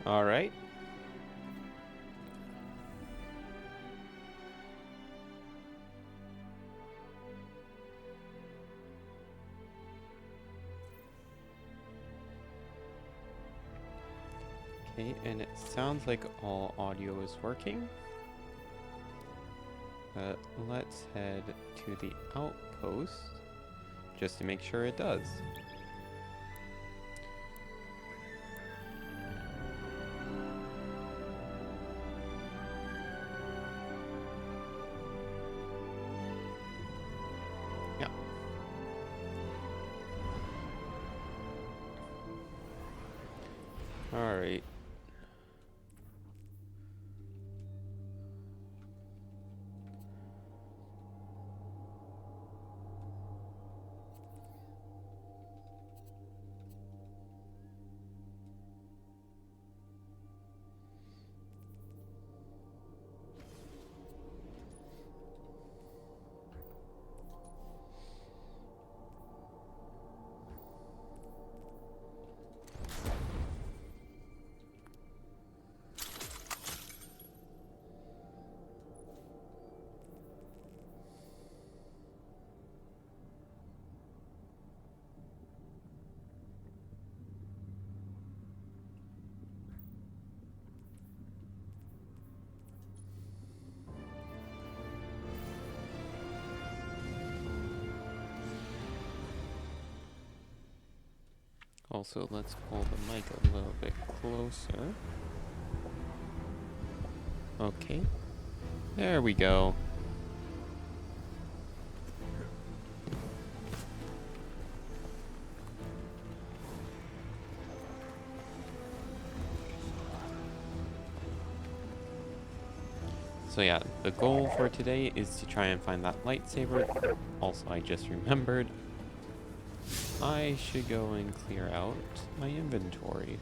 All right. Okay, and it sounds like all audio is working. Let's head to the outpost just to make sure it does. Yeah. All right. Also, let's pull the mic a little bit closer. Okay. There we go. So yeah, the goal for today is to try and find that lightsaber. Also, I just remembered I should go and clear out my inventory.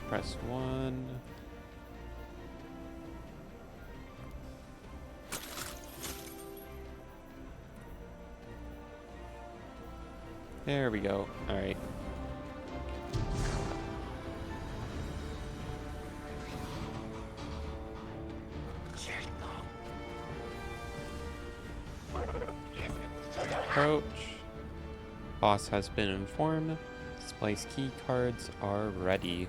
Press 1. There we go. Alright. Approach. Boss has been informed. Splice key cards are ready.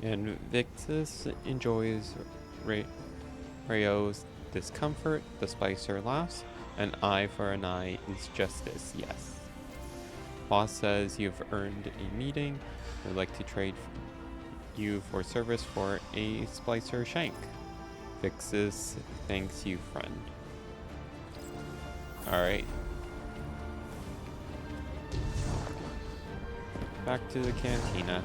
And Vixis enjoys Rayo's discomfort. The Splicer laughs. An eye for an eye is justice, yes. Boss says you've earned a meeting. Would like to trade you for service for a Splicer shank. Vixis thanks you, friend. Alright. Back to the cantina.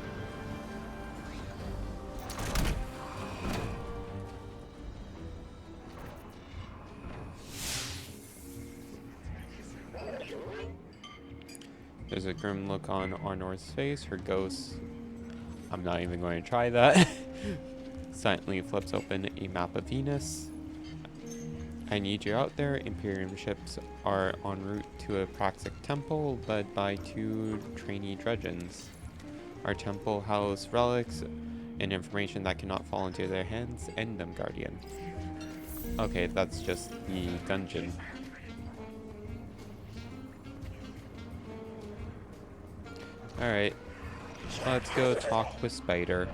There's a grim look on Arnor's face. Her ghost, I'm not even going to try that, silently flips open a map of Venus. I need you out there. Imperium ships are en route to a Praxic temple led by 2 trainee drudgeons. Our temple houses relics and information that cannot fall into their hands. End them, Guardian. Okay, that's just the dungeon. Alright, let's go talk with Spider.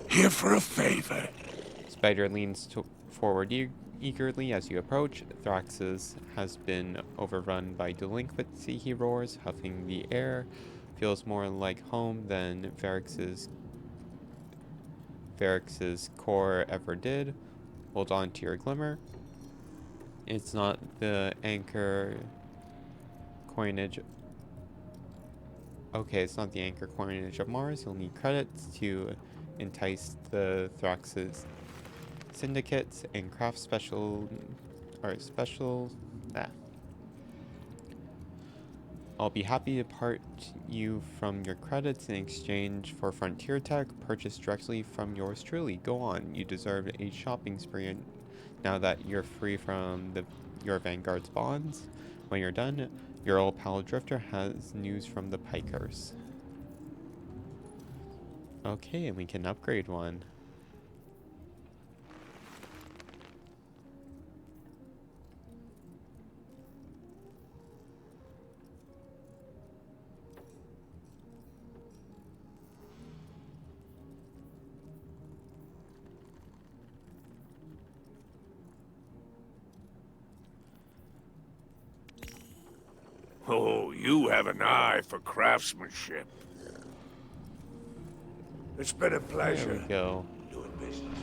Here for a favor. Spider leans forward eagerly as you approach. Thraxis has been overrun by delinquency, he roars, huffing the air. feels more like home than Varix's core ever did. Hold on to your glimmer. It's not the anchor coinage. Okay, it's not the anchor coinage of Mars. You'll need credits to entice the Thrax's syndicates and craft special. Ah. I'll be happy to part you from your credits in exchange for frontier tech purchased directly from yours truly. Go on, you deserve a shopping spree now that you're free from your Vanguard's bonds. When you're done, your old pal Drifter has news from the Pikers. Okay, and we can upgrade one. Oh, you have an eye for craftsmanship. It's been a pleasure. There we go. Doing business.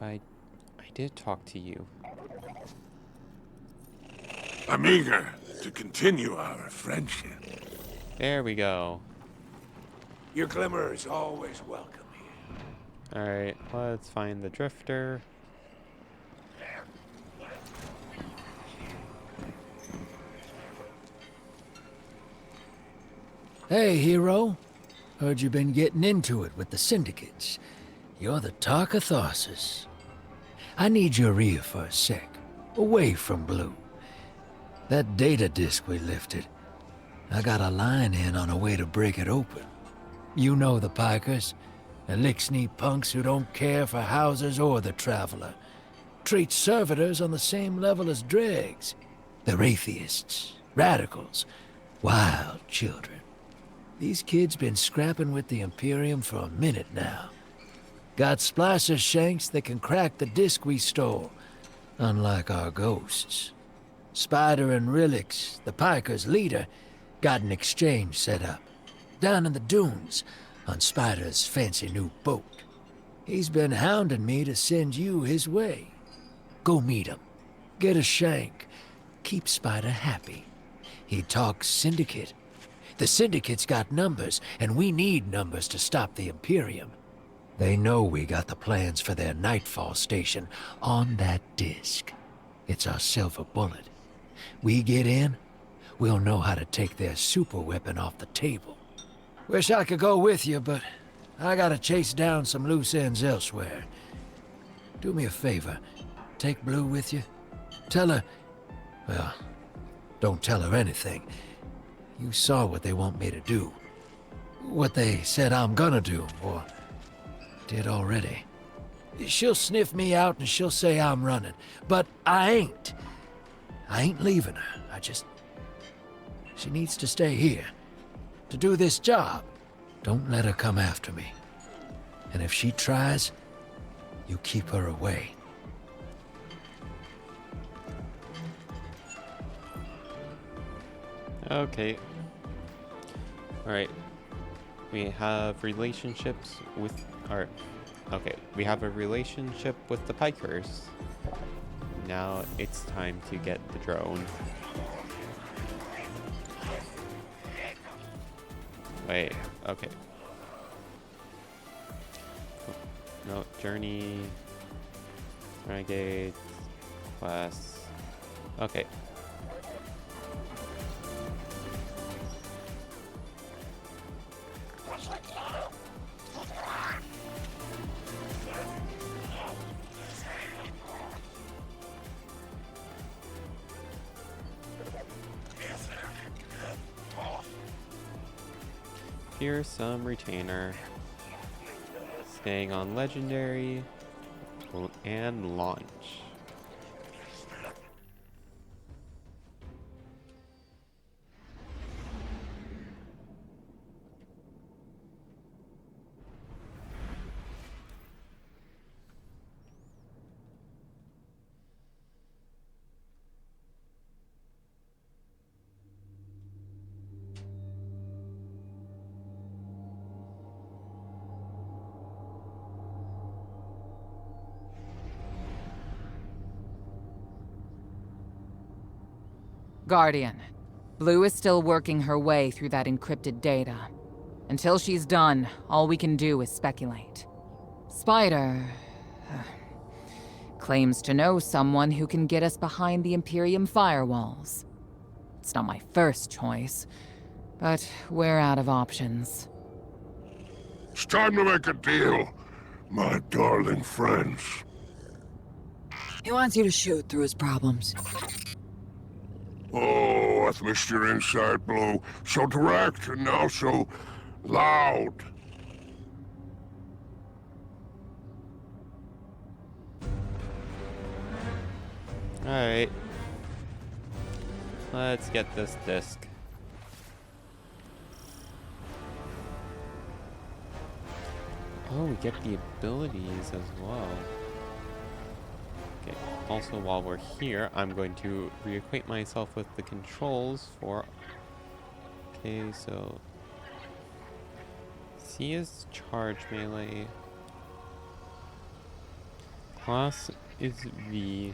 I did talk to you. I'm eager to continue our friendship. There we go. Your glimmer is always welcome here. Alright, let's find the Drifter. Hey, hero. Heard you been getting into it with the syndicates. You're the talk of Tharsis. I need your ear for a sec, away from Blue. That data disk we lifted, I got a line in on a way to break it open. You know the Pikers, Elixir punks who don't care for houses or the Traveler. Treat servitors on the same level as dregs. They're atheists, radicals, wild children. These kids been scrapping with the Imperium for a minute now. Got splicer shanks that can crack the disk we stole, unlike our ghosts. Spider and Relix, the Pikers' leader, got an exchange set up, down in the dunes, on Spider's fancy new boat. He's been hounding me to send you his way. Go meet him, get a shank, keep Spider happy. He talks Syndicate. The Syndicate's got numbers, and we need numbers to stop the Imperium. They know we got the plans for their Nightfall station on that disk. It's our silver bullet. We get in, we'll know how to take their superweapon off the table. Wish I could go with you, but I gotta chase down some loose ends elsewhere. Do me a favor, take Blue with you. Tell her... well, don't tell her anything. You saw what they want me to do. What they said I'm gonna do, or did already. She'll sniff me out and she'll say I'm running, but I ain't. I ain't leaving her. She needs to stay here, to do this job. Don't let her come after me. And if she tries, you keep her away. Okay. Alright. We have relationships with we have a relationship with the Pikers. Now it's time to get the drone. Wait, okay. No, journey, Renegades, class. Okay. Here's some retainer. Staying on legendary and launch. Guardian, Blue is still working her way through that encrypted data. Until she's done, all we can do is speculate. Spider claims to know someone who can get us behind the Imperium firewalls. It's not my first choice, but we're out of options. It's time to make a deal, my darling friends. He wants you to shoot through his problems. Oh, I've missed your inside, Blue. So direct and now so loud. Alright. Let's get this disc. Oh, we get the abilities as well. Okay, also while we're here, I'm going to reacquaint myself with the controls for... Okay, so... C is charge melee. Class is V.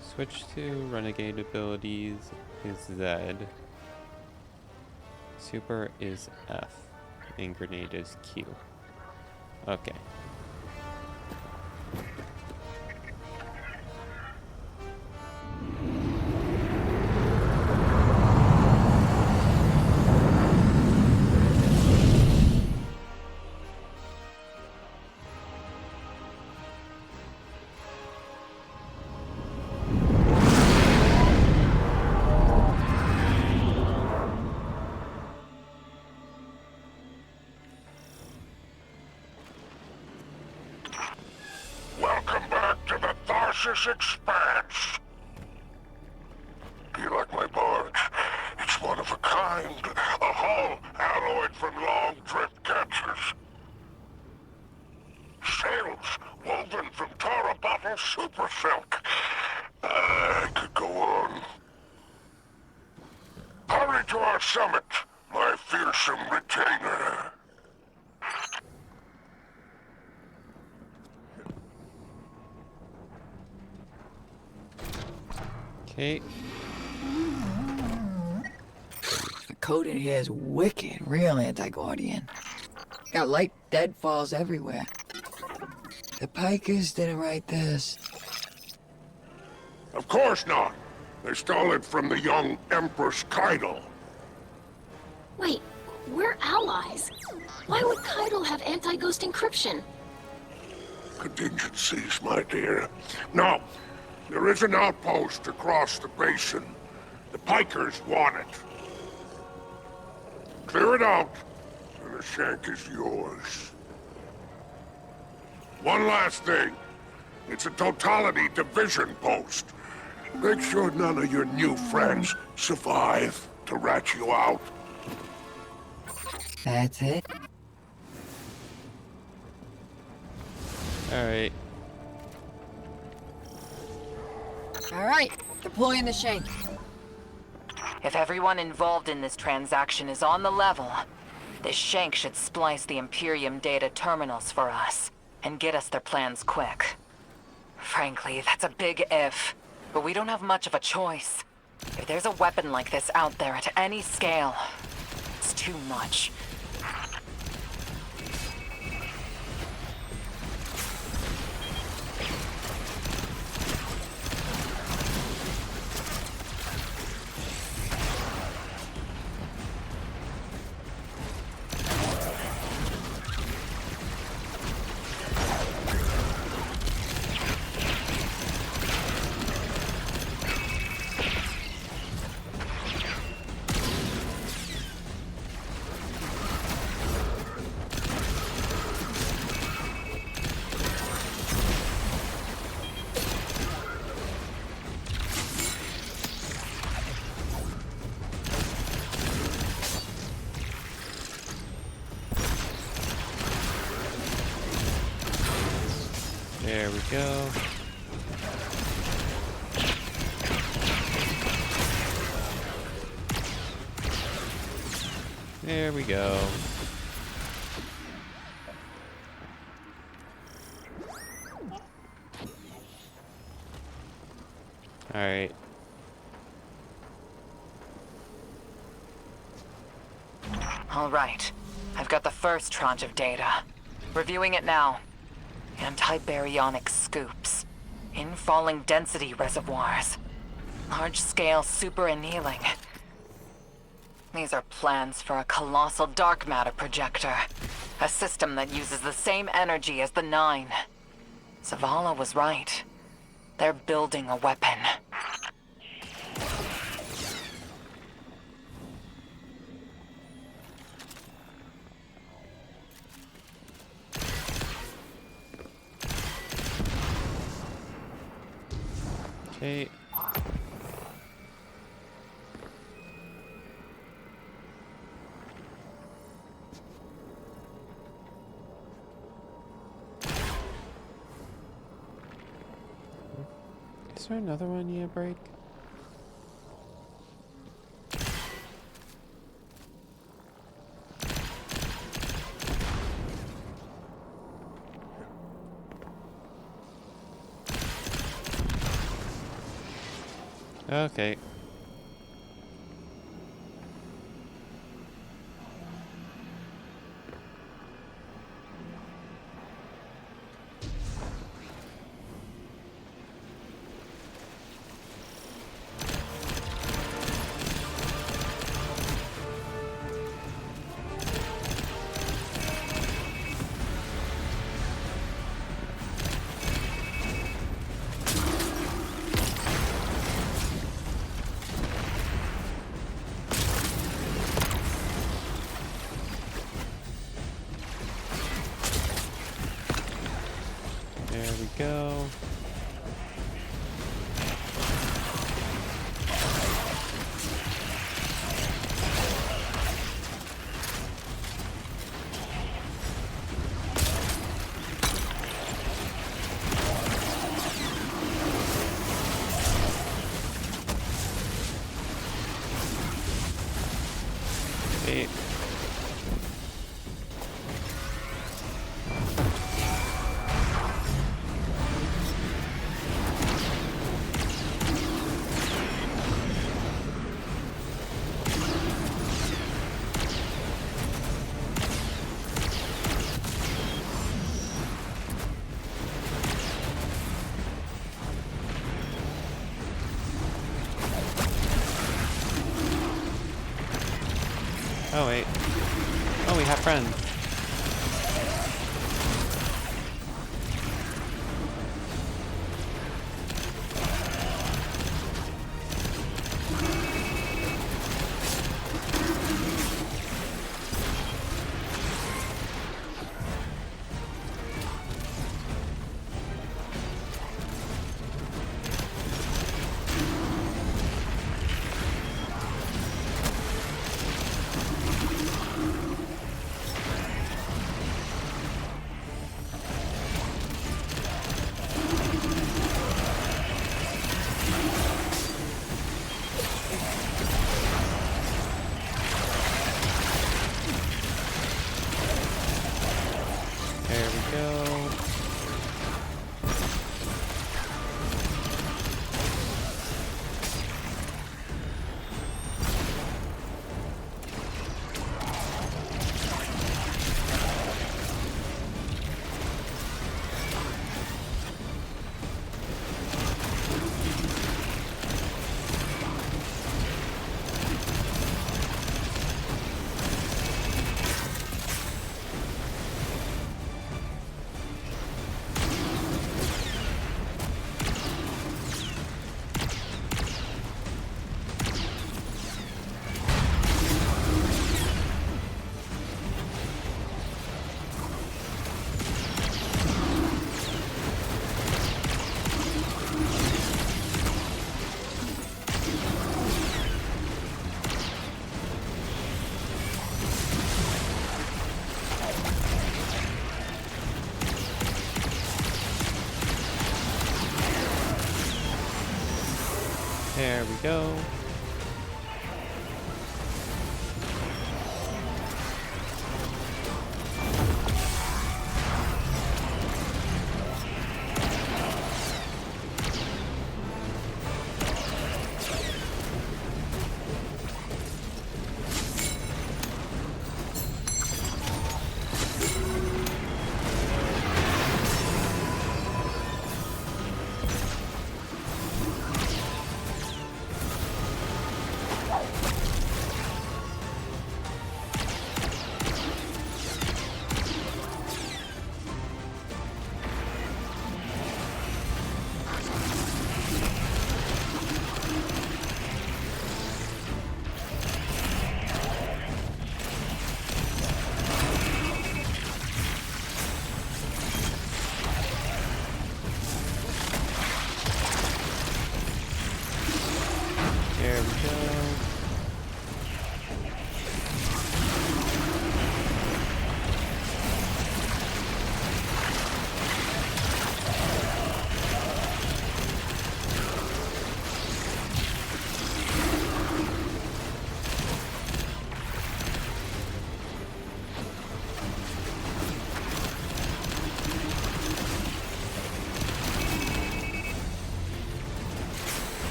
Switch to renegade abilities is Z. Super is F. And grenade is Q. Okay. Welcome back to the Tharsis Expanse. Do you like my barge? It's one of a kind. A hull alloyed from long drift catchers. Sails woven from Tara bottle super silk. I could go on. Hurry to our summit, my fearsome retainer. Okay. The code in here is wicked, real anti-Guardian. Got light deadfalls everywhere. The Pikers didn't write this. Of course not. They stole it from the young Empress Keitel. Wait, we're allies. Why would Keitel have anti-ghost encryption? Contingencies, my dear. Now, there is an outpost across the basin. The Pikers want it. Clear it out, and the shank is yours. One last thing. It's a totality division post. Make sure none of your new friends survive to rat you out. That's it? Alright. Alright, deploying the shank. If everyone involved in this transaction is on the level, this shank should splice the Imperium data terminals for us, and get us their plans quick. Frankly, that's a big if, but we don't have much of a choice. If there's a weapon like this out there at any scale, it's too much. There we go. There we go. Alright. All right. I've got the first tranche of data. Reviewing it now. Anti-baryonic scoops. Infalling density reservoirs. Large-scale super-annealing. These are plans for a colossal dark matter projector. A system that uses the same energy as the Nine. Zavala was right. They're building a weapon. Okay. Is there another one you break? Okay. There we go. Okay. Oh wait. Oh, we have friends. There we go. There we go.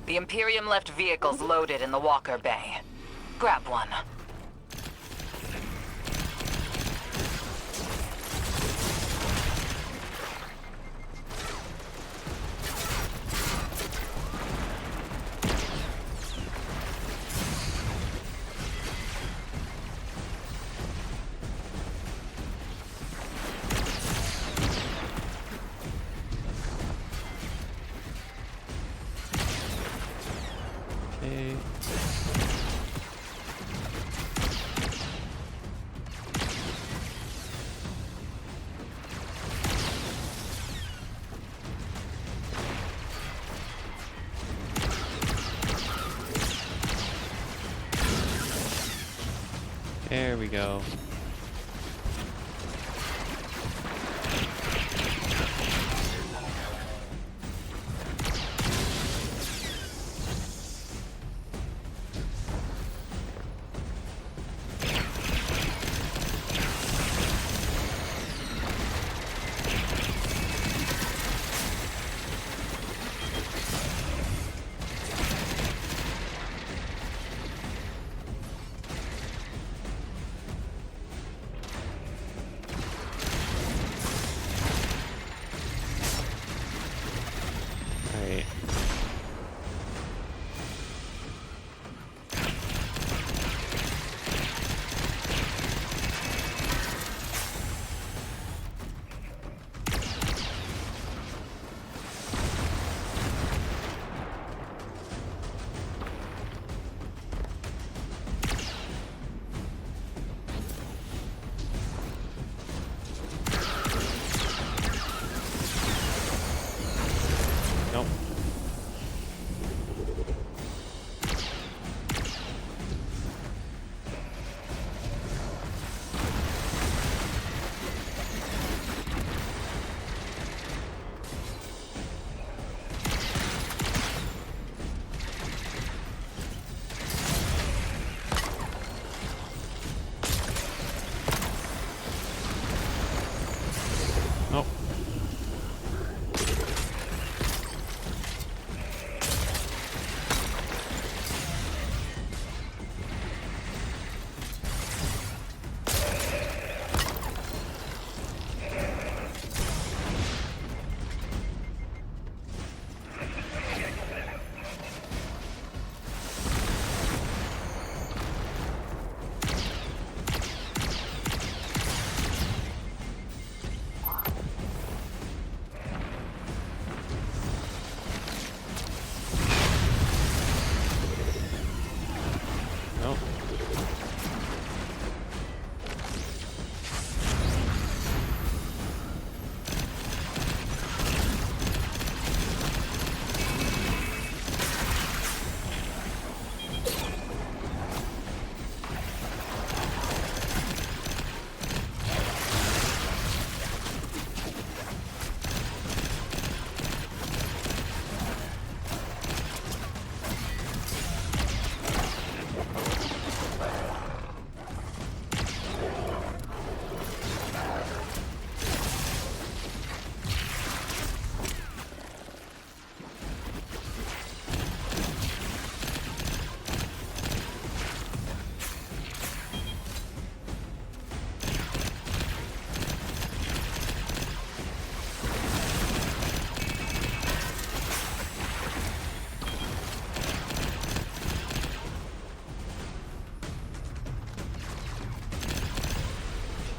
The Imperium left vehicles loaded in the Walker Bay. Grab one. Okay. There we go. Alright. Nope. Nope. Nope.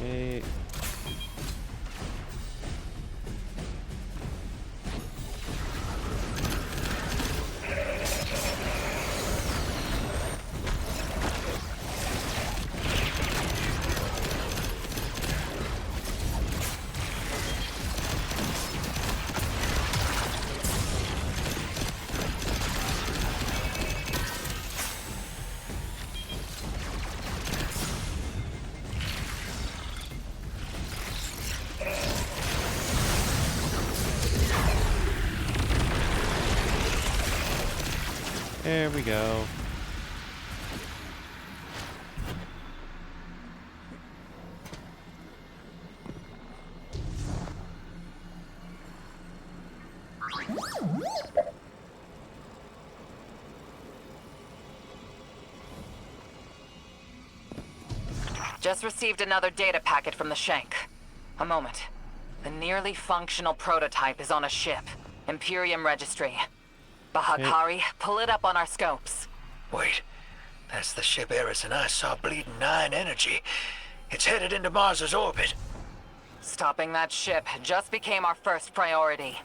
Okay. There we go. Just received another data packet from the Shank. A moment. The nearly functional prototype is on a ship. Imperium Registry. Bahakari, pull it up on our scopes. Wait, that's the ship Eris and I saw bleeding 9 energy. It's headed into Mars's orbit. Stopping that ship just became our first priority.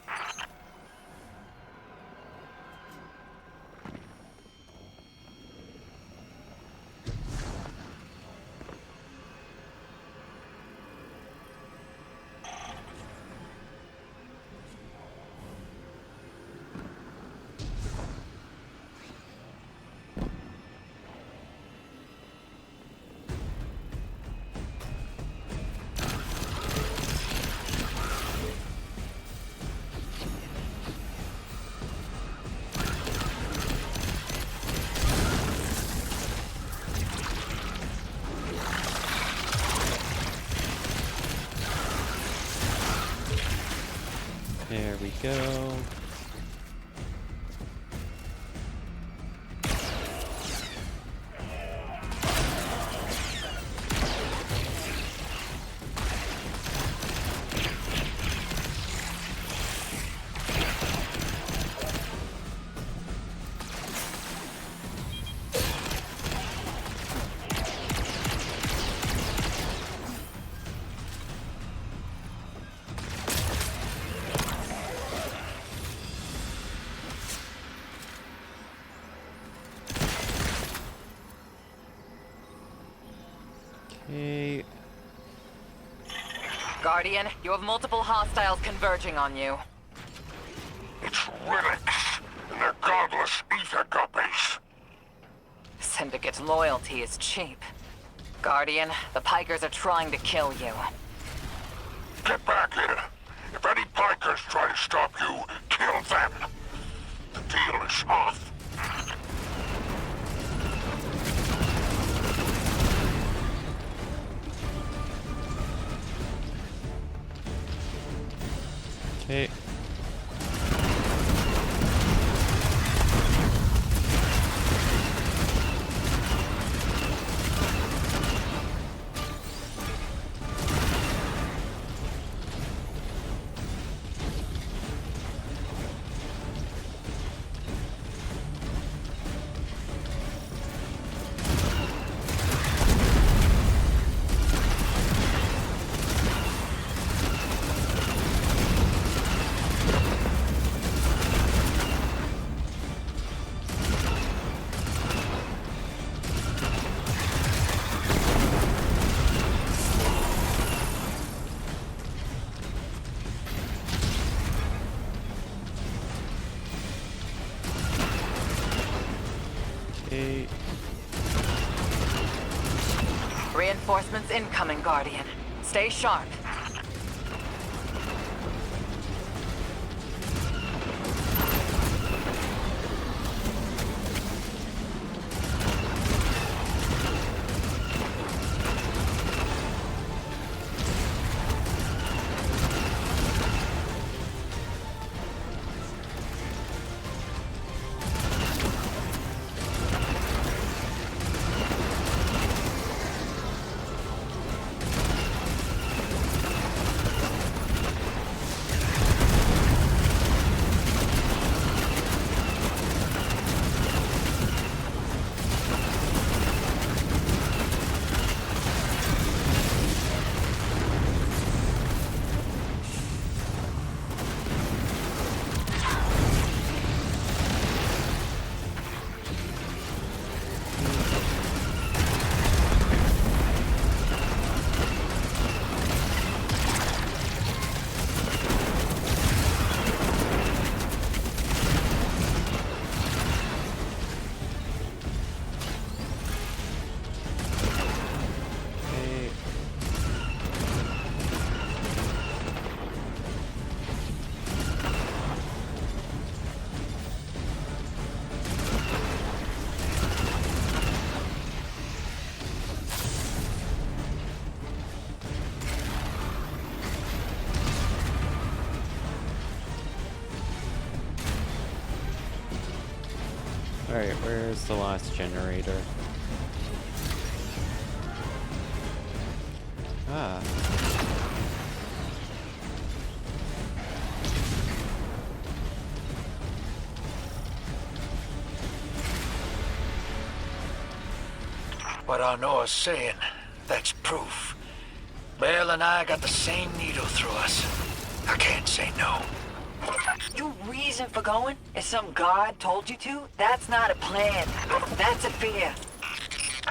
There we go. Okay. Guardian, you have multiple hostiles converging on you. It's relics and their godless ether guppies. Syndicate loyalty is cheap. Guardian, the Pikers are trying to kill you. Get back here. If any Pikers try to stop you, kill them. The deal is off. Okay. Okay. Reinforcements incoming, Guardian. Stay sharp. Alright, where's the last generator? Ah. What Arnoa's saying, that's proof. Bael and I got the same needle through us. I can't say no. Your reason for going is some god told you to? That's not a plan. That's a fear.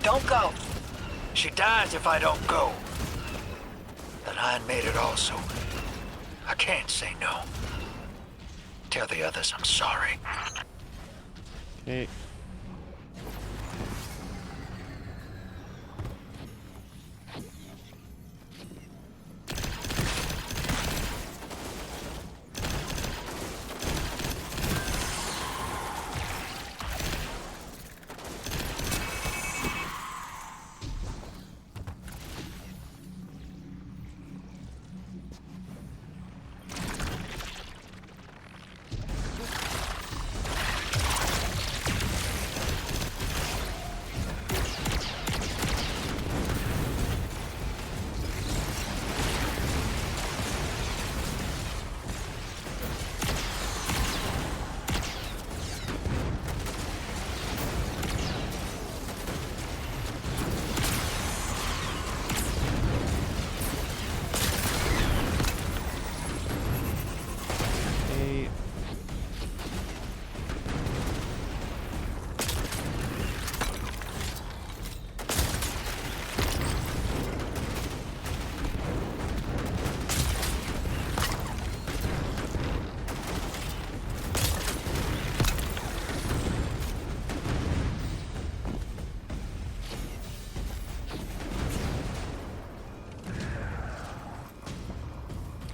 Don't go. She dies if I don't go. The Lion made it also. I can't say no. Tell the others I'm sorry. Okay. Okay.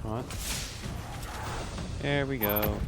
Come on. There we go.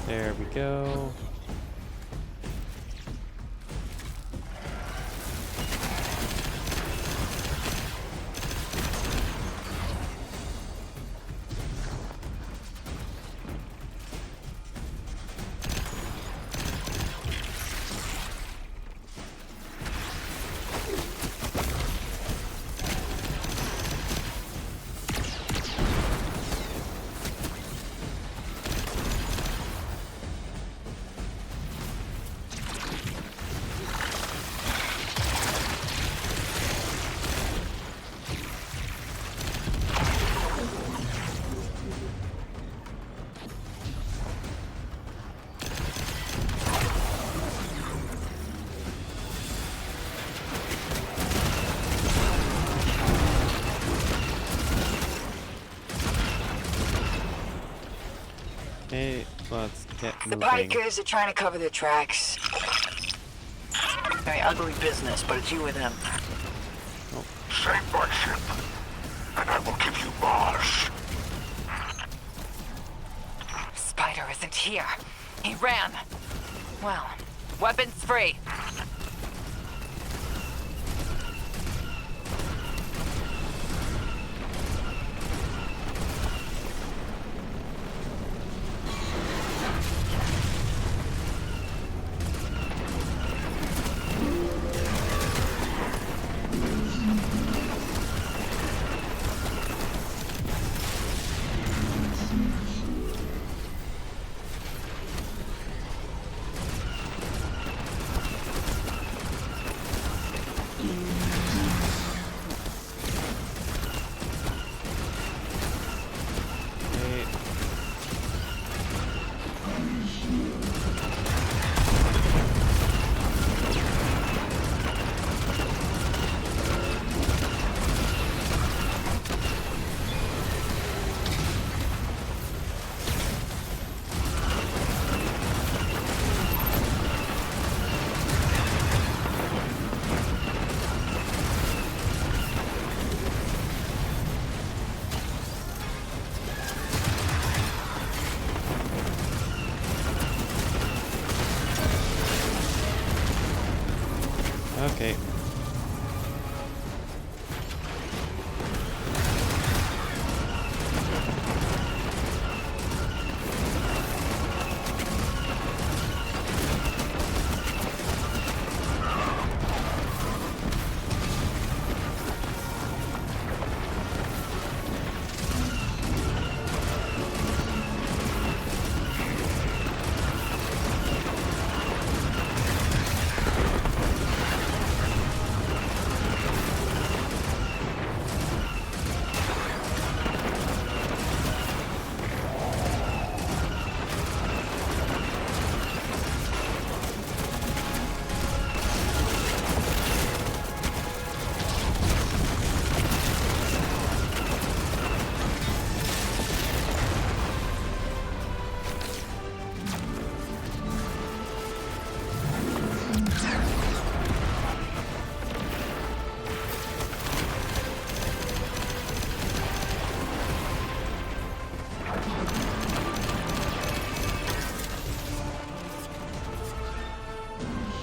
There we go. Okay, let's get The moving. Pikers are trying to cover their tracks. Very ugly business, but it's you or them. Save my ship, and I will give you Mars. Spider isn't here. He ran. Well, weapons free.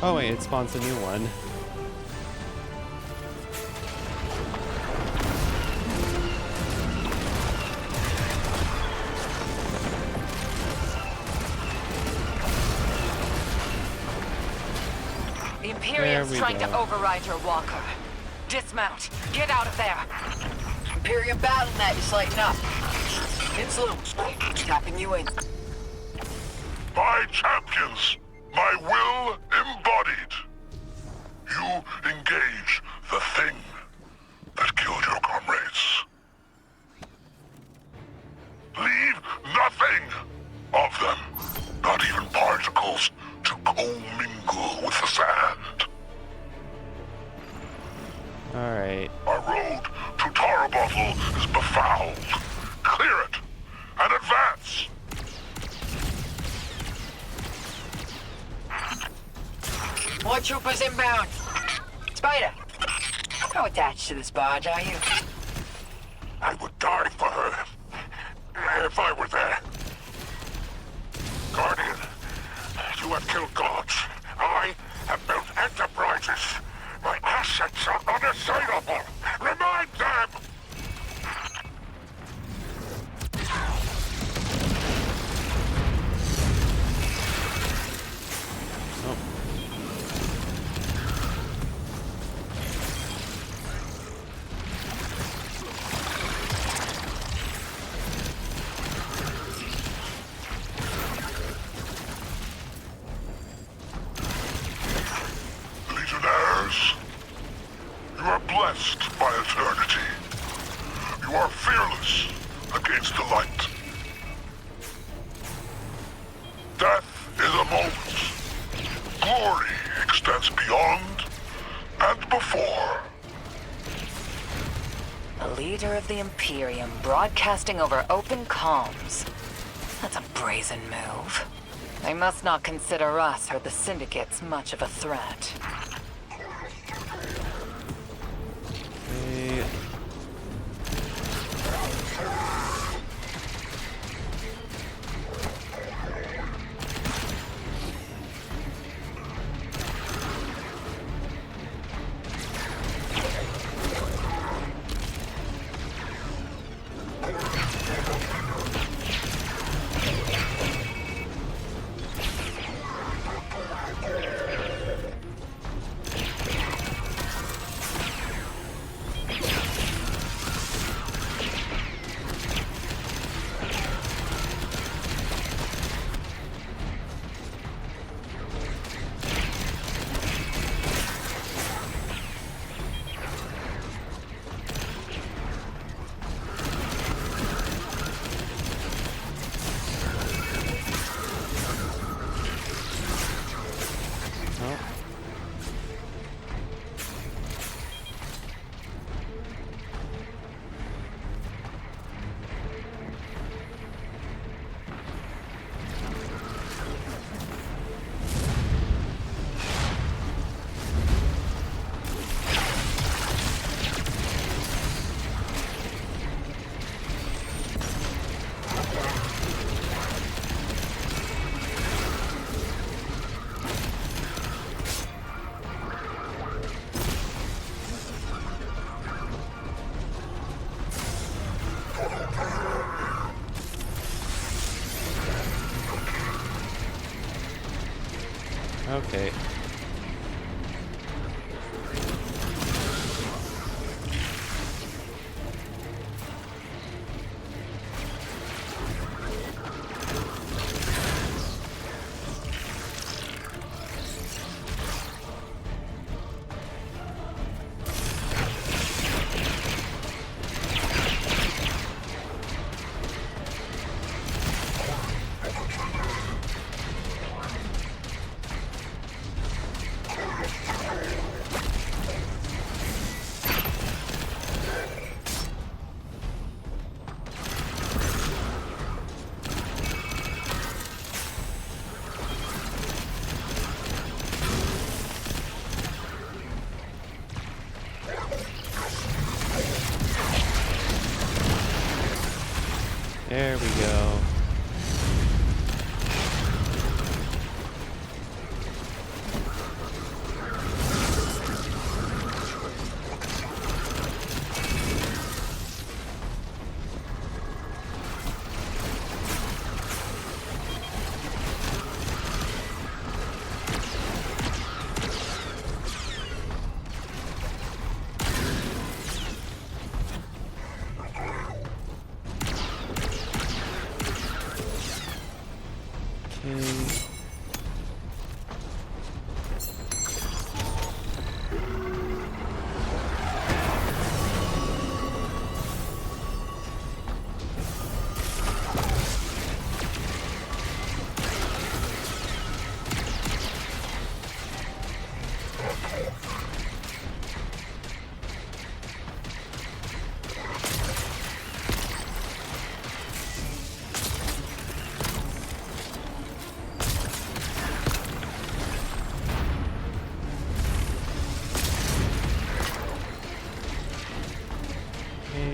Oh wait, it spawns a new one. The Imperium's There we trying go. to override your walker. Dismount. Get out of there. Imperium battle net is lighting up. It's loose. Tapping you in. My champions, my will embodied. You engage the thing that killed your comrades. Leave nothing of them, not even particles, to commingle with the sand. Alright. Our road to Tarabottle is befouled. Clear it and advance. More troopers inbound. Spider, how attached to this barge are you? I would die for her if I were there. Guardian, you have killed gods. I have built enterprises. My assets are unassailable. Remind them! Legionnaires, you are blessed by eternity. You are fearless against the light. Death is a moment. Glory extends beyond and before. The leader of the Imperium broadcasting over open comms. That's a brazen move. They must not consider us or the Syndicates much of a threat. Okay. Okay. There we go.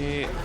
Okay.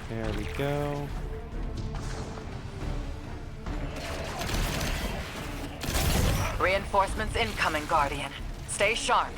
There we go. Reinforcements incoming, Guardian. Stay sharp.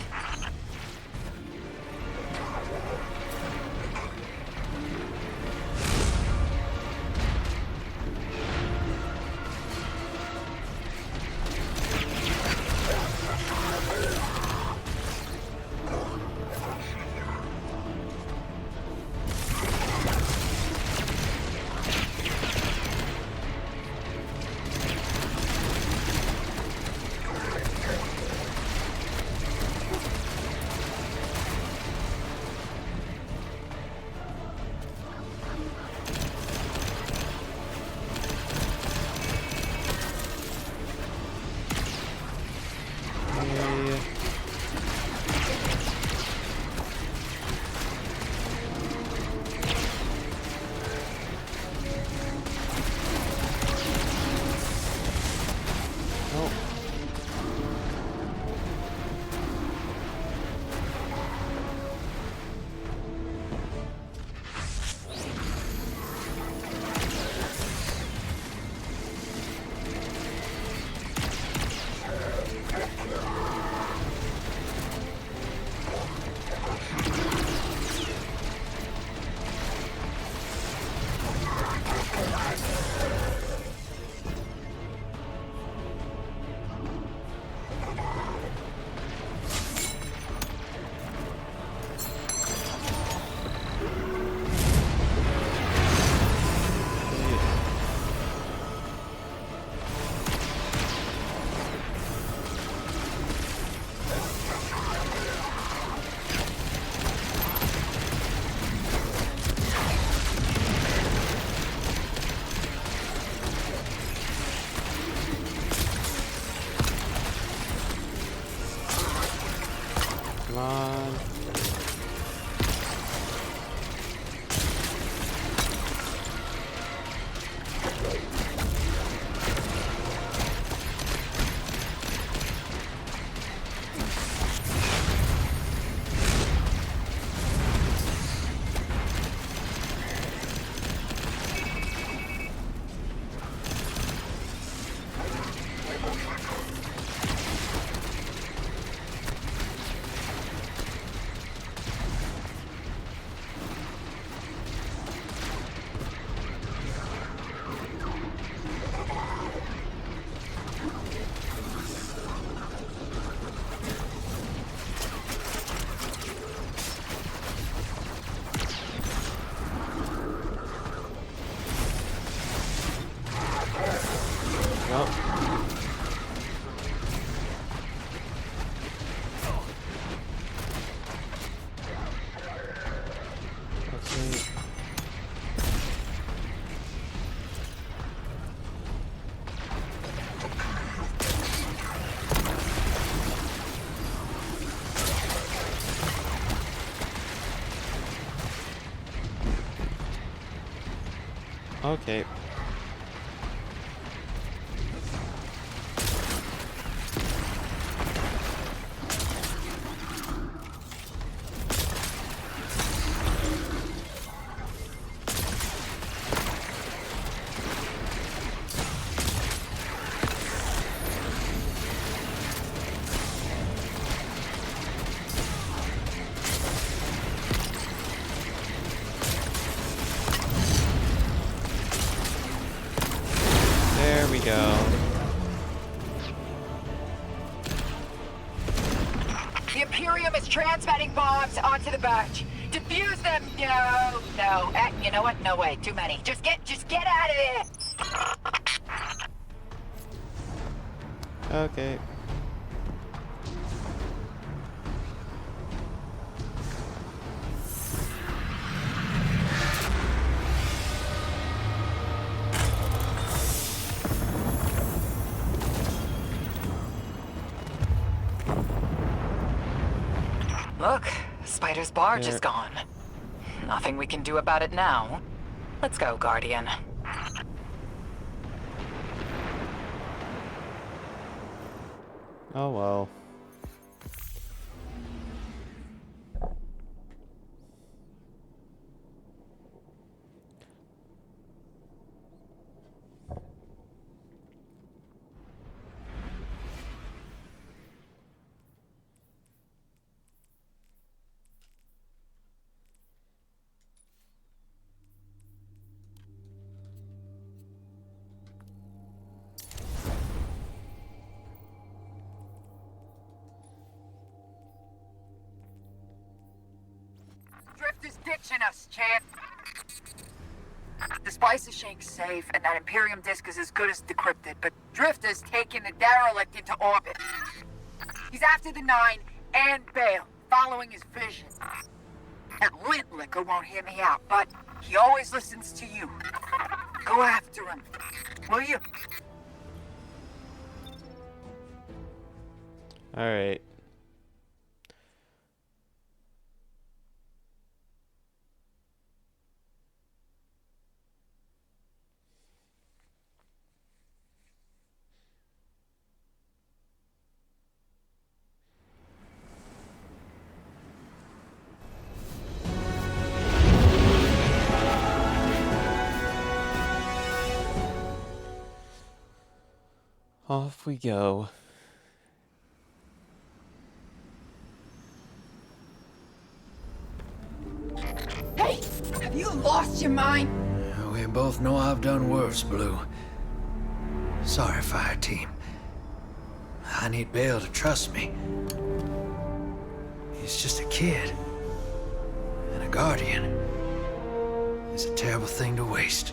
Well. Okay. Okay. There we go. The Imperium is transmitting bombs onto the barge. Defuse them. No, no. You know what? No way. Too many. Just get out of there. Okay. Look, Spider's barge There. is gone. Nothing we can do about it now. Let's go, Guardian. Oh well. Drifter's ditching us, Chan. The Spicer Shank's safe, and that Imperium disk is as good as decrypted, but Drifter's taking the derelict into orbit. He's after the Nine and Bael, following his vision. That lint liquor won't hear me out, but he always listens to you. Go after him, will you? Alright. Off we go. Hey! Have you lost your mind? We both know I've done worse, Blue. Sorry, fire team. I need Bael to trust me. He's just a kid. And a guardian is a terrible thing to waste.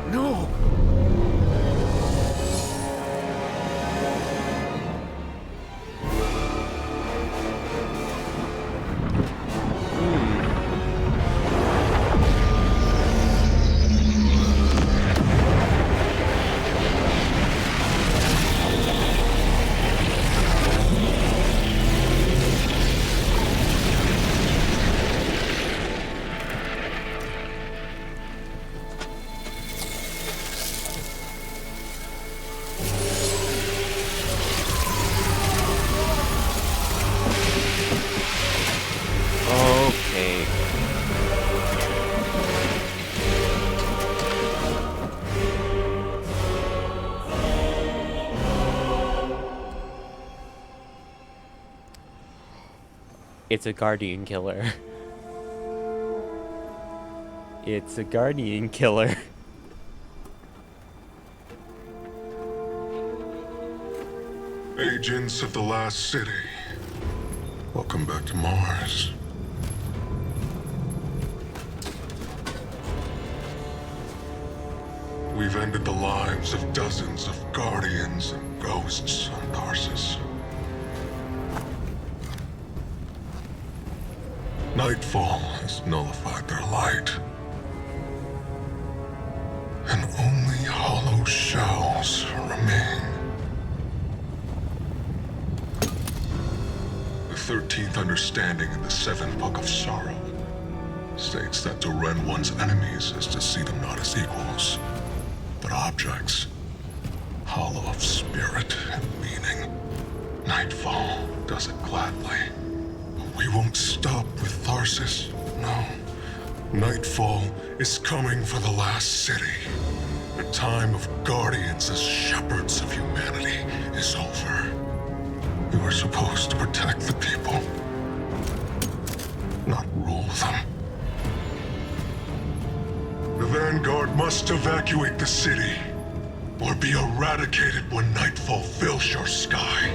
No! Okay. It's a guardian killer. It's a guardian killer. Agents of the Last City. Welcome back to Mars. We've ended the lives of dozens of Guardians and Ghosts on Tarsus. Nightfall has nullified their light. And only hollow shells remain. The 13th understanding in the 7th Book of Sorrow states that to rend one's enemies is to see them not as equals, but objects, hollow of spirit and meaning. Nightfall does it gladly. But we won't stop with Tarsus, no. Nightfall is coming for the Last City. The time of Guardians as shepherds of humanity is over. You are supposed to protect the people, not rule them. The Vanguard must evacuate the city, or be eradicated when Nightfall fills your sky.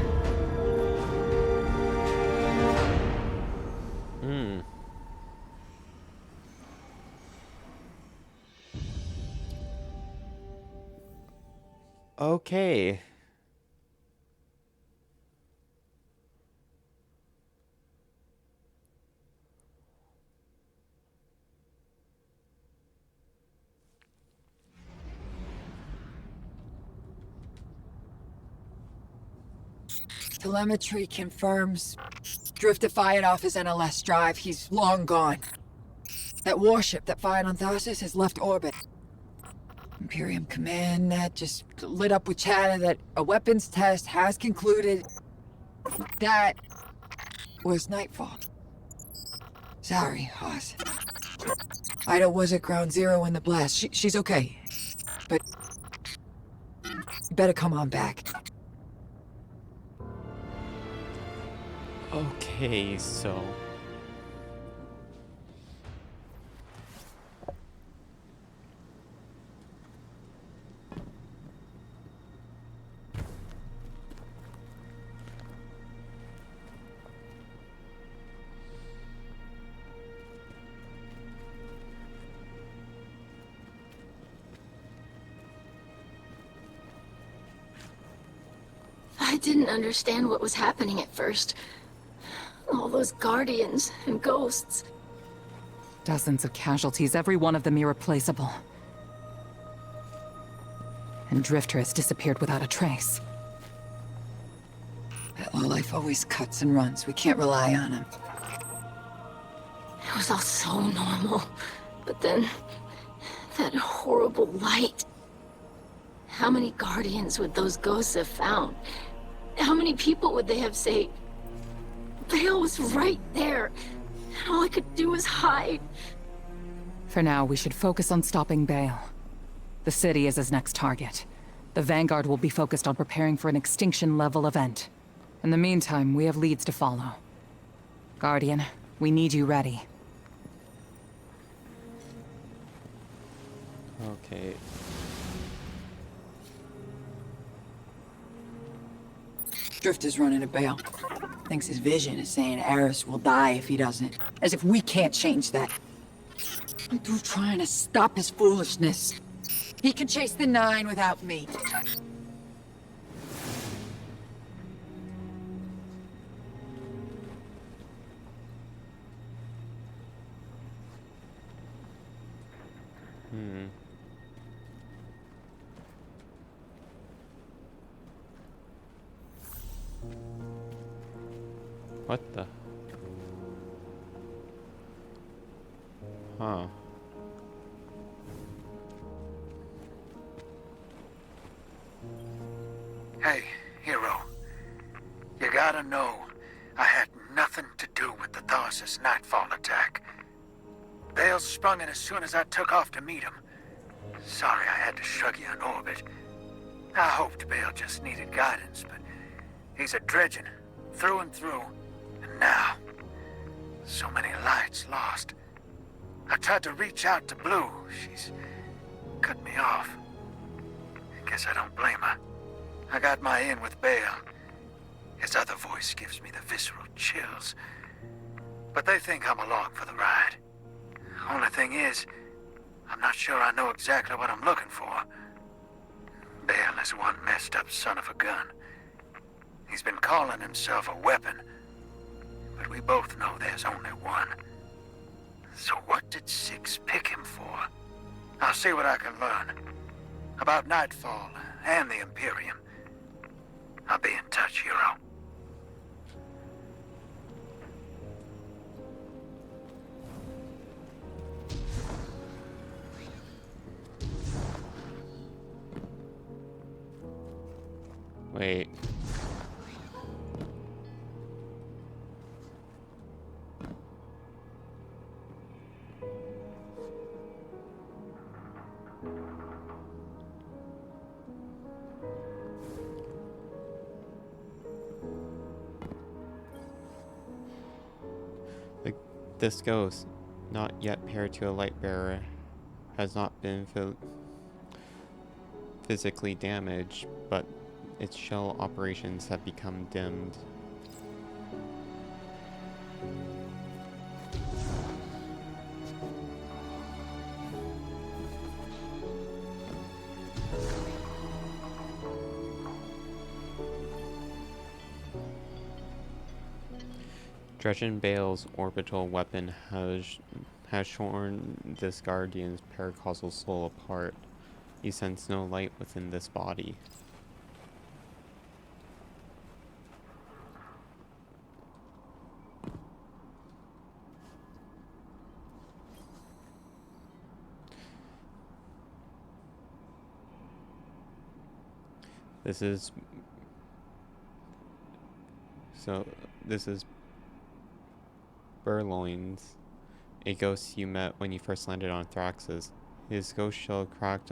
Okay. Telemetry confirms Drifter fired off his NLS drive. He's long gone. That warship that fired on Tharsis has left orbit. Imperium Command Net just lit up with chatter that a weapons test has concluded. That was Nightfall. Sorry, Hoss. Ida was at ground zero in the blast. She's okay. But you better come on back. Okay, so... I didn't understand what was happening at first. All those guardians and ghosts. Dozens of casualties, every one of them irreplaceable. And Drifter has disappeared without a trace. That lowlife always cuts and runs. We can't rely on him. It was all so normal. But then, that horrible light. How many guardians would those ghosts have found? How many people would they have saved? Bael was right there, and all I could do was hide. For now, we should focus on stopping Bael. The city is his next target. The Vanguard will be focused on preparing for an extinction-level event. In the meantime, we have leads to follow. Guardian, we need you ready. Okay. Drifter's running a Bael. Thinks his vision is saying Eris will die if he doesn't. As if we can't change that. I'm through trying to stop his foolishness. He can chase the 9 without me. What the? Huh. Hey, hero. You gotta know, I had nothing to do with the Tharsis Nightfall attack. Bael sprung it as soon as I took off to meet him. Sorry I had to shrug you in orbit. I hoped Bael just needed guidance, but he's a dredgen, through and through. And now, so many lights lost. I tried to reach out to Blue. She's cut me off. I guess I don't blame her. I got my in with Bael. His other voice gives me the visceral chills. But they think I'm along for the ride. Only thing is, I'm not sure I know exactly what I'm looking for. Bael is one messed up son of a gun. He's been calling himself a weapon, but we both know there's only one. So what did Six pick him for? I'll see what I can learn about Nightfall and the Imperium. I'll be in touch, Hero. Wait. This ghost, not yet paired to a light bearer, has not been physically damaged, but its shell operations have become dimmed. Dredgen Bael's orbital weapon has shorn this guardian's paracausal soul apart. He sends no light within this body. This is Burloins, a ghost you met when you first landed on Thraxis. His ghost shell cracked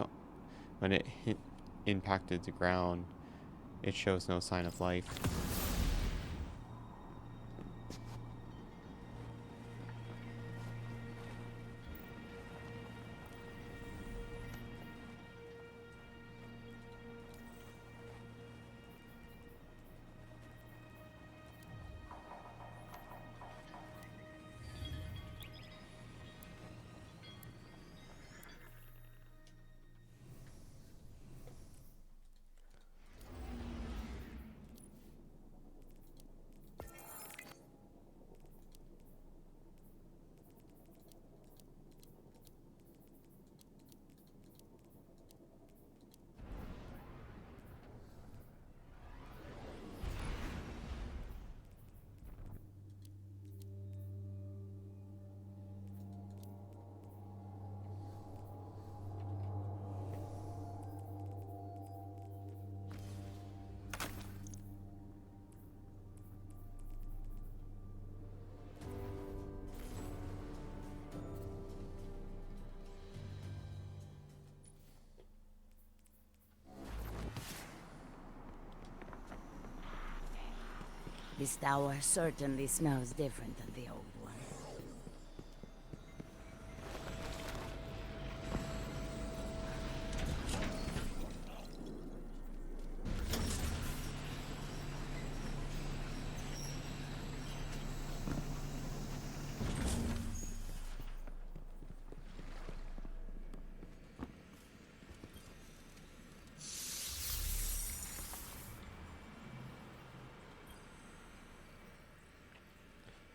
when it impacted the ground. It shows no sign of life. This tower certainly smells different than the old one.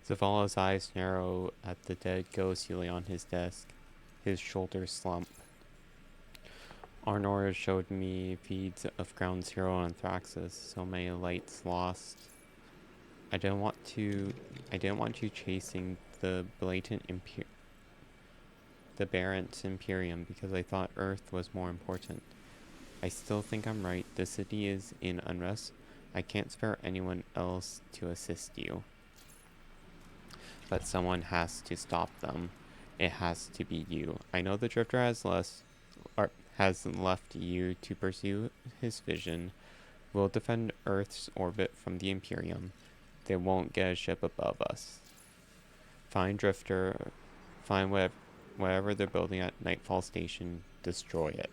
Zavala's eyes narrow at the dead ghost healing on his desk. His shoulders slump. Arnor showed me feeds of Ground Zero on Thraxis, so many lights lost. I didn't want you chasing the Barrent Imperium because I thought Earth was more important. I still think I'm right. The city is in unrest. I can't spare anyone else to assist you. But someone has to stop them. It has to be you. I know the Drifter has left you to pursue his vision. We'll defend Earth's orbit from the Imperium. They won't get a ship above us. Find Drifter. Find whatever they're building at Nightfall Station. Destroy it.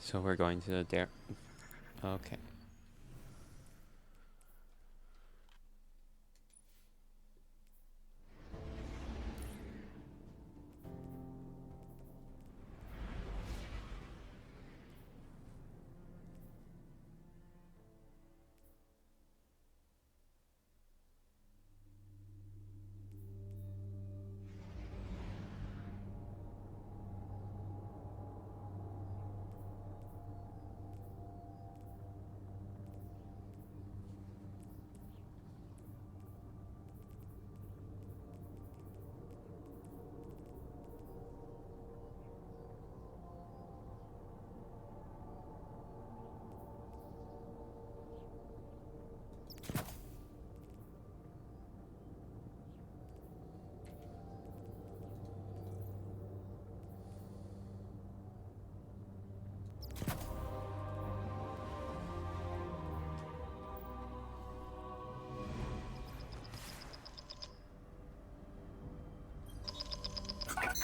So we're going to the dare. Okay.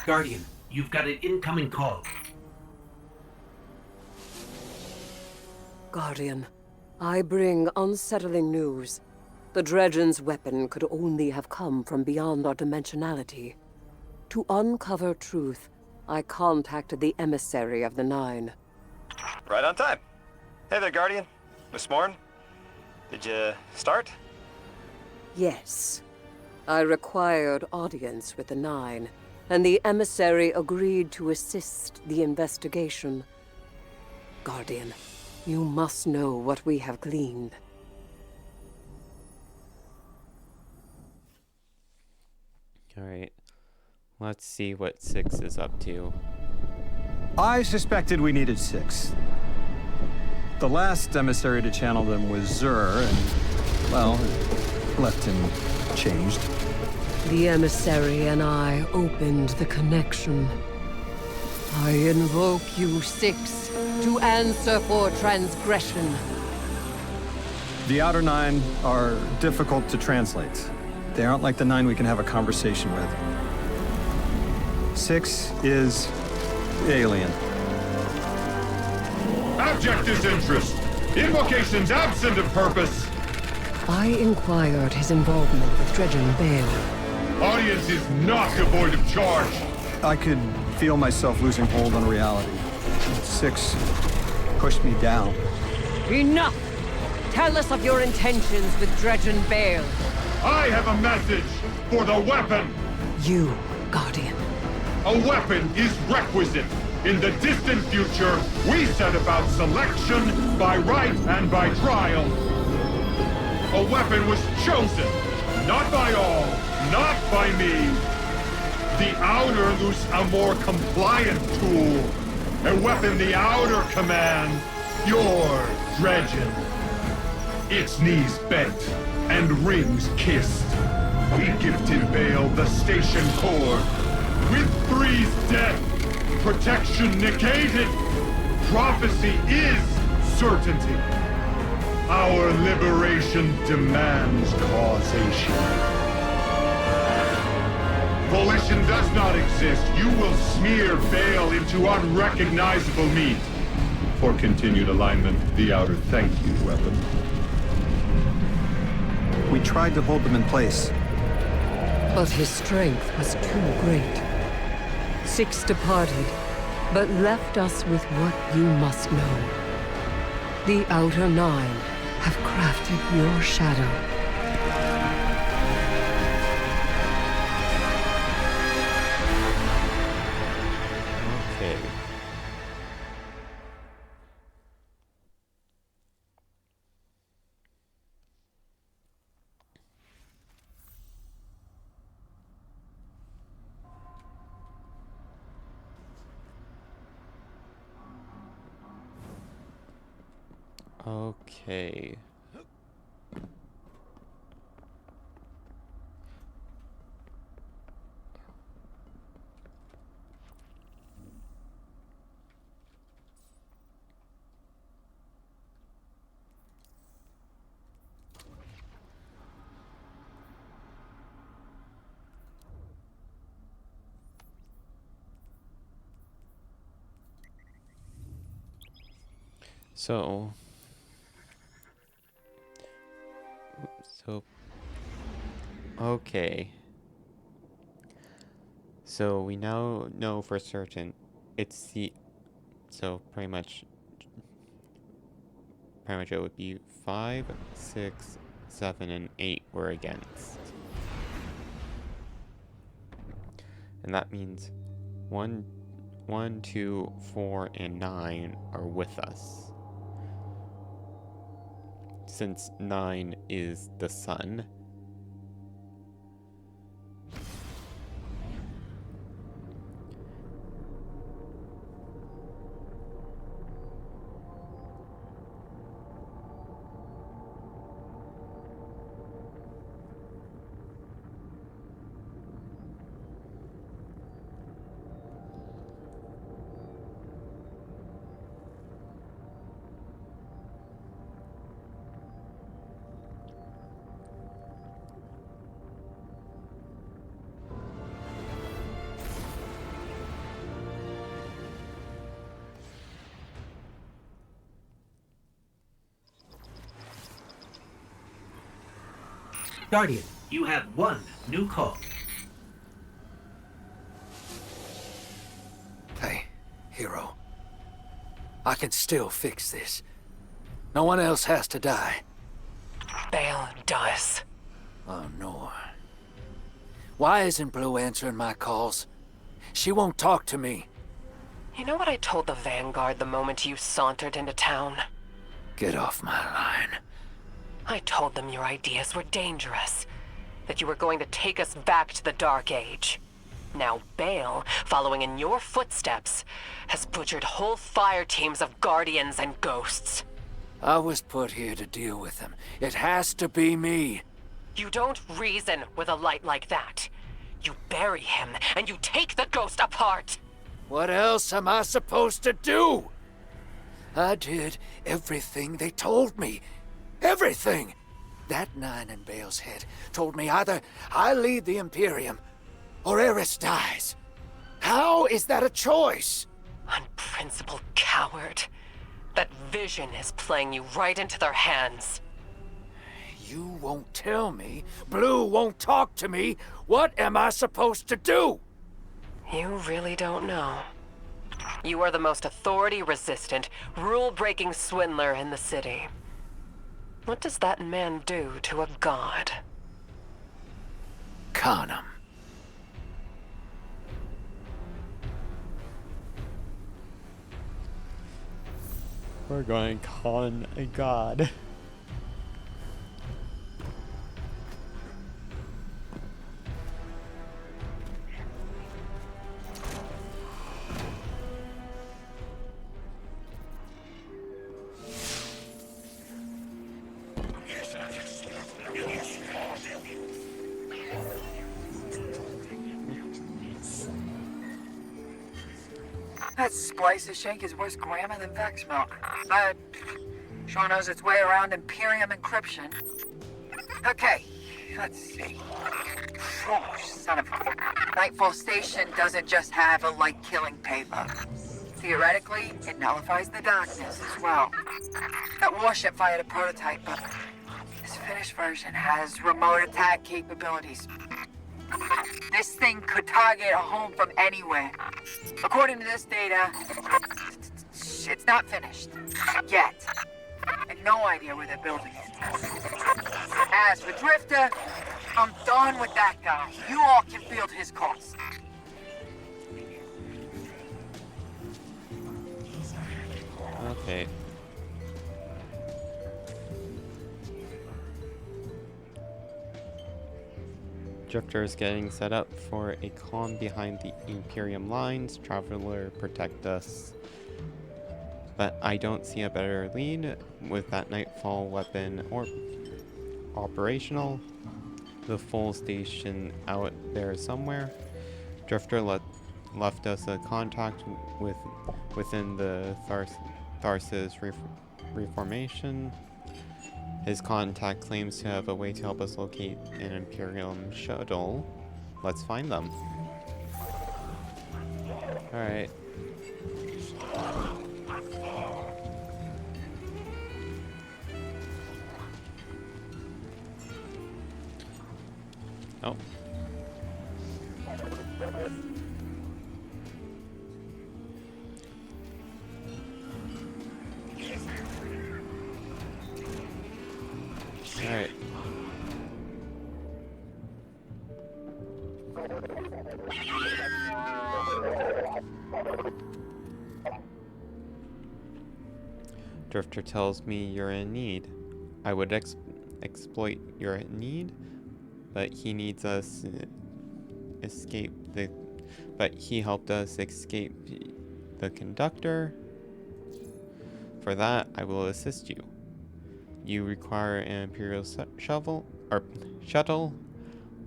Guardian, you've got an incoming call. Guardian, I bring unsettling news. The Dredgen's weapon could only have come from beyond our dimensionality. To uncover truth, I contacted the emissary of the Nine. Right on time. Hey there, Guardian. Miss Morn. Did you start? Yes. I required audience with the Nine, and the emissary agreed to assist the investigation. Guardian, you must know what we have gleaned. Alright. Let's see what 6 is up to. I suspected we needed 6. The last emissary to channel them was Zur, and, well, left him changed. The emissary and I opened the connection. I invoke you, 6, to answer for transgression. The Outer Nine are difficult to translate. They aren't like the 9 we can have a conversation with. 6 is alien. Abject disinterest. Invocations absent of purpose. I inquired his involvement with Dredgen Bael. Audience is not devoid of charge. I could feel myself losing hold on reality. 6 pushed me down. Enough! Tell us of your intentions with Dredgen Bael. I have a message for the weapon. You, Guardian. A weapon is requisite. In the distant future, we set about selection by right and by trial. A weapon was chosen, not by all, not by me. The Outer loose a more compliant tool. A weapon the Outer command. Your Dredgen. Its knees bent and rings kissed. We gifted Bael the station core. With Three's death, protection negated. Prophecy is certainty. Our liberation demands causation. Volition does not exist. You will smear Bael into unrecognizable meat. For continued alignment, the Outer thank you weapon. We tried to hold them in place. But his strength was too great. 6 departed, but left us with what you must know. The Outer Nine have crafted your shadow. Okay. Okay. So, okay. So we now know for certain it's so pretty much it would be 5, 6, 7, and 8 we're against. And that means 1, 2, 4, and 9 are with us. Since 9 is the sun. Guardian, you have one new call. Hey, Hero. I can still fix this. No one else has to die. Bael does. Oh, no. Why isn't Blue answering my calls? She won't talk to me. You know what I told the Vanguard the moment you sauntered into town? Get off my line. I told them your ideas were dangerous. That you were going to take us back to the Dark Age. Now Bael, following in your footsteps, has butchered whole fire teams of Guardians and Ghosts. I was put here to deal with them. It has to be me. You don't reason with a light like that. You bury him, and you take the Ghost apart! What else am I supposed to do? I did everything they told me. Everything! That 9 in Bael's head told me either I lead the Imperium, or Eris dies. How is that a choice? Unprincipled coward. That vision is playing you right into their hands. You won't tell me. Blue won't talk to me. What am I supposed to do? You really don't know. You are the most authority-resistant, rule-breaking swindler in the city. What does that man do to a god? Con him. We're going to con a god. That splicer shank is worse grammar than Vex milk. But sure knows its way around Imperium encryption. Okay, let's see. Oh, son of a... Nightfall Station doesn't just have a light-killing payload. Theoretically, it nullifies the darkness as well. That warship fired a prototype, but this finished version has remote attack capabilities. This thing could target a home from anywhere. According to this data, it's not finished. Yet. And no idea where they're building it. As for Drifter, I'm done with that guy. You all can field his calls. Okay. Drifter is getting set up for a con behind the Imperium lines. Traveler, protect us. But I don't see a better lead with that Nightfall weapon or operational. The full station out there somewhere. Drifter left us a contact within the Tharsis reformation. His contact claims to have a way to help us locate an Imperium shuttle. Let's find them. Alright. Oh. Alright. Drifter tells me you're in need. I would exploit your need, but he needs us escape the. But he helped us escape the conductor. For that, I will assist you. You require an Imperial shuttle.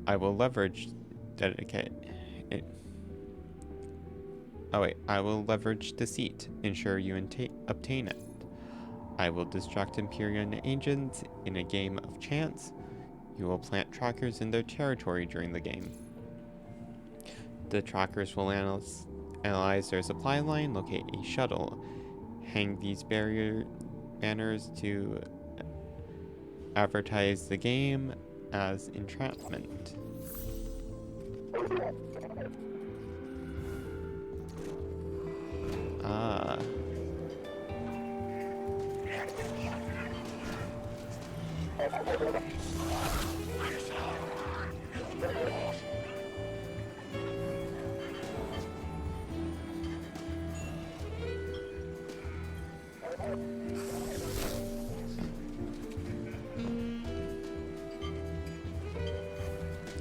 I will leverage dedicate it. Oh wait, I will leverage deceit, ensure you obtain it. I will distract Imperial agents in a game of chance. You will plant trackers in their territory during the game. The trackers will analyze their supply line, locate a shuttle, hang these banners to advertise the game as entrapment. Ah.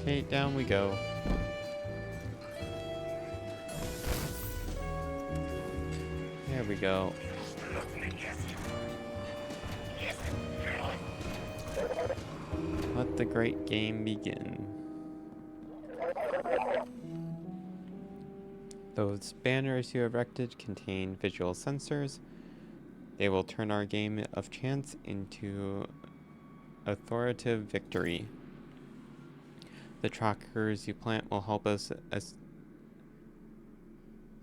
Okay, down we go. There we go. Let the great game begin. Those banners you erected contain visual sensors. They will turn our game of chance into authoritative victory. The trackers you plant will help us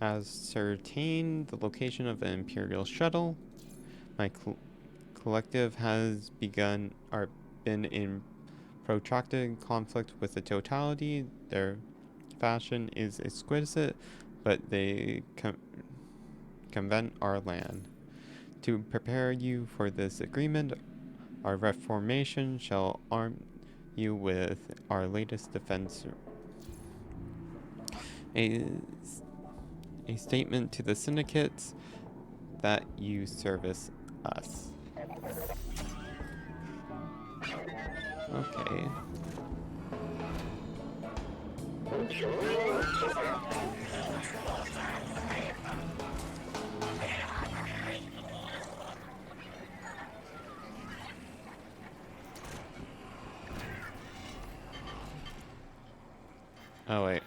ascertain the location of an Imperial shuttle. My collective has been in protracted conflict with the totality. Their fashion is exquisite, but they convent our land. To prepare you for this agreement, our reformation shall arm you with our latest defense. A statement to the syndicates that you service us. Okay. Oh wait.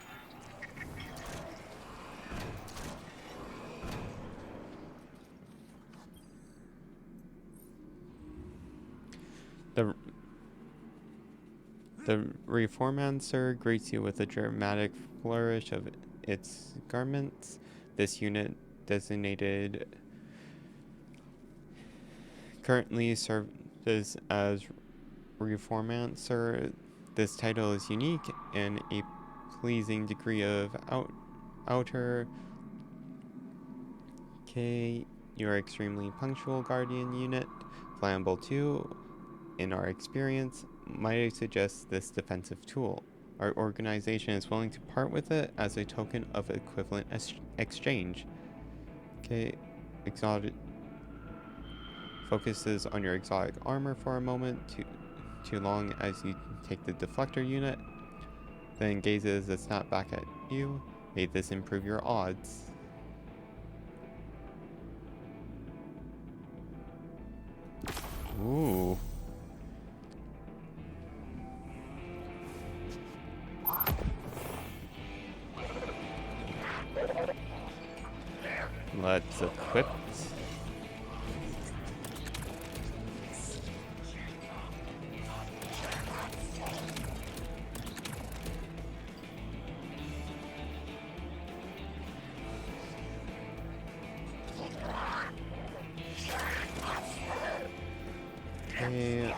The Reformancer greets you with a dramatic flourish of its garments. This unit, designated currently serves as Reformancer. This title is unique and a pleasing degree of outer. Okay, you are extremely punctual, Guardian unit. Flammable 2. In our experience, might I suggest this defensive tool? Our organization is willing to part with it as a token of equivalent exchange. Okay, exotic focuses on your exotic armor for a moment, too long as you take the deflector unit, then gazes a snap back at you. May this improve your odds. Ooh. Let's equip. Okay.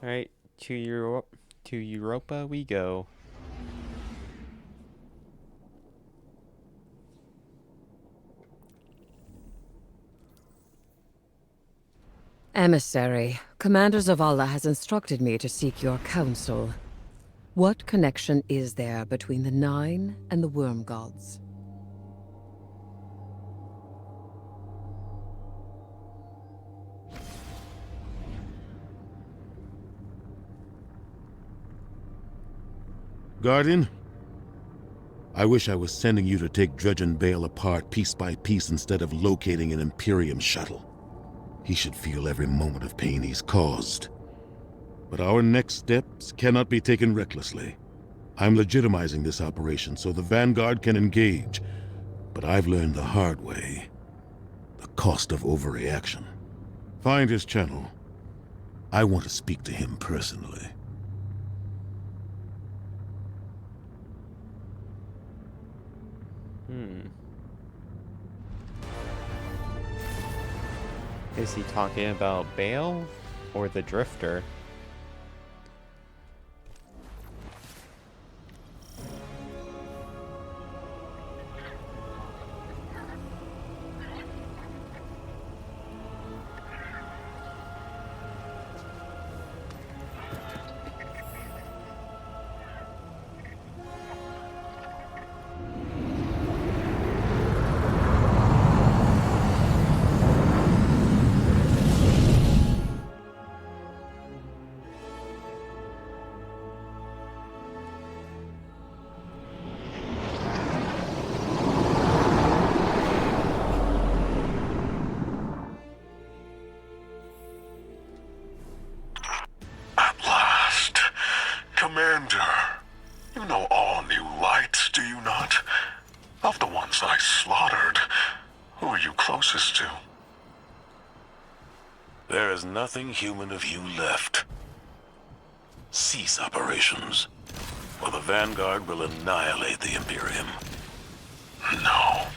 Alright, to Europa we go. Emissary, Commander Zavala has instructed me to seek your counsel. What connection is there between the Nine and the Worm Gods? Guardian? I wish I was sending you to take Dredge and Bael apart piece by piece instead of locating an Imperium shuttle. He should feel every moment of pain he's caused. But our next steps cannot be taken recklessly. I'm legitimizing this operation so the Vanguard can engage, but I've learned the hard way. The cost of overreaction. Find his channel. I want to speak to him personally. Is he talking about Bael or the Drifter? Commander, you know all new lights, do you not? Of the ones I slaughtered, who are you closest to? There is nothing human of you left. Cease operations, or the Vanguard will annihilate the Imperium. No.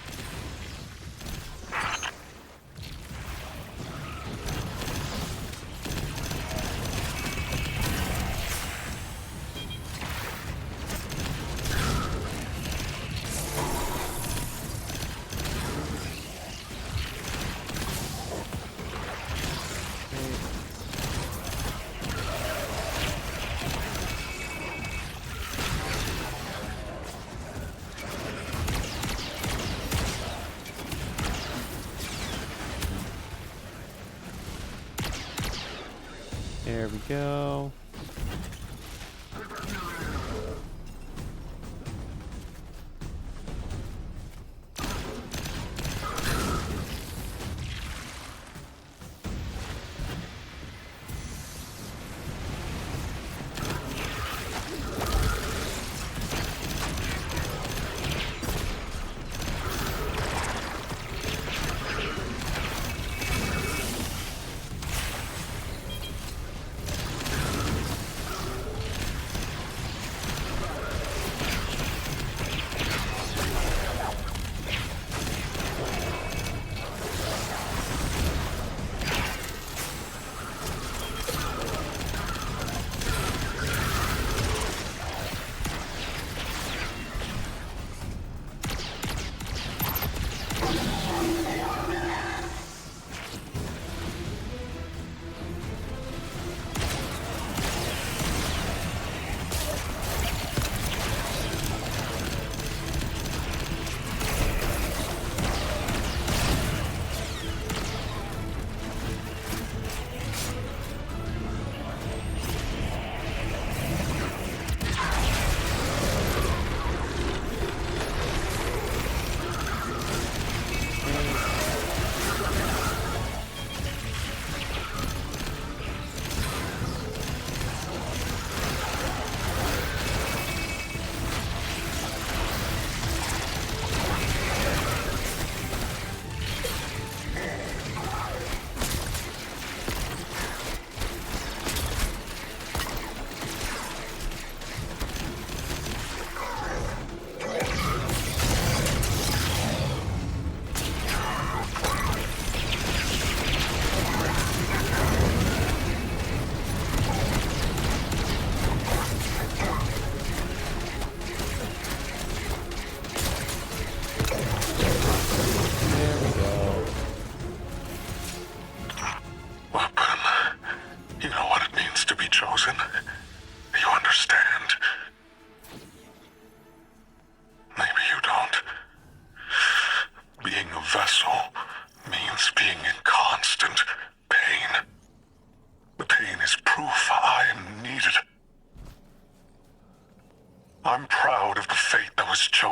There we go.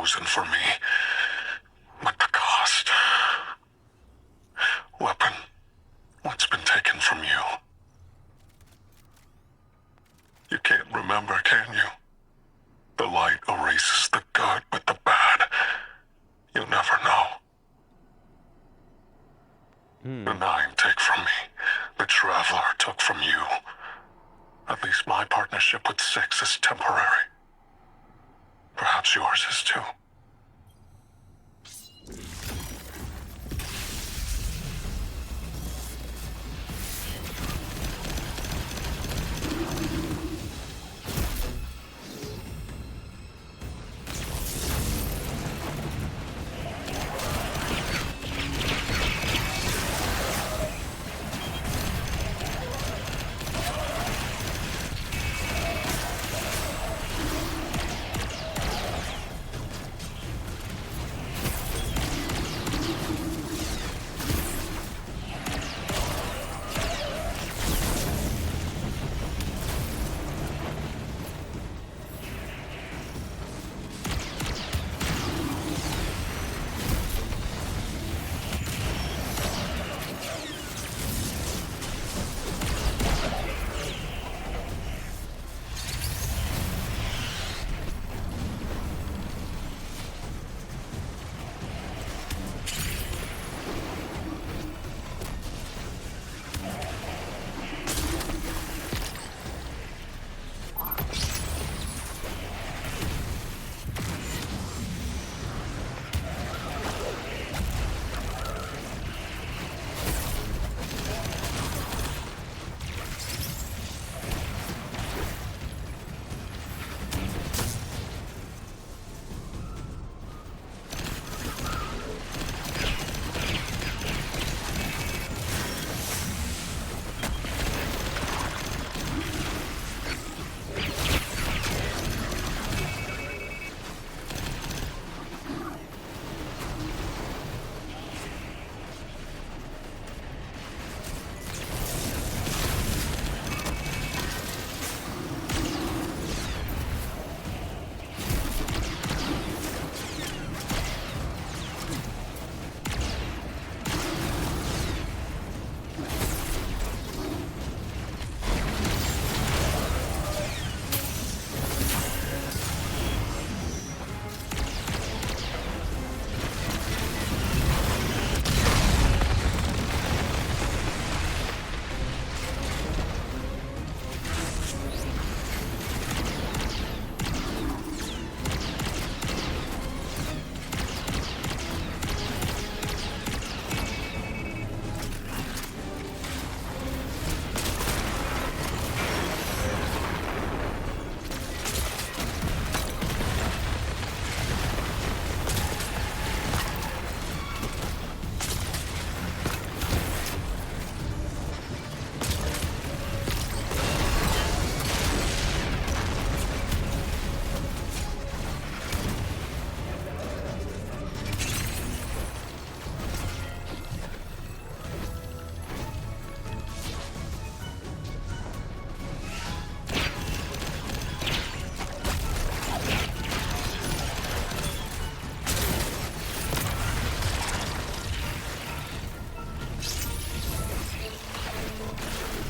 chosen for me. But the cost... Weapon, what's been taken from you? You can't remember, can you? The light erases the good with the bad. You'll never know. The Nine take from me. The Traveler took from you. At least my partnership with Six is temporary. Perhaps yours is too.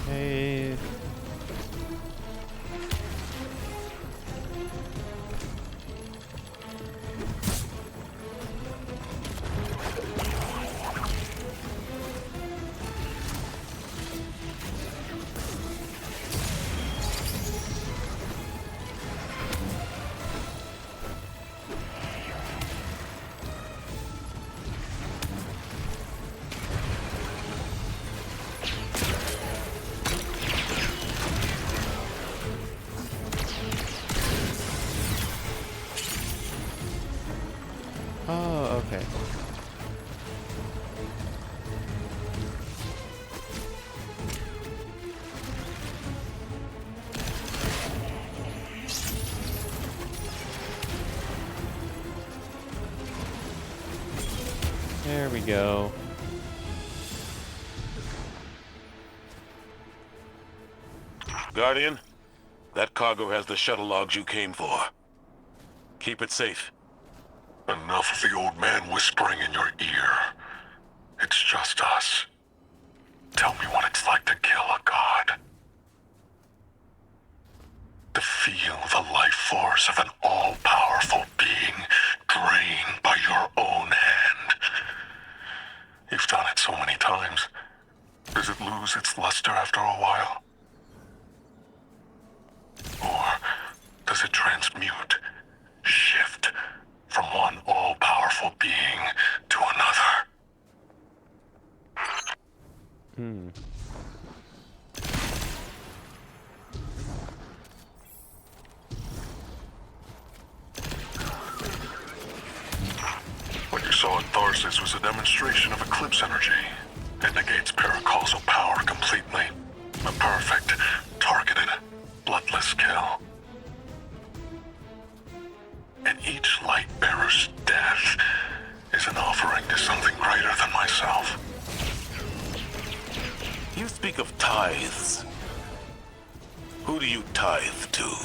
Hey. Oh, okay. There we go. Guardian, that cargo has the shuttle logs you came for. Keep it safe. Enough of the old man whispering in your ear. It's just us. Tell me what it's like to kill a god. To feel the life force of an all-powerful being drained by your own hand. You've done it so many times. Does it lose its luster after a while? Or does it transmute, shift from one all-powerful being to another? What you saw at Tharsis was a demonstration of eclipse energy. It negates paracausal power completely. A perfect, targeted, bloodless kill. And each light bearer's death is an offering to something greater than myself. You speak of tithes. Who do you tithe to?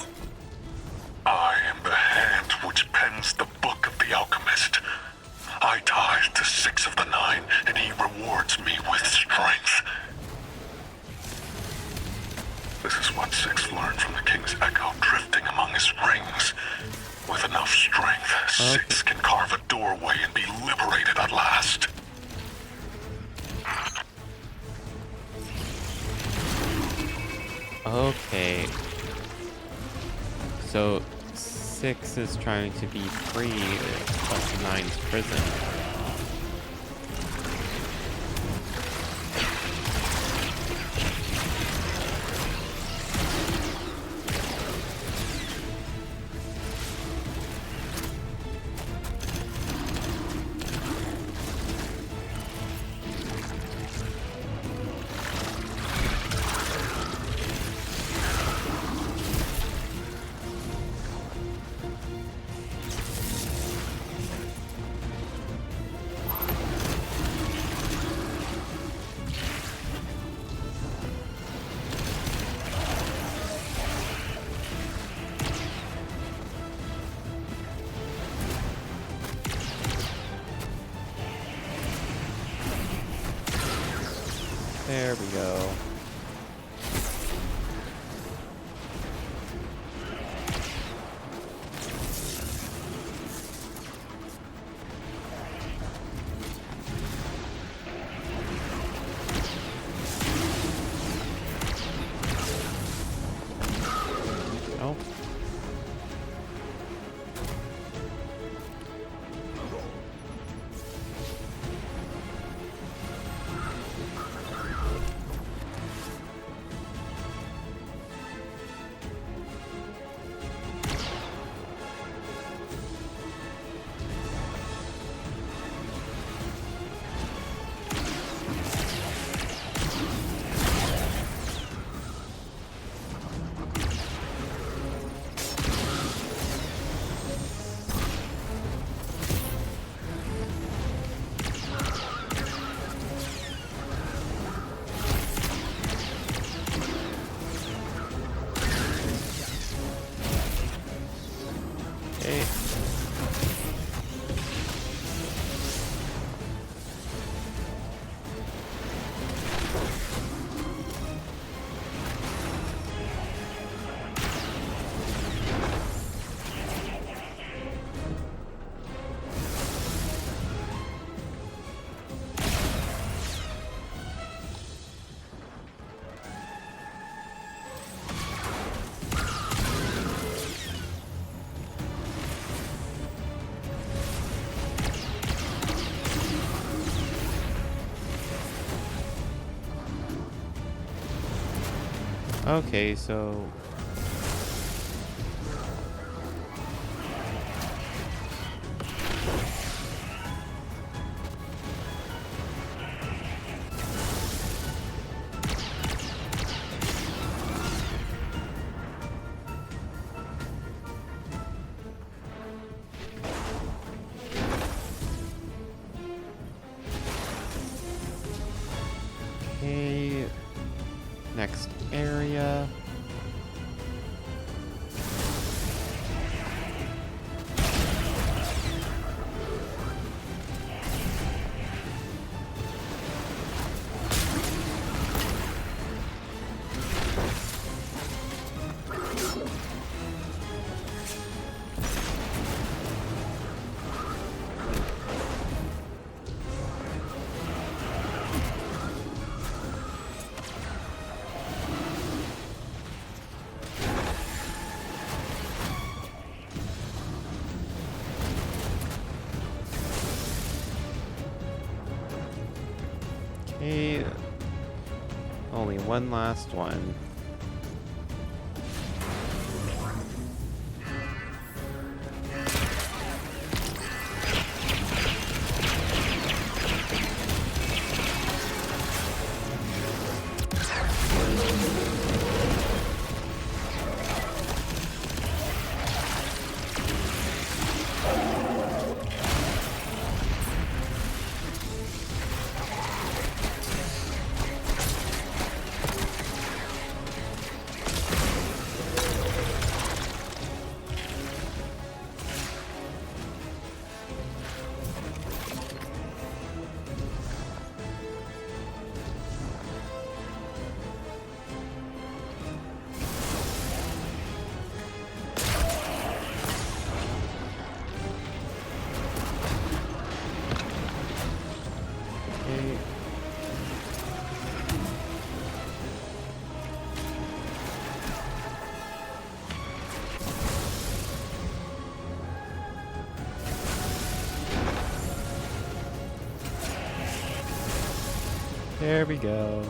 I am the hand which pens the book of the alchemist. I tithe to 6 of the 9, and he rewards me with strength. This is what 6 learned from the King's Echo drifting among his rings. With enough strength, 6 can carve a doorway and be liberated at last. Okay. So 6 is trying to be free of 9's prison. There we go. Oh. Hey. Okay, so okay, next area. one last one. There we go.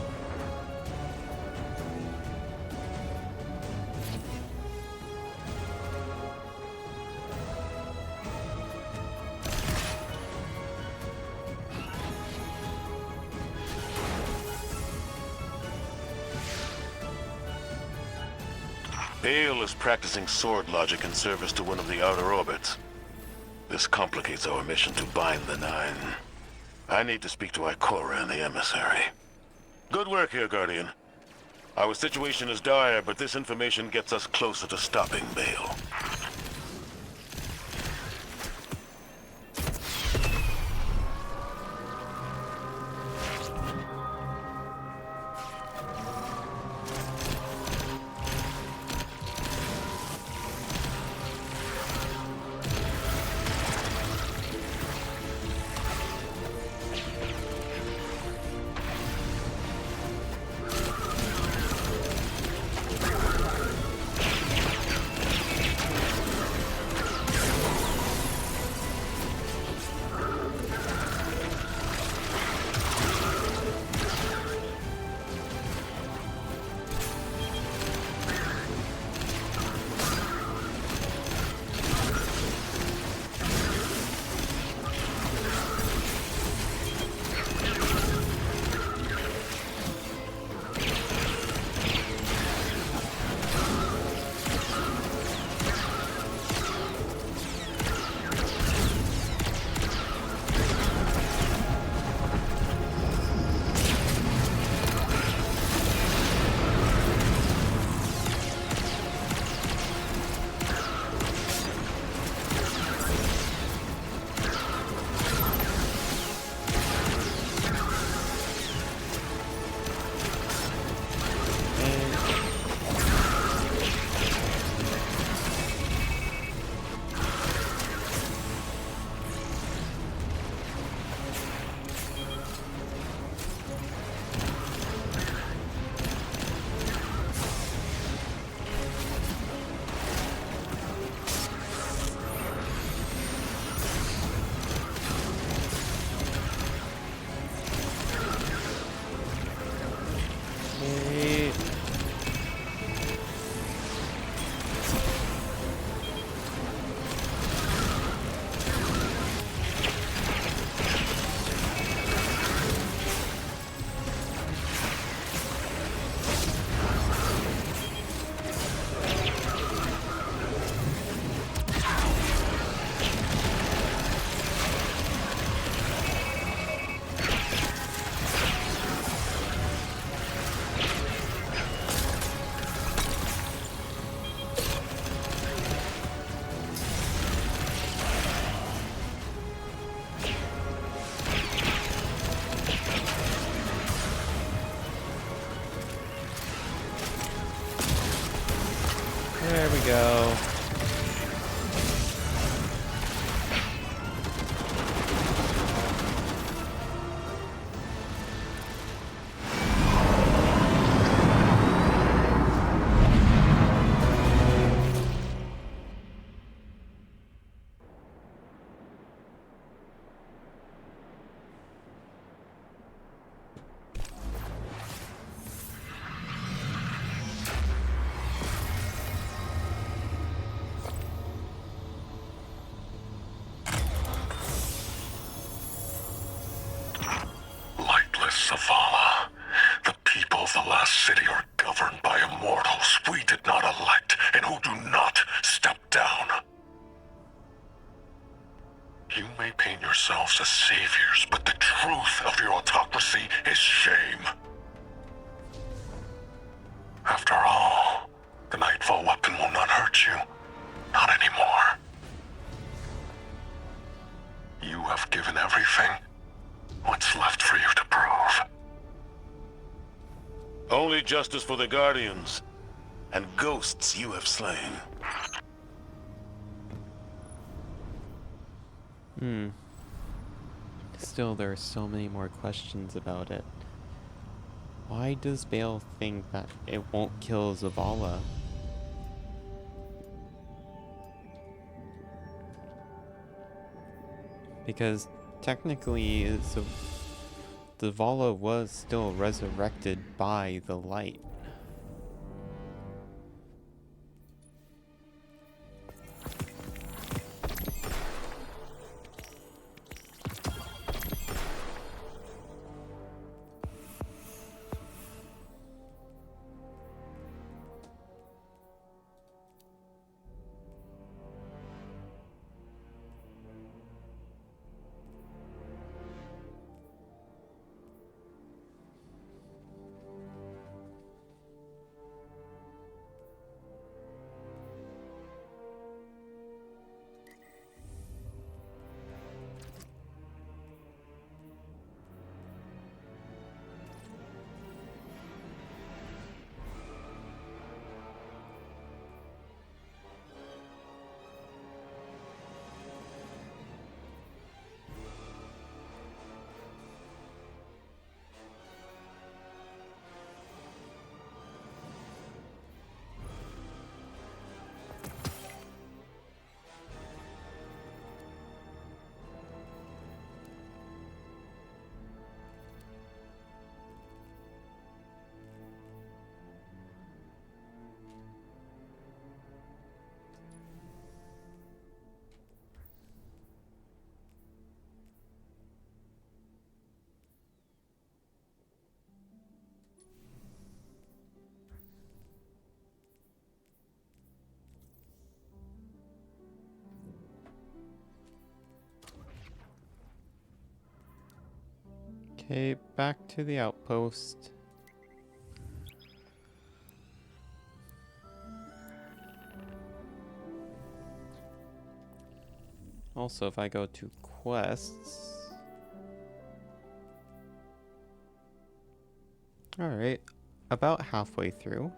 Bael is practicing sword logic in service to one of the outer orbits. This complicates our mission to bind the Nine. I need to speak to Ikora and the emissary. Good work here, Guardian. Our situation is dire, but this information gets us closer to stopping Bael. There we go. not step down. You may paint yourselves as saviors, but the truth of your autocracy is shame. After all, the Nightfall weapon will not hurt you. Not anymore. You have given everything. What's left for you to prove? Only justice for the Guardians, and ghosts you have slain. Still, there are so many more questions about it. Why does Bael think that it won't kill Zavala? Because technically, Zavala was still resurrected by the light. Okay, back to the outpost. Also, if I go to quests... Alright, about halfway through.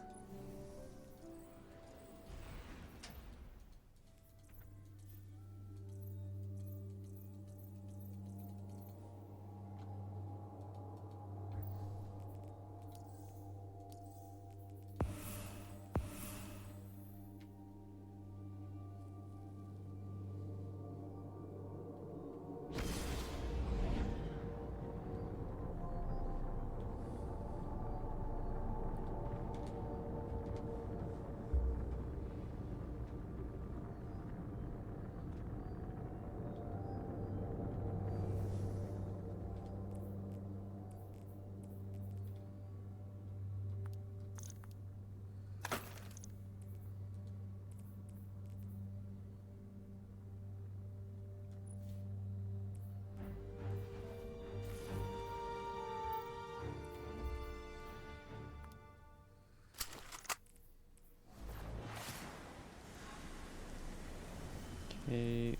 Okay.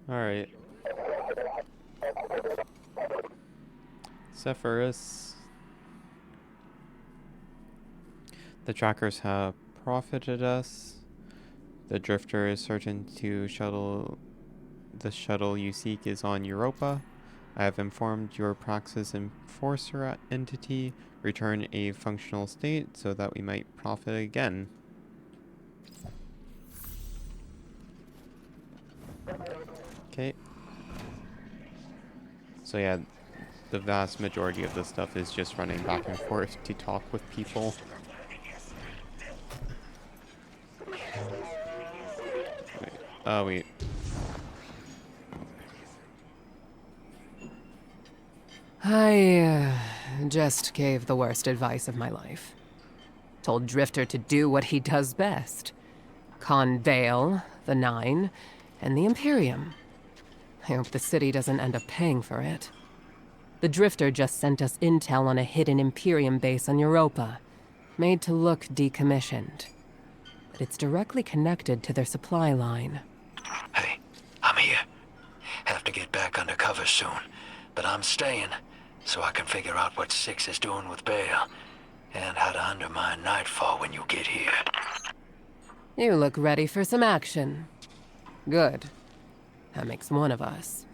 Alright. Zephyrus. The trackers have profited us. The drifter is certain to shuttle. The shuttle you seek is on Europa. I have informed your Praxis Enforcer entity. Return a functional state so that we might profit again. Okay. So yeah, the vast majority of the stuff is just running back and forth to talk with people. Wait. Oh, wait. I just gave the worst advice of my life. Told Drifter to do what he does best. Con Bael, the Nine, and the Imperium. I hope the city doesn't end up paying for it. The Drifter just sent us intel on a hidden Imperium base on Europa, made to look decommissioned. But it's directly connected to their supply line. Hey, I'm here. Have to get back undercover soon, but I'm staying so I can figure out what Six is doing with Bael and how to undermine Nightfall when you get here. You look ready for some action. Good. That makes one of us.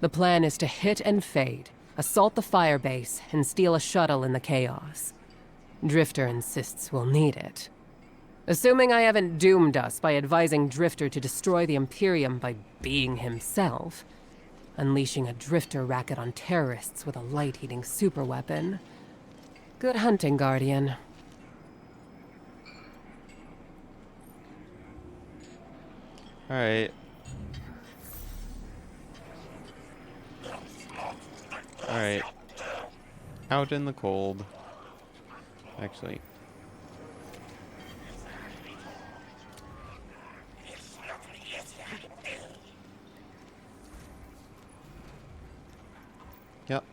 The plan is to hit and fade, assault the firebase, and steal a shuttle in the chaos. Drifter insists we'll need it. Assuming I haven't doomed us by advising Drifter to destroy the Imperium by being himself, unleashing a Drifter racket on terrorists with a light-eating superweapon. Good hunting, Guardian. Alright. Alright. Out in the cold. Actually. Yep.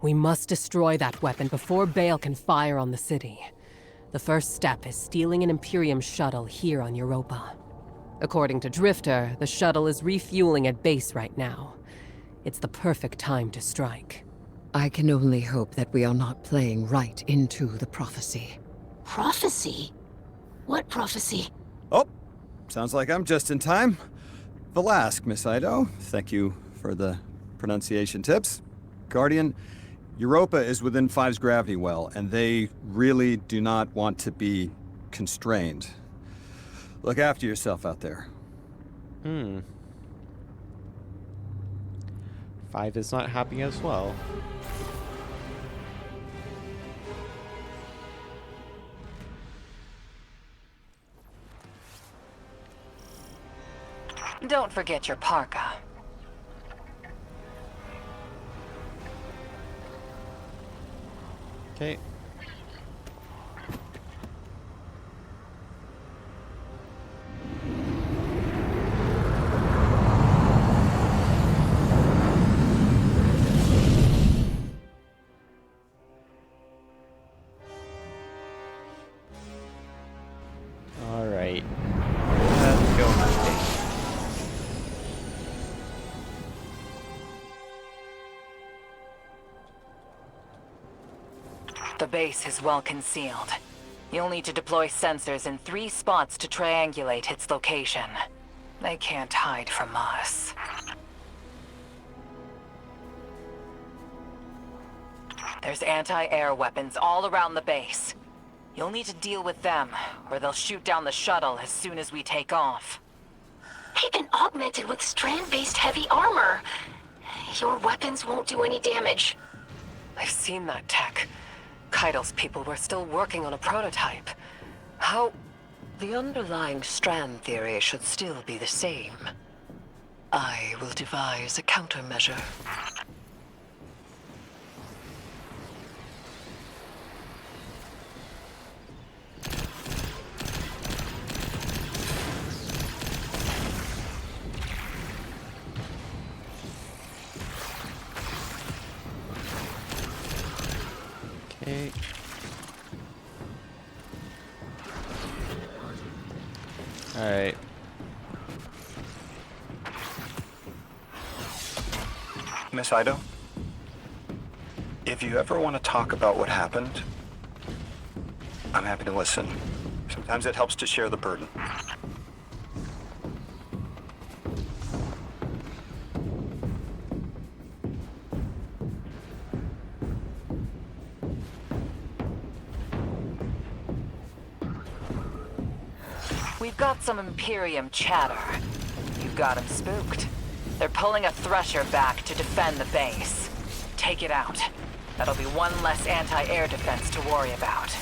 We must destroy that weapon before Bael can fire on the city. The first step is stealing an Imperium shuttle here on Europa. According to Drifter, the shuttle is refueling at base right now. It's the perfect time to strike. I can only hope that we are not playing right into the prophecy. Prophecy? What prophecy? Oh, sounds like I'm just in time. Valask, Miss Ido. Thank you for the pronunciation tips. Guardian, Europa is within Five's gravity well, and they really do not want to be constrained. Look after yourself out there. Five is not happy as well. Don't forget your parka. Okay. All right. Let's go hunting. The base is well concealed. You'll need to deploy sensors in 3 spots to triangulate its location. They can't hide from us. There's anti-air weapons all around the base. You'll need to deal with them, or they'll shoot down the shuttle as soon as we take off. They've been augmented with strand-based heavy armor. Your weapons won't do any damage. I've seen that tech. Keidel's people were still working on a prototype. How... The underlying strand theory should still be the same. I will devise a countermeasure. Miss Ido, if you ever want to talk about what happened, I'm happy to listen. Sometimes it helps to share the burden. We've got some Imperium chatter. You've got them spooked. They're pulling a Thresher back to defend the base. Take it out. That'll be one less anti-air defense to worry about.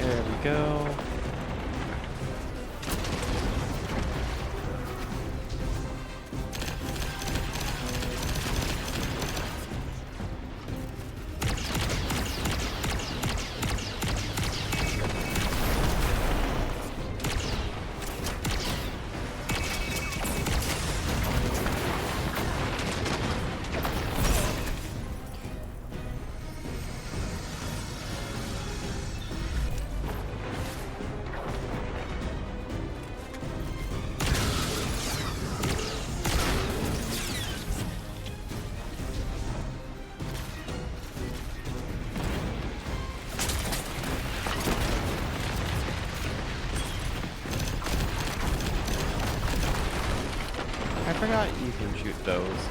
There we go. I forgot you can shoot those.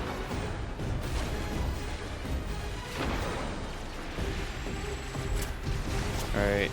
Alright.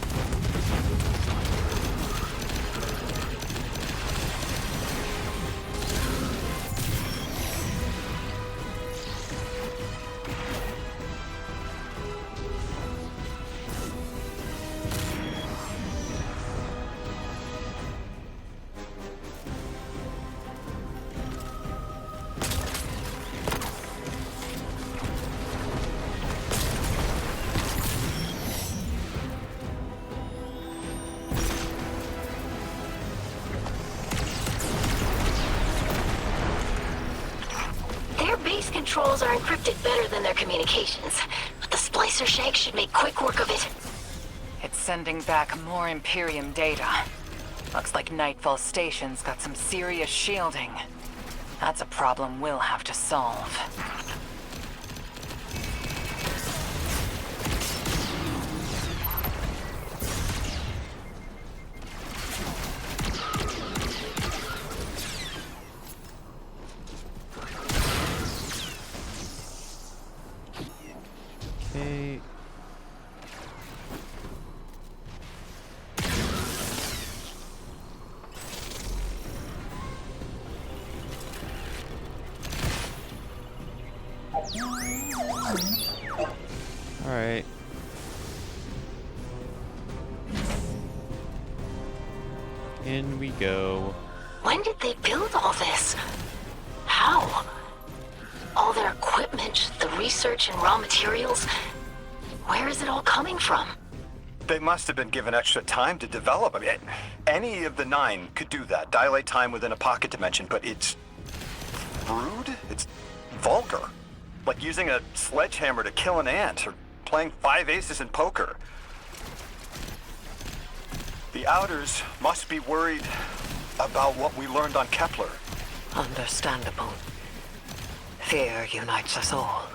Base controls are encrypted better than their communications, but the splicer shank should make quick work of it. It's sending back more Imperium data. Looks like Nightfall Station's got some serious shielding. That's a problem we'll have to solve. Okay. All right. In we go. When did they build all this? How? All their equipment, the research and raw materials. Where is it all coming from? They must have been given extra time to develop. I mean, any of the 9 could do that. Dilate time within a pocket dimension, but it's rude? It's vulgar. Like using a sledgehammer to kill an ant, or playing 5 aces in poker. The Outers must be worried about what we learned on Kepler. Understandable. Fear unites us all.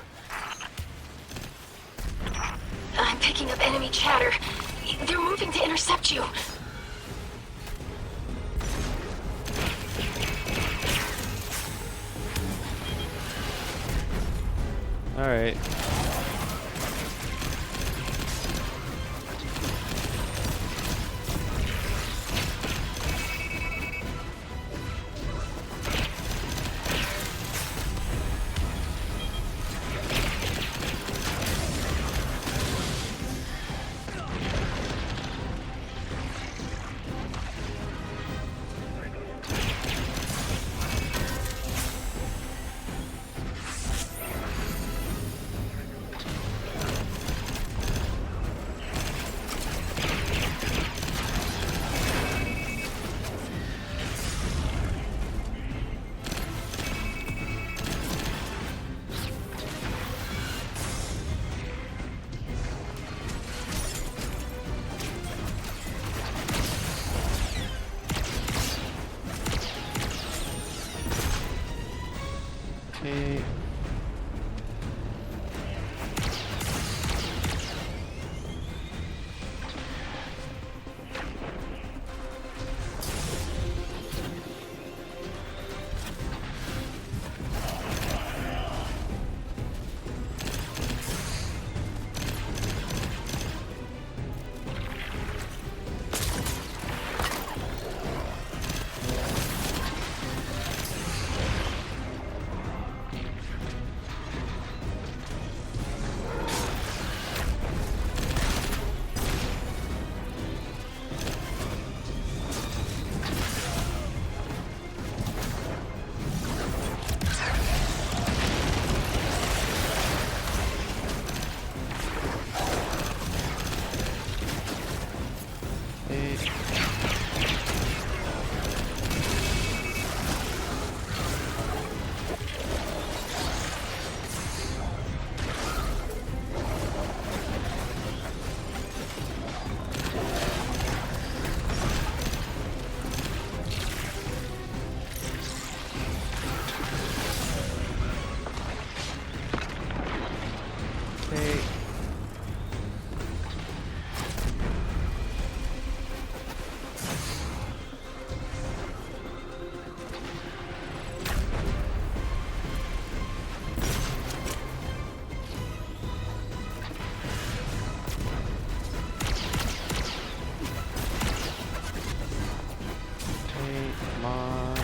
I'm picking up enemy chatter. They're moving to intercept you. All right. Okay. Okay. Okay, come on.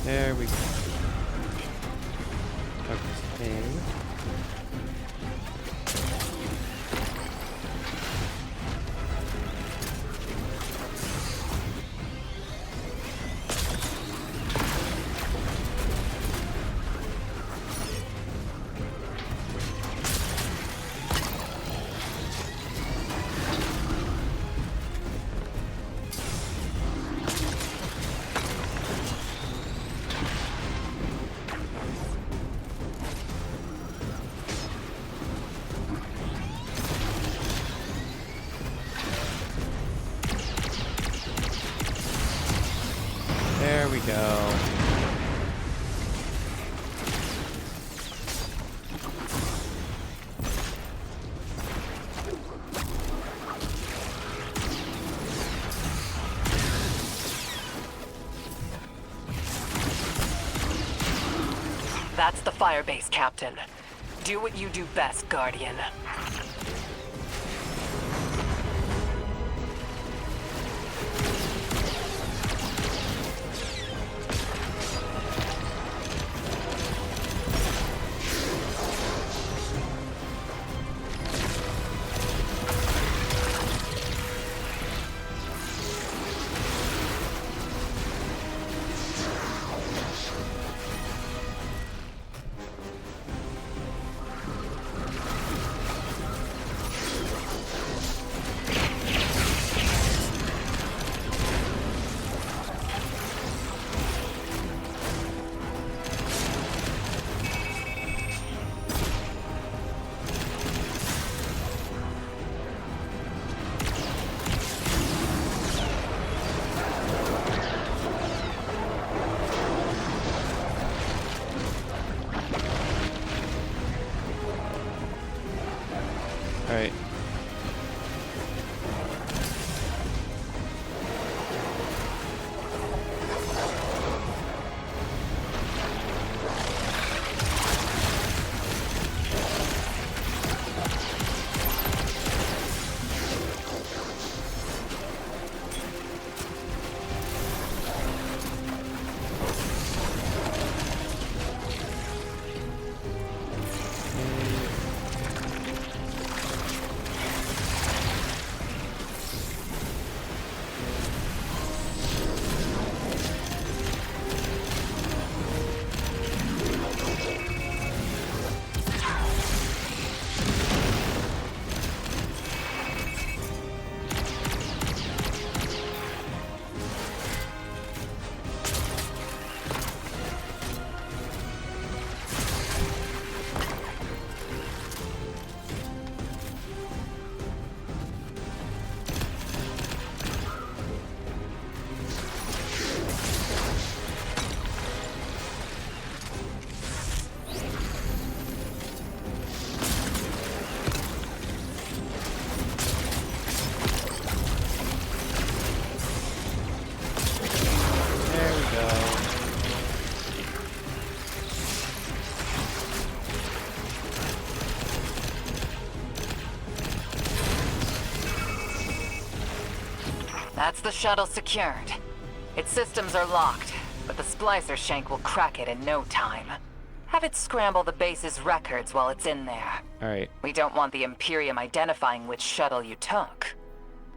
There we go. Okay. There we go. That's the firebase, Captain. Do what you do best, Guardian. That's the shuttle secured. Its systems are locked, but the splicer shank will crack it in no time. Have it scramble the base's records while it's in there. Alright. We don't want the Imperium identifying which shuttle you took.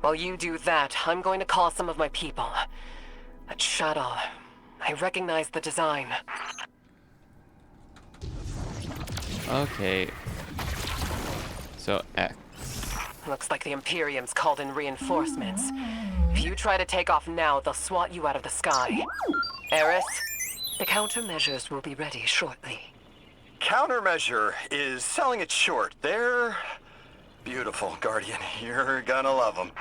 While you do that, I'm going to call some of my people. That shuttle. I recognize the design. Okay. So X. Looks like the Imperium's called in reinforcements. If you try to take off now, they'll swat you out of the sky. Eris, the countermeasures will be ready shortly. Countermeasure is selling it short. They're beautiful, Guardian. You're gonna love them.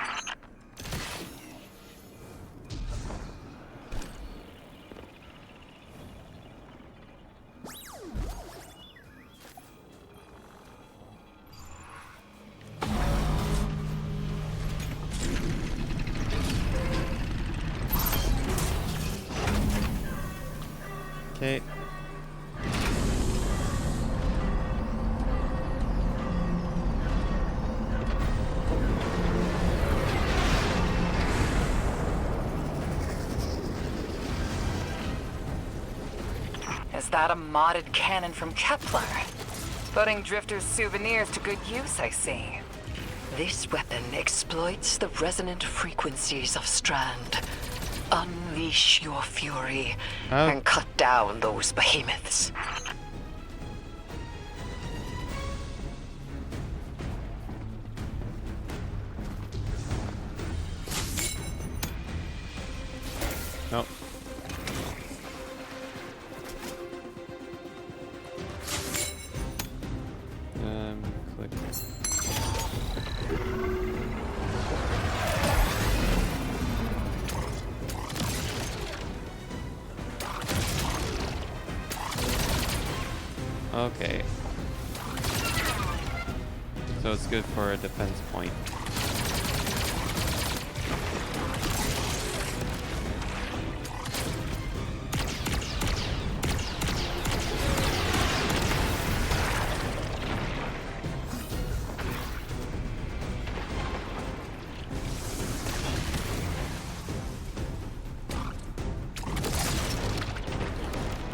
Okay. Is that a modded cannon from Kepler? Putting Drifter's souvenirs to good use, I see. This weapon exploits the resonant frequencies of Strand. Unleash your fury and cut down those behemoths. Nope. Click. Okay. So it's good for a defense point.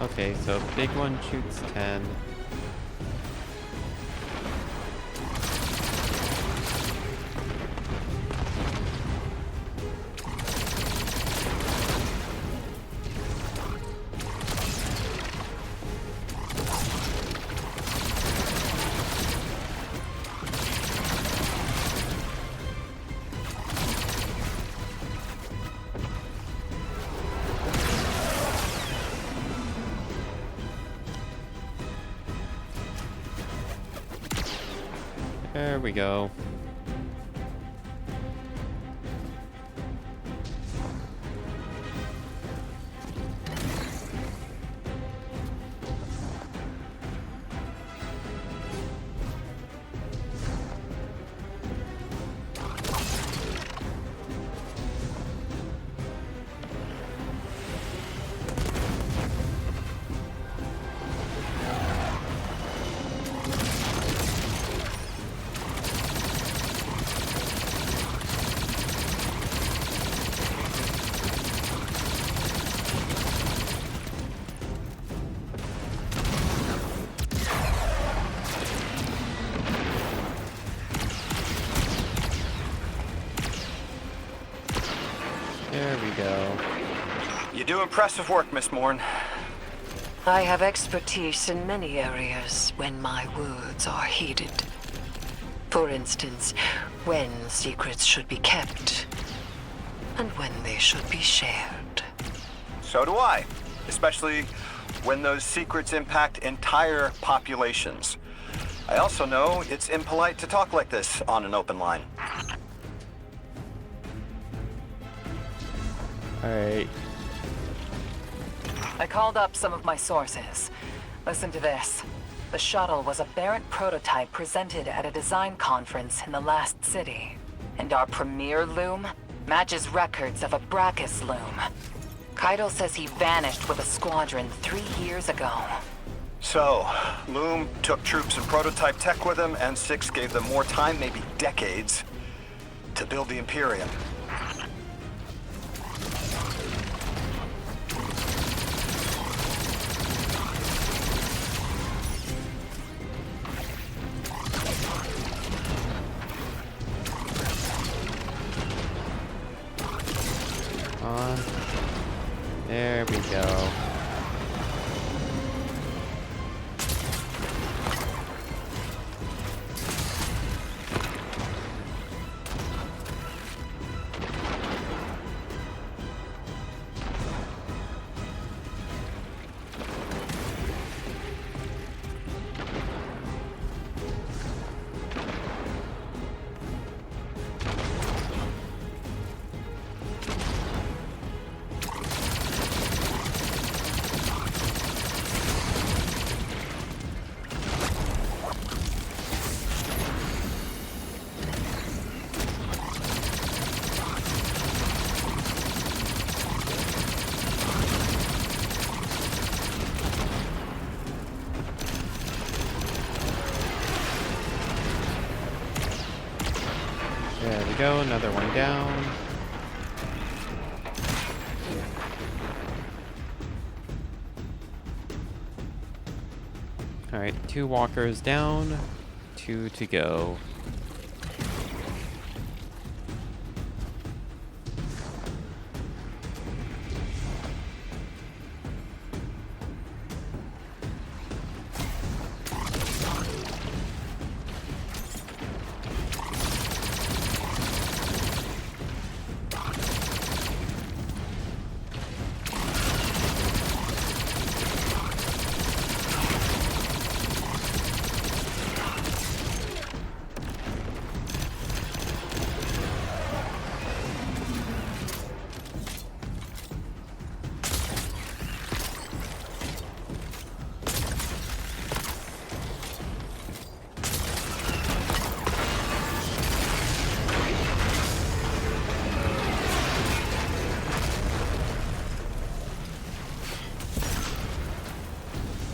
Okay, so big one shoots 10. There we go. There we go. You do impressive work, Miss Morn. I have expertise in many areas when my words are heeded. For instance, when secrets should be kept, and when they should be shared. So do I, especially when those secrets impact entire populations. I also know it's impolite to talk like this on an open line. Alright. I called up some of my sources. Listen to this. The shuttle was a Barrett prototype presented at a design conference in the last city. And our premier loom matches records of a Brachus loom. Keitel says he vanished with a squadron 3 years ago. So, Loom took troops and prototype tech with him, and Six gave them more time, maybe decades, to build the Imperium. on. There we go. There we go, another one down. Alright, 2 walkers down, 2 to go.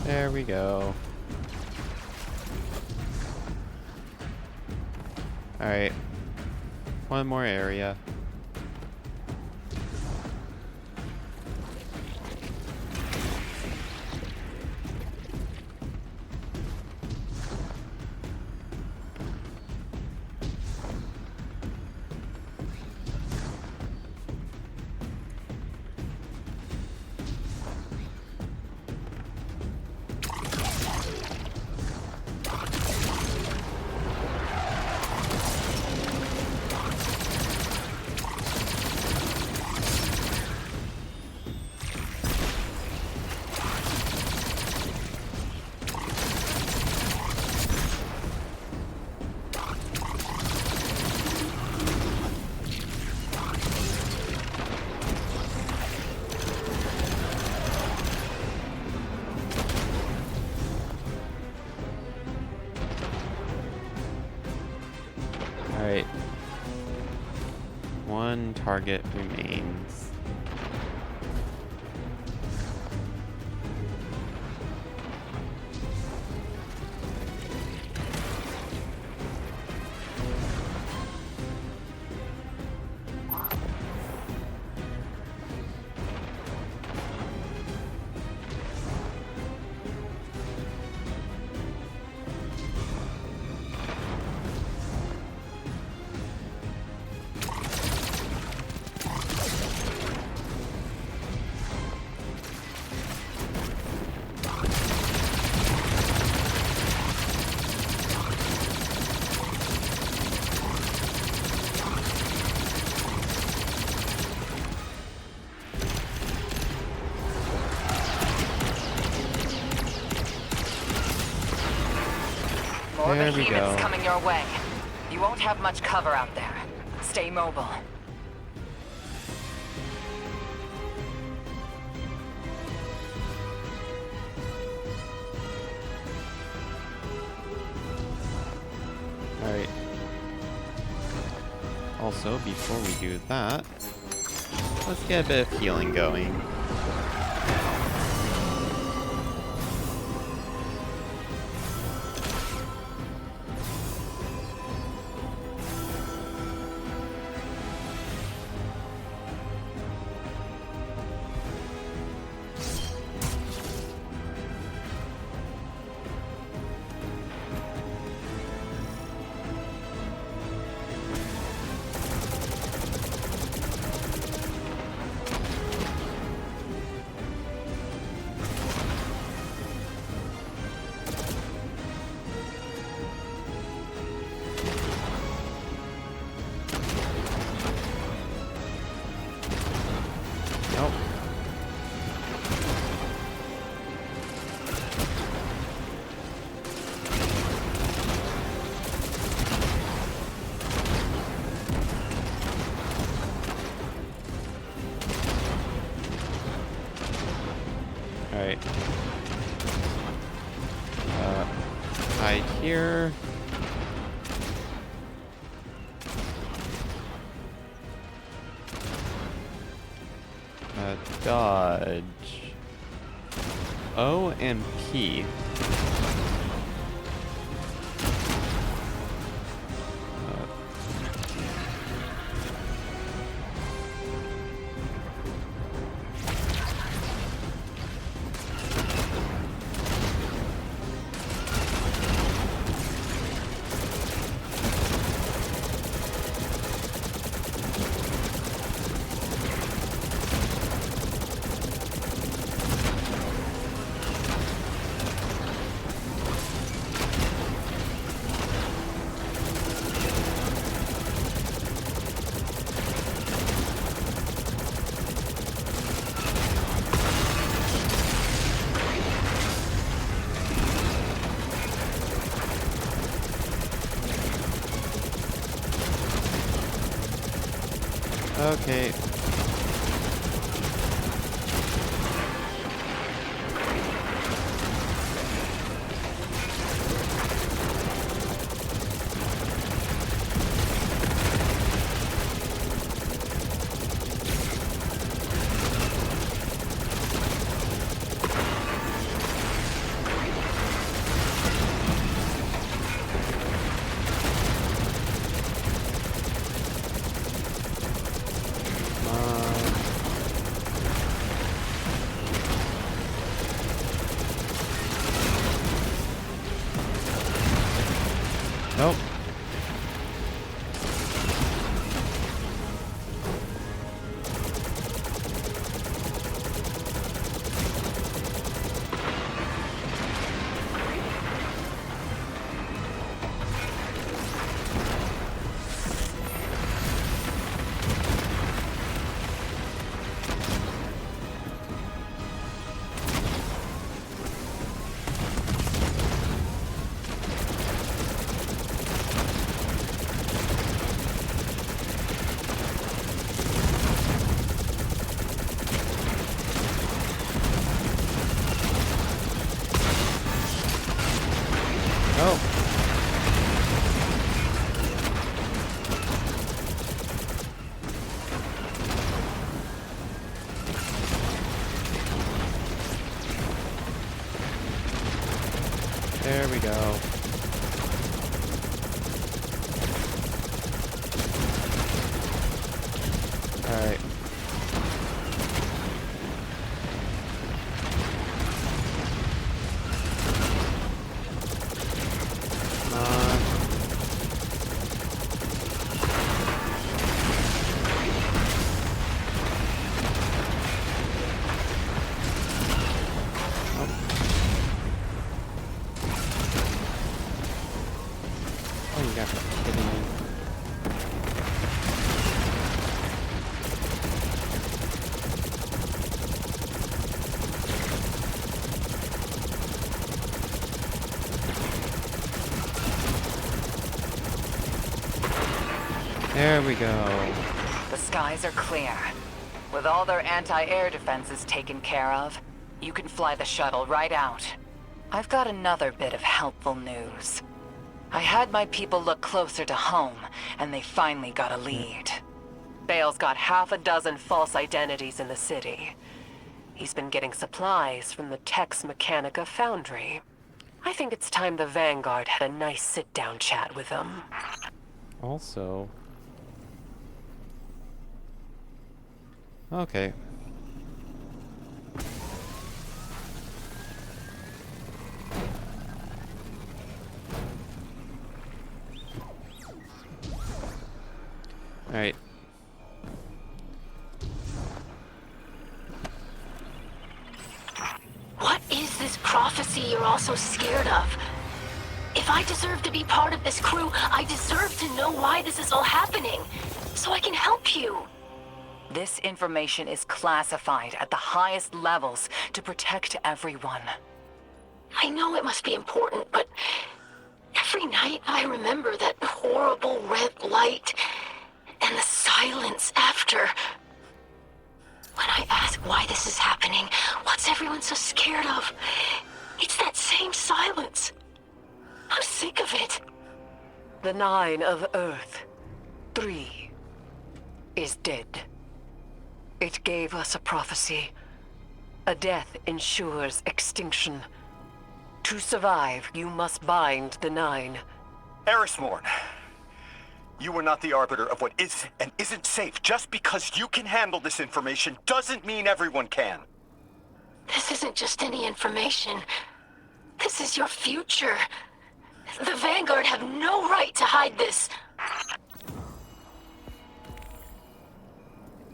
There we go. Alright. One more area. Alright. One target remains. More There we behemoths go. coming your way. You won't have much cover out there. Stay mobile. Alright. Also, before we do that, let's get a bit of healing going. Alright. Hide here. Dodge. O and P. Okay. Nope. There we go. Alright. Come on. Oh, you got kidding me. There we go. The skies are clear. With all their anti-air defenses taken care of, you can fly the shuttle right out. I've got another bit of helpful news. I had my people look closer to home, and they finally got a lead. Bael's got half a dozen false identities in the city. He's been getting supplies from the Tex Mechanica foundry. I think it's time the Vanguard had a nice sit-down chat with him. Also... Okay. Alright. What is this prophecy you're all so scared of? If I deserve to be part of this crew, I deserve to know why this is all happening, so I can help you. This information is classified at the highest levels to protect everyone. I know it must be important, but every night I remember that horrible red light and the silence after. When I ask why this is happening, What's everyone so scared of? It's that same silence. I'm sick of it. The 9 of Earth, 3, is dead. It gave us a prophecy. A death ensures extinction. To survive, you must bind the 9. Erismorn, you are not the arbiter of what is and isn't safe. Just because you can handle this information doesn't mean everyone can. This isn't just any information. This is your future. The Vanguard have no right to hide this.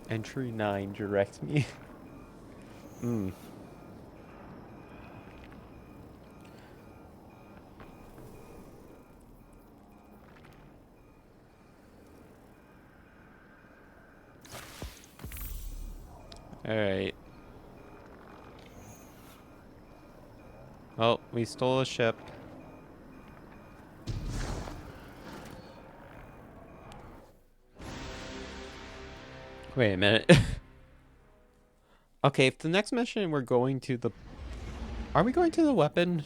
Entry 9, direct me. Alright. Well, we stole a ship. Wait a minute. Okay, if the next mission we're going to the... Are we going to the weapon?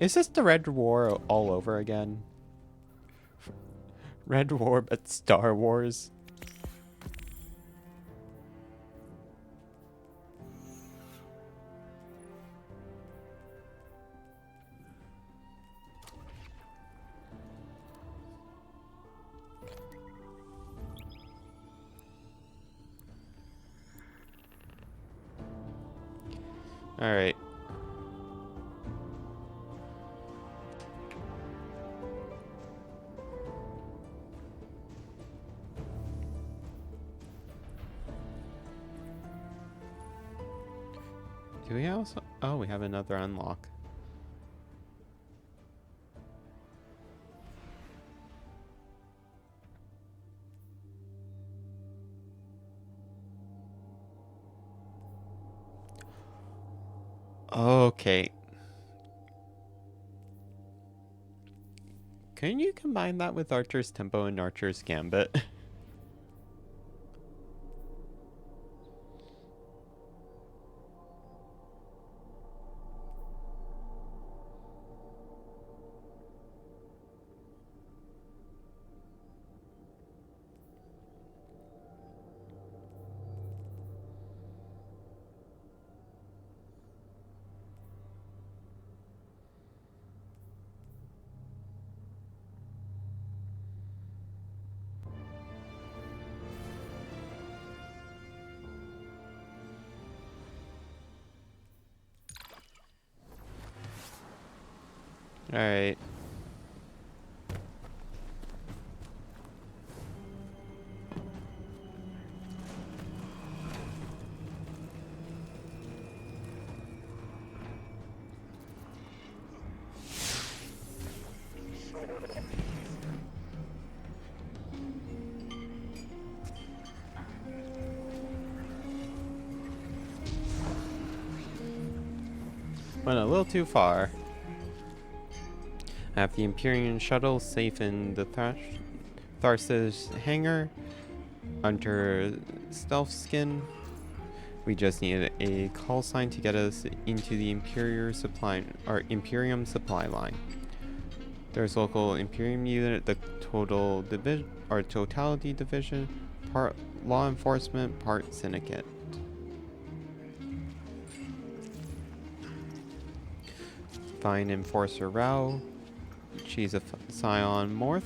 Is this the Red War all over again? Red War, but Star Wars? Alright. Do we also... Oh, we have another unlock. Okay. Can you combine that with Archer's Tempo and Archer's Gambit? Alright. Went a little too far. I have the Imperium shuttle safe in the Tharsis hangar under stealth skin. We just need a call sign to get us into the Imperium supply line. There's local Imperium unit, the Totality Division, part law enforcement, part syndicate. Find Enforcer Rao. She's a Scion Morph.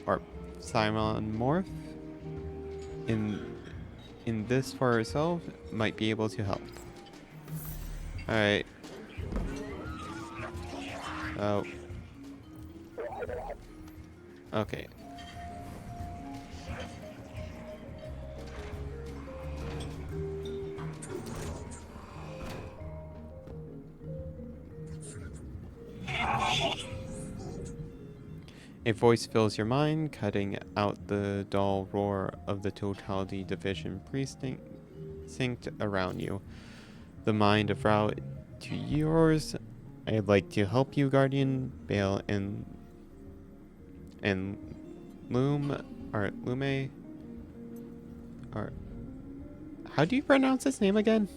Or Scion Morph. In this for herself, might be able to help. Alright. Oh. Okay. A voice fills your mind, cutting out the dull roar of the Totality Division precinct around you. The mind of Rao to yours. I'd like to help you, Guardian. Bael and Lume, or Lume, or How do you pronounce his name again?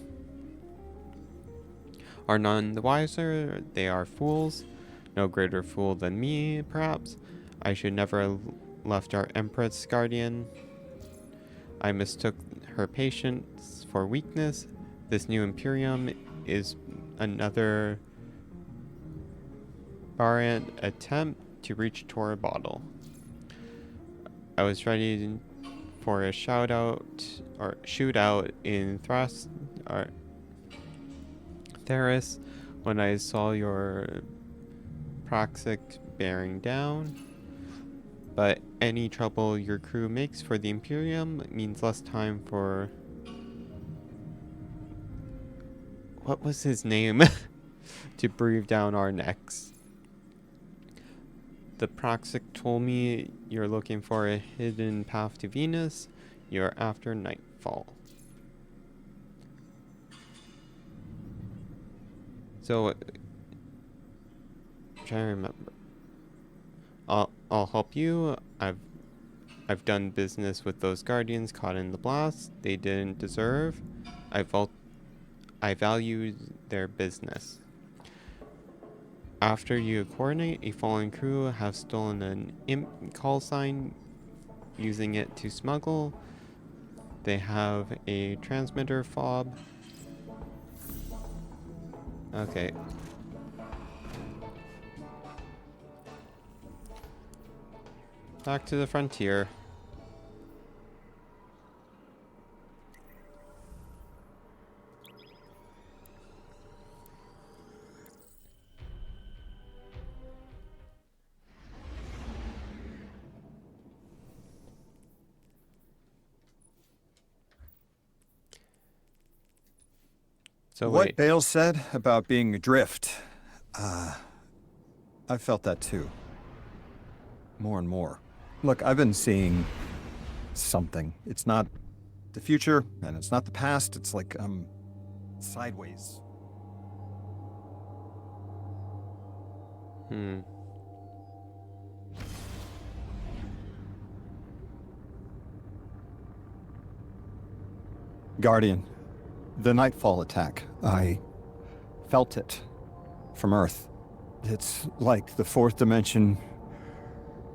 Are none the wiser, they are fools. No greater fool than me, perhaps. I should never have left our Empress Guardian. I mistook her patience for weakness. This new Imperium is another variant attempt to reach Tora Bottle. I was ready for a shootout in Theris when I saw your Proxic bearing down. But any trouble your crew makes for the Imperium means less time for... What was his name? To breathe down our necks. The Proxic told me you're looking for a hidden path to Venus. You're after nightfall. So, trying to remember. I'll help you. I've done business with those guardians caught in the blast they didn't deserve. I valued their business. After you coordinate, a fallen crew have stolen an imp call sign, using it to smuggle. They have a transmitter fob. Okay. Back to the frontier. So what wait. Bael said about being adrift, I felt that too. More and more. Look, I've been seeing something. It's not the future, and it's not the past. It's like, sideways. Guardian, the Nightfall attack, I felt it from Earth. It's like the fourth dimension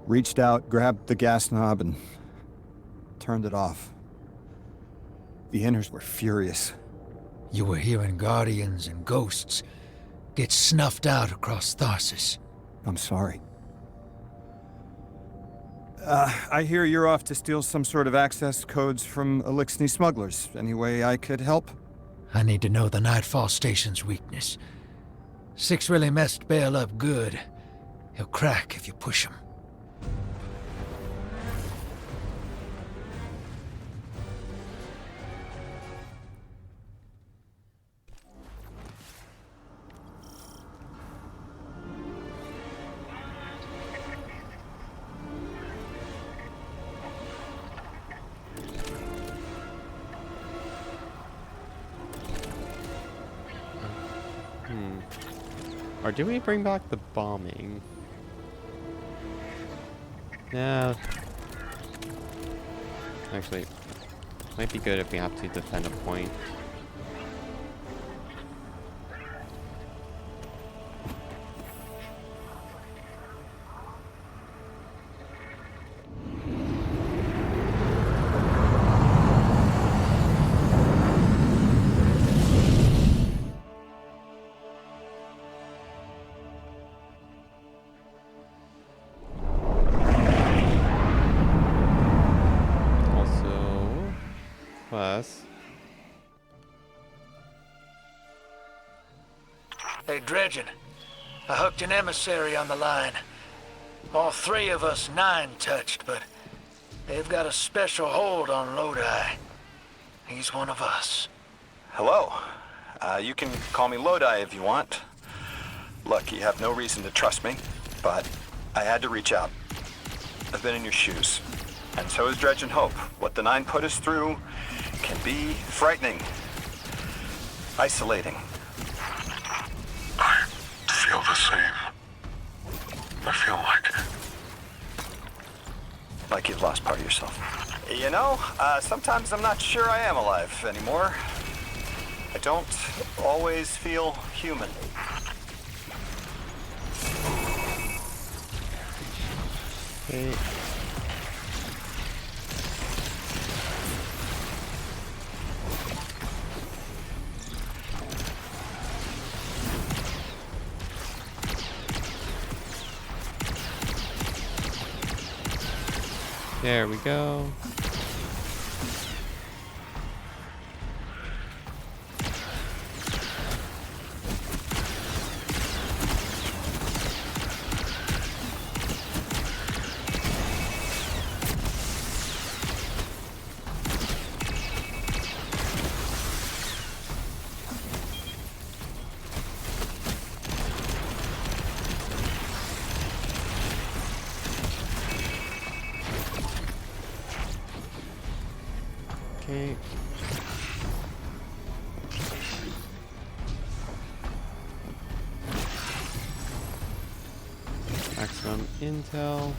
reached out, grabbed the gas knob, and turned it off. The Inners were furious. You were hearing guardians and ghosts get snuffed out across Tharsis. I'm sorry. I hear you're off to steal some sort of access codes from Elixni smugglers. Any way I could help? I need to know the Nightfall Station's weakness. Six really messed Bael up good. He'll crack if you push him. Or do we bring back the bombing? No. Actually, might be good if we have to defend a point. Hey, Dredgen. I hooked an emissary on the line. All three of us Nine touched, but they've got a special hold on Lodi. He's one of us. Hello. You can call me Lodi if you want. Look, you have no reason to trust me, but I had to reach out. I've been in your shoes. And so is Dredge and Hope. What the Nine put us through can be frightening. Isolating. I feel the same. I feel like you've lost part of yourself. You know, sometimes I'm not sure I am alive anymore. I don't always feel human. Okay. There we go. Okay. Maximum intel.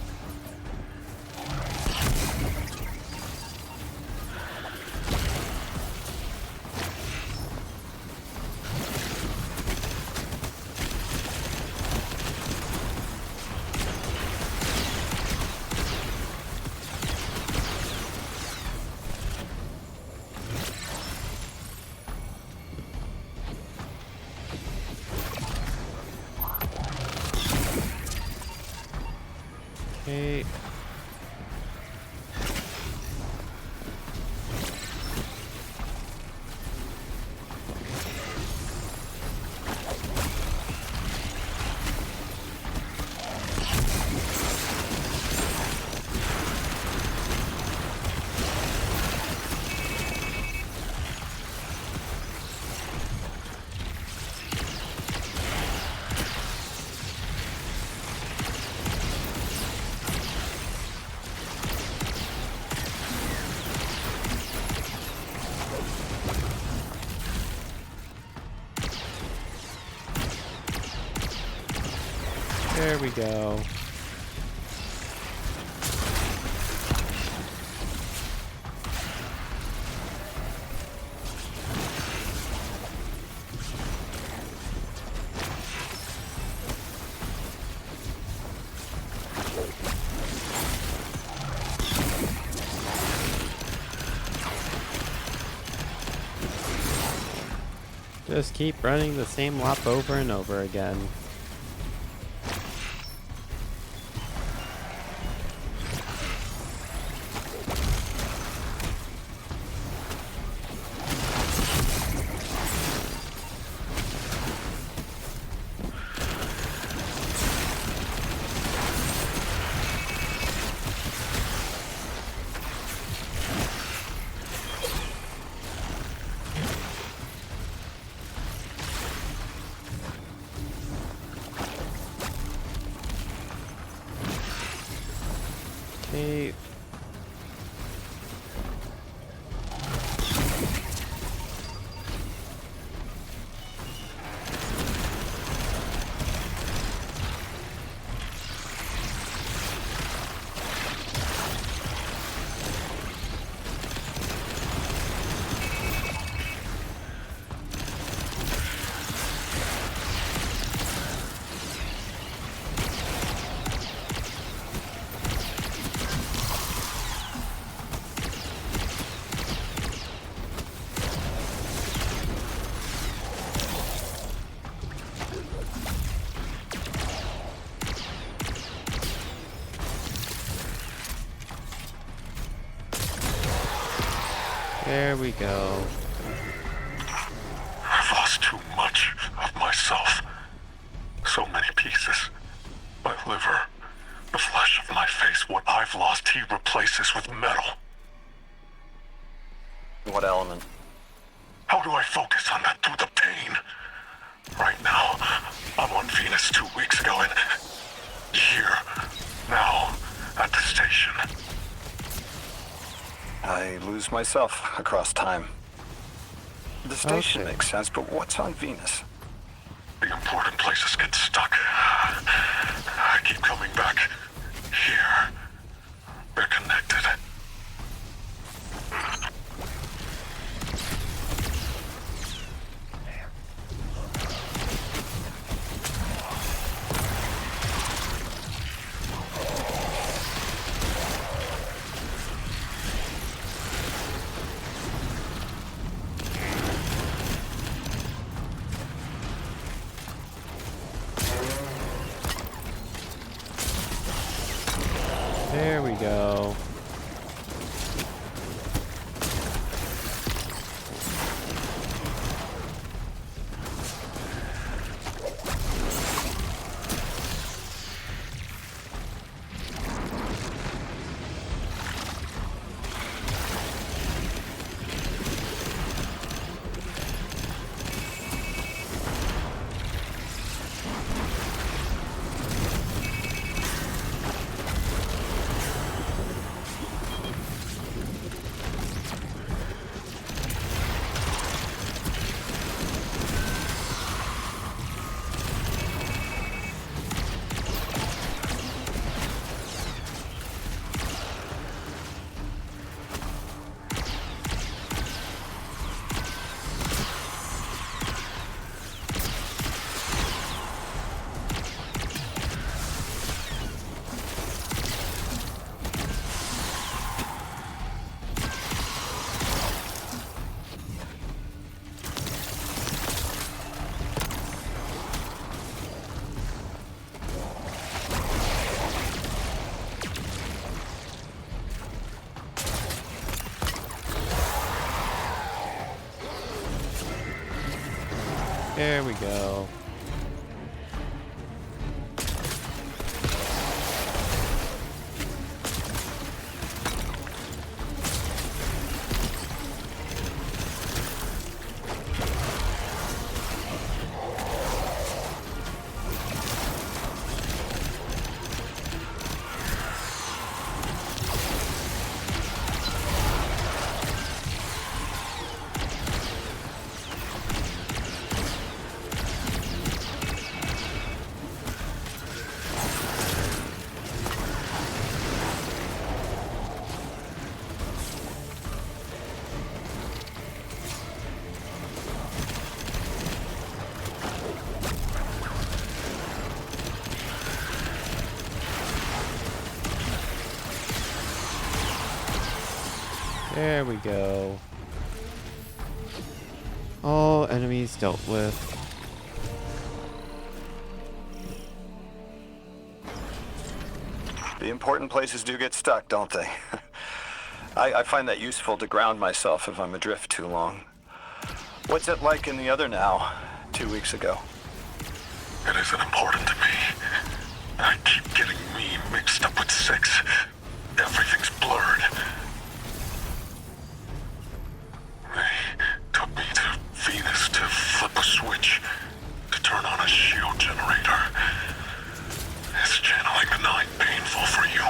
Okay. There we go. Just keep running the same lap over and over again. Okay. There we go. I've lost too much of myself. So many pieces. My liver, the flesh of my face, what I've lost, he replaces with metal. What element? How do I focus on that through the pain? Right now, I'm on Venus 2 weeks ago and here, now, at the station. I lose myself across time. The station makes sense, but what's on Venus? The important places get stuck. I keep coming back. Here. They're connected. There we go. There we go. There we go. All enemies dealt with. The important places do get stuck, don't they? I find that useful to ground myself if I'm adrift too long. What's it like in the other now, 2 weeks ago? It isn't important to me. I keep getting me mixed up with 6. Everything's blurred. They took me to Venus to flip a switch, to turn on a shield generator. Is channeling the 9 painful for you?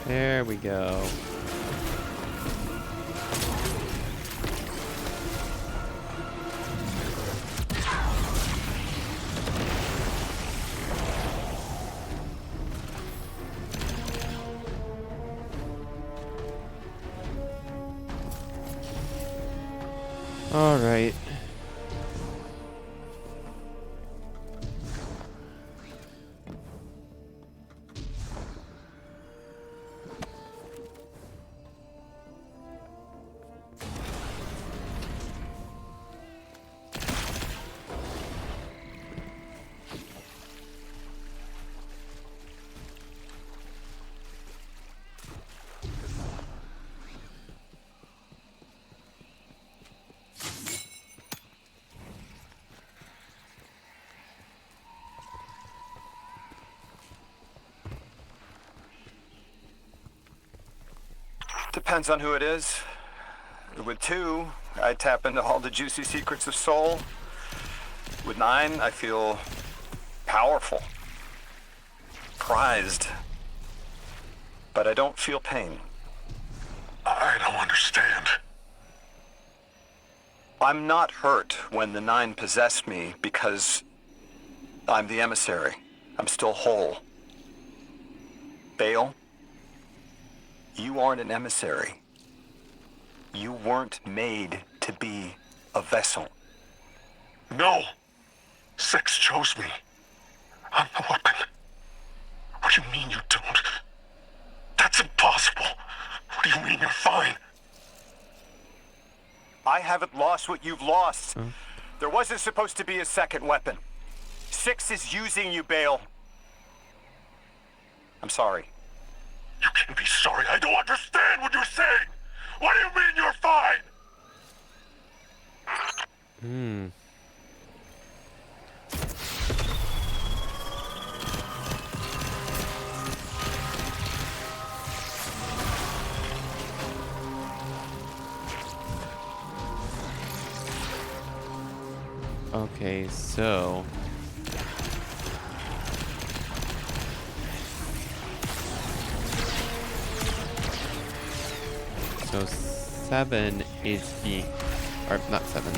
There we go. All right. Depends on who it is. With 2, I tap into all the juicy secrets of soul. With 9, I feel powerful, prized, but I don't feel pain. I don't understand. I'm not hurt when the 9 possess me because I'm the emissary. I'm still whole. Bael, you aren't an emissary. You weren't made to be a vessel. No. 6 chose me. I'm the weapon. What do you mean you don't? That's impossible. What do you mean you're fine? I haven't lost what you've lost. There wasn't supposed to be a second weapon. 6 is using you, Bael. I'm sorry. You can't be sorry. I don't understand what you're saying. What do you mean you're fine? Okay, so So 7 is being, or not 7,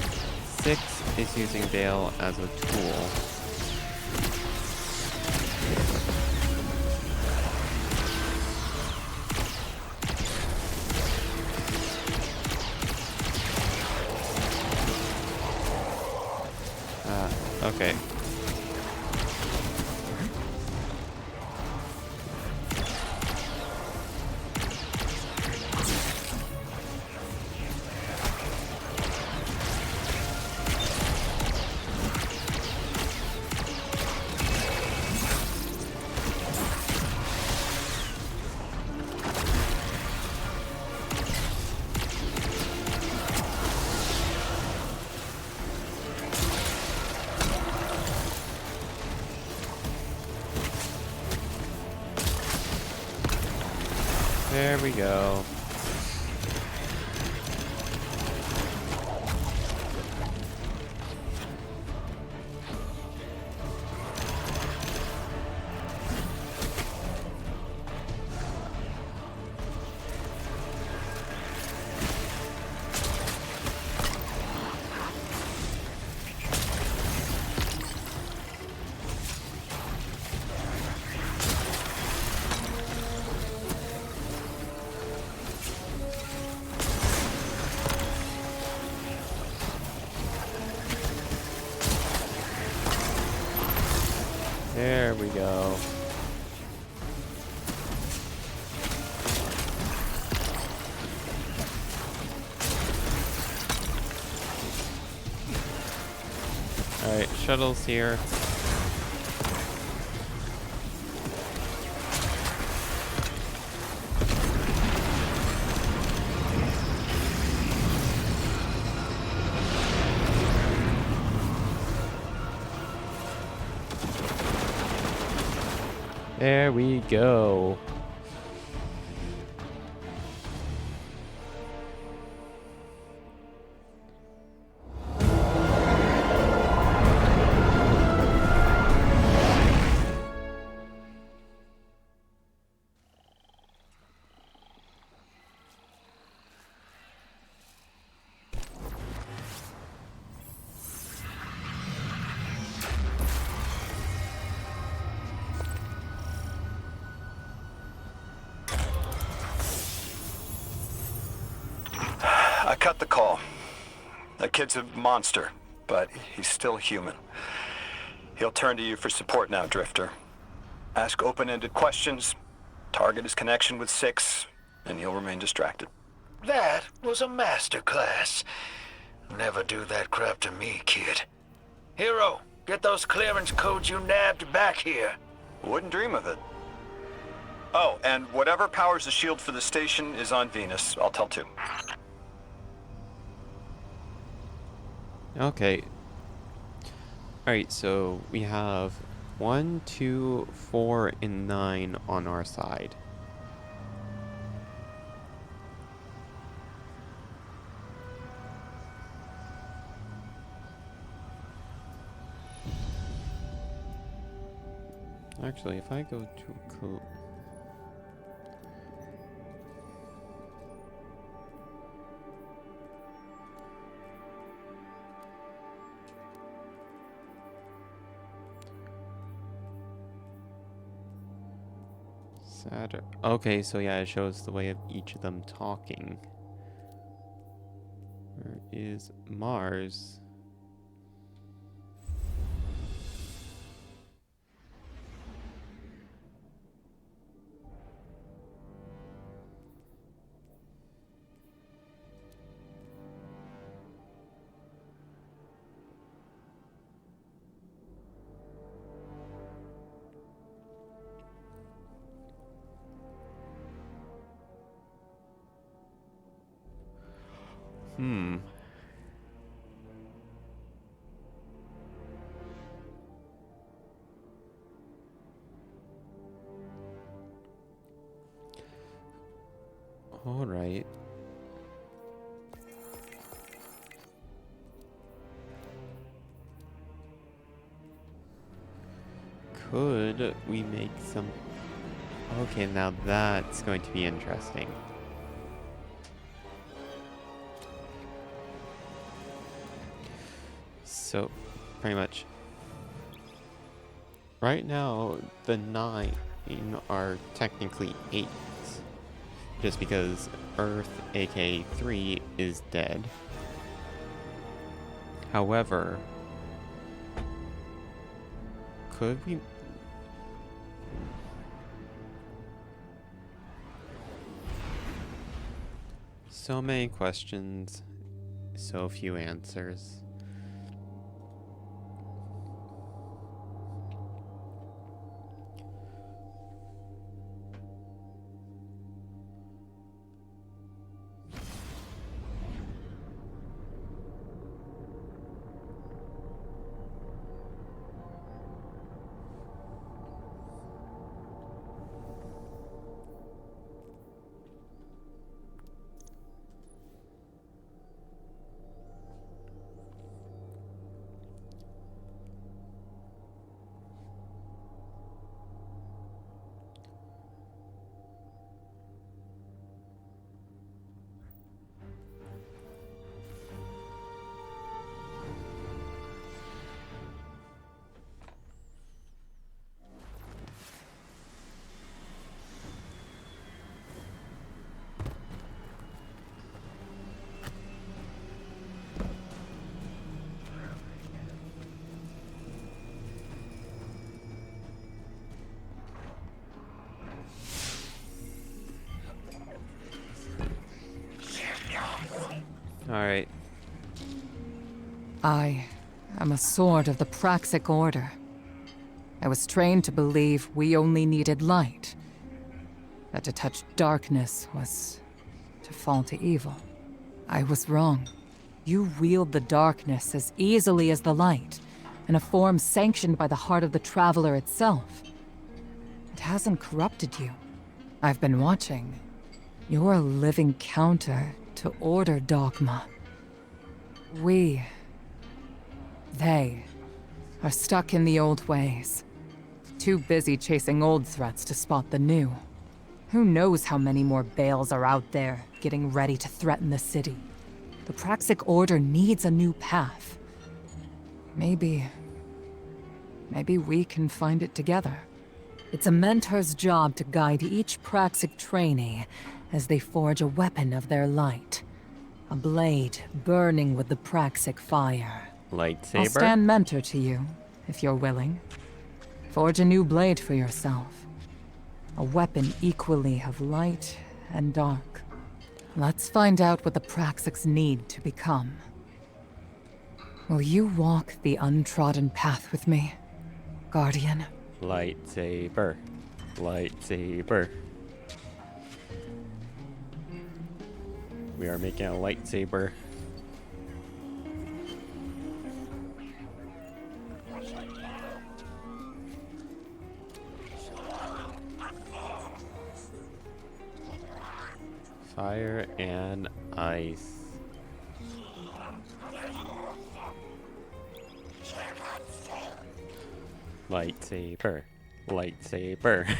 6 is using Bael as a tool. Okay. There we go. There we go. Alright, shuttle's here. There we go. kid's a monster, but he's still human. He'll turn to you for support now, Drifter. Ask open-ended questions, target his connection with Six, and he'll remain distracted. That was a masterclass. Never do that crap to me, kid. Hero, get those clearance codes you nabbed back here. Wouldn't dream of it. Oh, and whatever powers the shield for the station is on Venus. I'll tell too. Okay. Alright, so we have 1, 2, 4, and 9 on our side. Actually, if I go to Saturn. Okay, so yeah, it shows the way of each of them talking. Where is Mars? All right. Could we make some... Okay, now that's going to be interesting. So, pretty much. Right now, the 9 are technically 8. Just because Earth, aka 3, is dead. However, could we... So many questions, so few answers. Alright. I am a sword of the Praxic Order. I was trained to believe we only needed light. That to touch darkness was to fall to evil. I was wrong. You wield the darkness as easily as the light, in a form sanctioned by the heart of the Traveler itself. It hasn't corrupted you. I've been watching. You're a living counter to Order dogma. They are stuck in the old ways. Too busy chasing old threats to spot the new. Who knows how many more Baels are out there, getting ready to threaten the city. The Praxic Order needs a new path. Maybe we can find it together. It's a mentor's job to guide each Praxic trainee as they forge a weapon of their light. A blade burning with the Praxic fire. Lightsaber? I'll stand mentor to you, if you're willing. Forge a new blade for yourself. A weapon equally of light and dark. Let's find out what the Praxics need to become. Will you walk the untrodden path with me, Guardian? Lightsaber. Lightsaber. We are making a lightsaber. Fire and ice. Lightsaber. Lightsaber.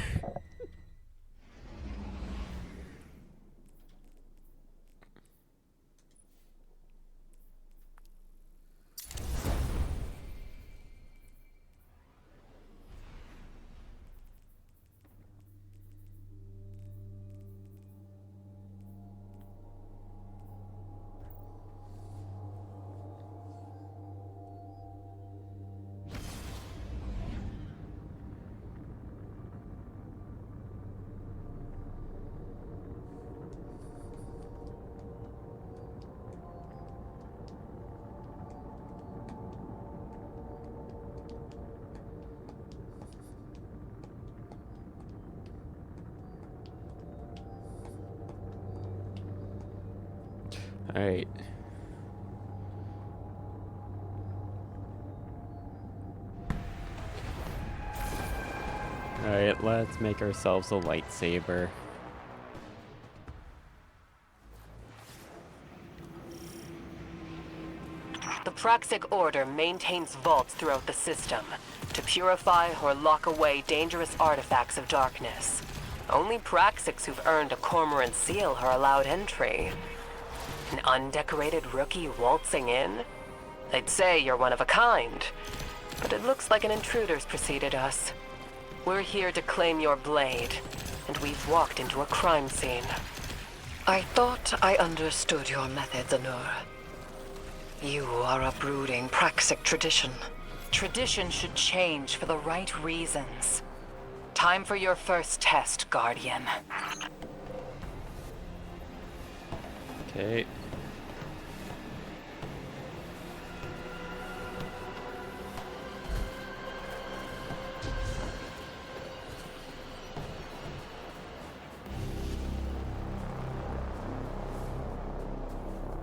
Alright. Alright, let's make ourselves a lightsaber. The Praxic Order maintains vaults throughout the system to purify or lock away dangerous artifacts of darkness. Only Praxics who've earned a Cormorant seal are allowed entry. An undecorated rookie waltzing in? They'd say you're one of a kind, but it looks like an intruder's preceded us. We're here to claim your blade, and we've walked into a crime scene. I thought I understood your methods, Anur. You are uprooting Praxic tradition. Tradition should change for the right reasons. Time for your first test, Guardian. Okay.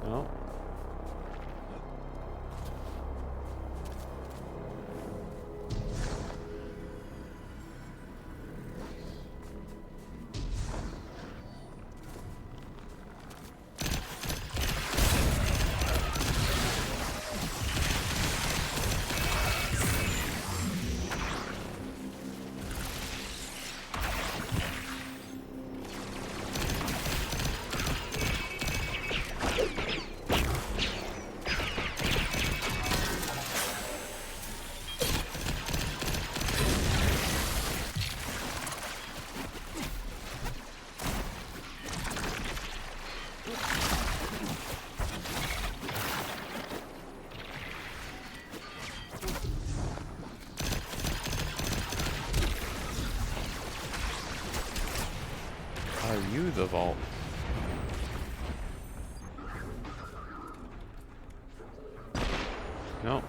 No. Are you the vault? No.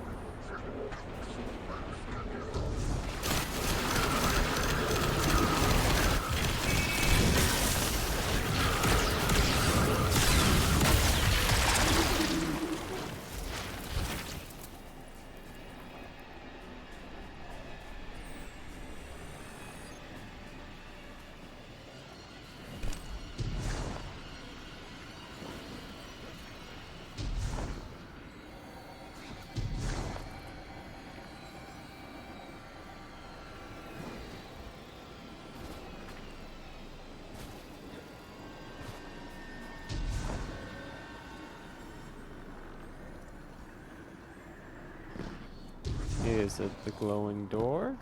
Is it the glowing door?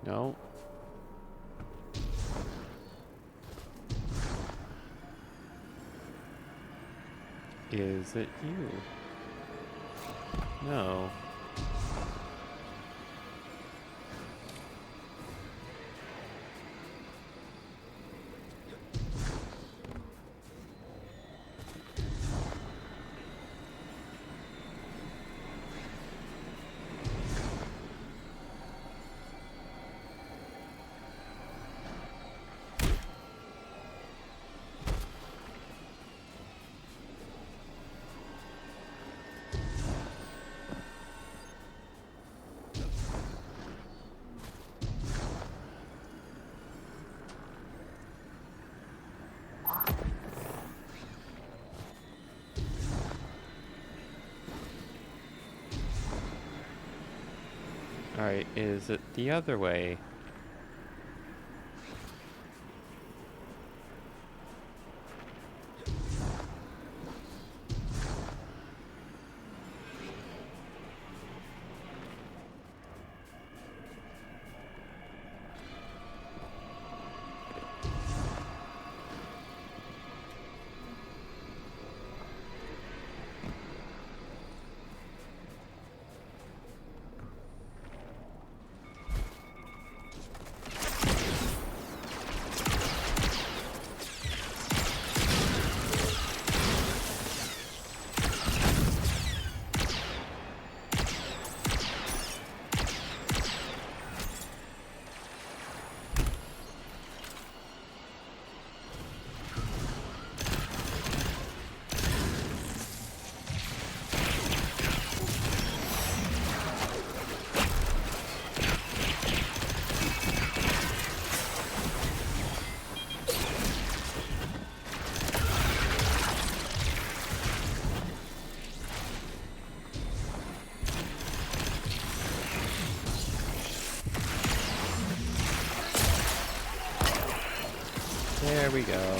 No. Is it you? No. Alright, is it the other way? There we go.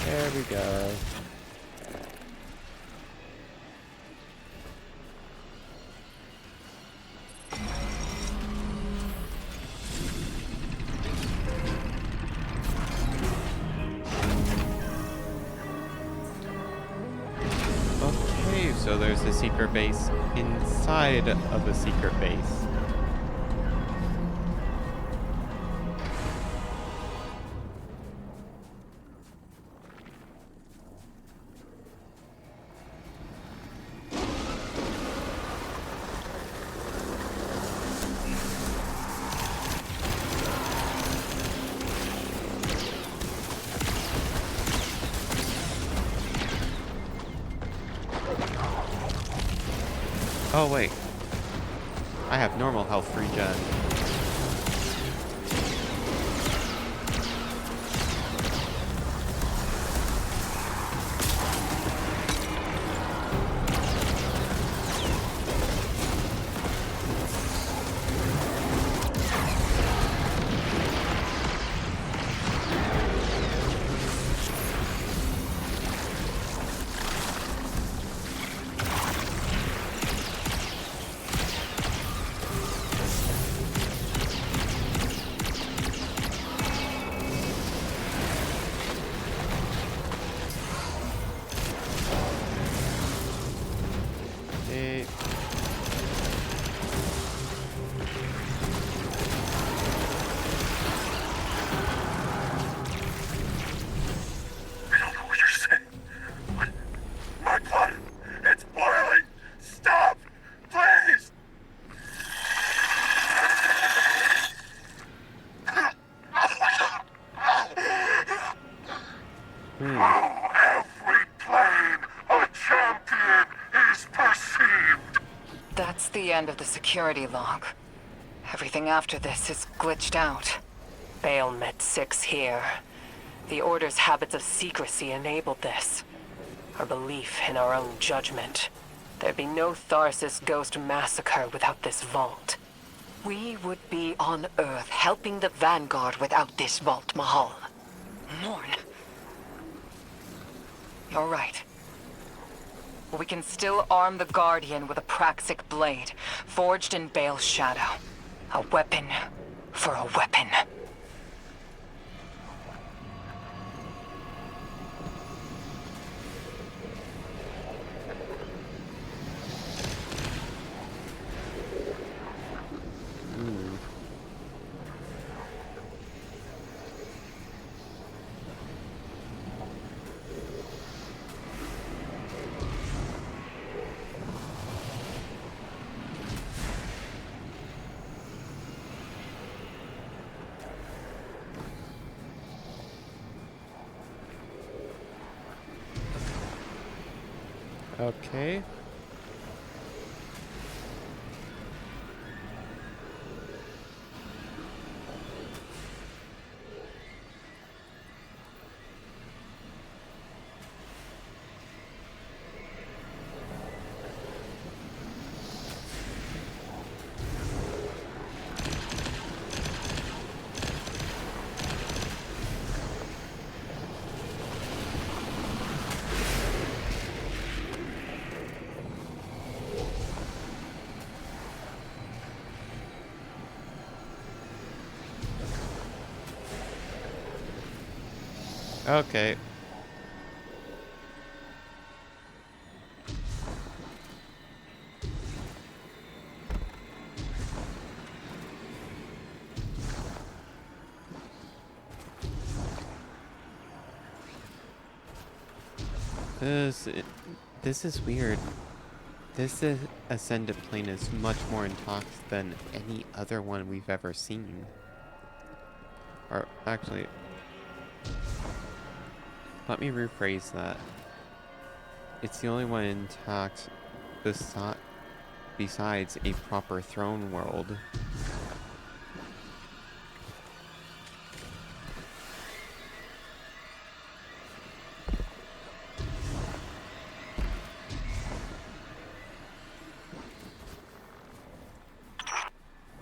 There we go. Okay, so there's a secret base inside of the secret base. Oh wait, I have normal health regen. Every plane, a champion is perceived. That's the end of the security log. Everything after this is glitched out. Bael met 6 here. The Order's habits of secrecy enabled this. our belief in our own judgment. There'd be no Tharsis ghost massacre without this vault. We would be on Earth helping the Vanguard without this vault, Mahal. Morn. You're right. We can still arm the Guardian with a Praxic blade, forged in Bael's shadow. A weapon for a weapon. Okay. Okay. This is weird. This ascended plane is much more intact than any other one we've ever seen. Or actually, let me rephrase that. It's the only one intact besides a proper throne world.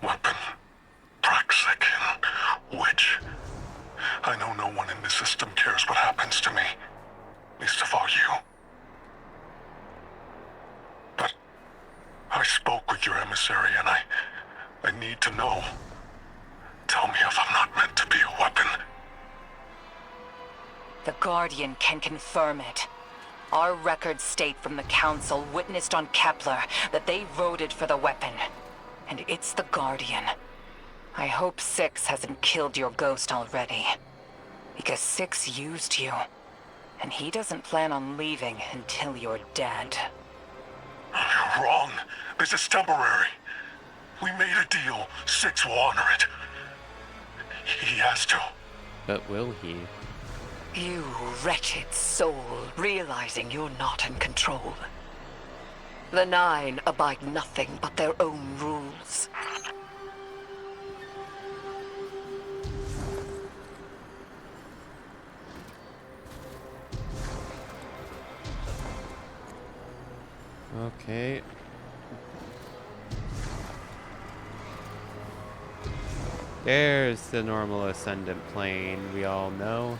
Weapon. Praxic. Witch. I know no one in the system cares what happens to me. Least of all you. But I spoke with your emissary and I need to know. Tell me if I'm not meant to be a weapon. The Guardian can confirm it. Our records state from the Council witnessed on Kepler that they voted for the weapon. And it's the Guardian. I hope Six hasn't killed your ghost already. Because Six used you. And he doesn't plan on leaving until you're dead. You're wrong. This is temporary. We made a deal. Six will honor it. He has to. But will he? You wretched soul, realizing you're not in control. The Nine abide nothing but their own rules. Okay. There's the normal ascendant plane we all know.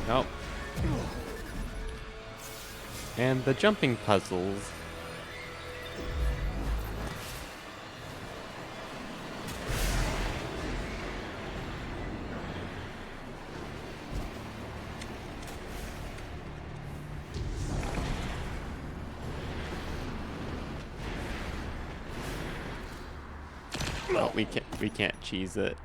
Nope. And the jumping puzzles. Oh, we can't cheese it.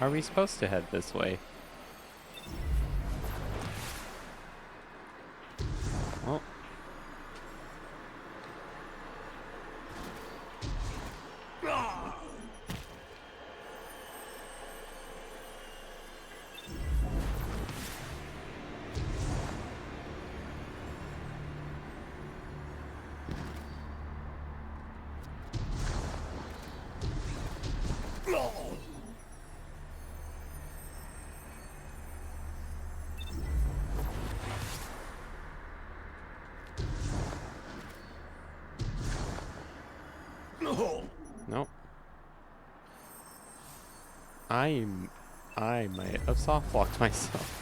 Are we supposed to head this way? Well. Nope. I might have soft locked myself.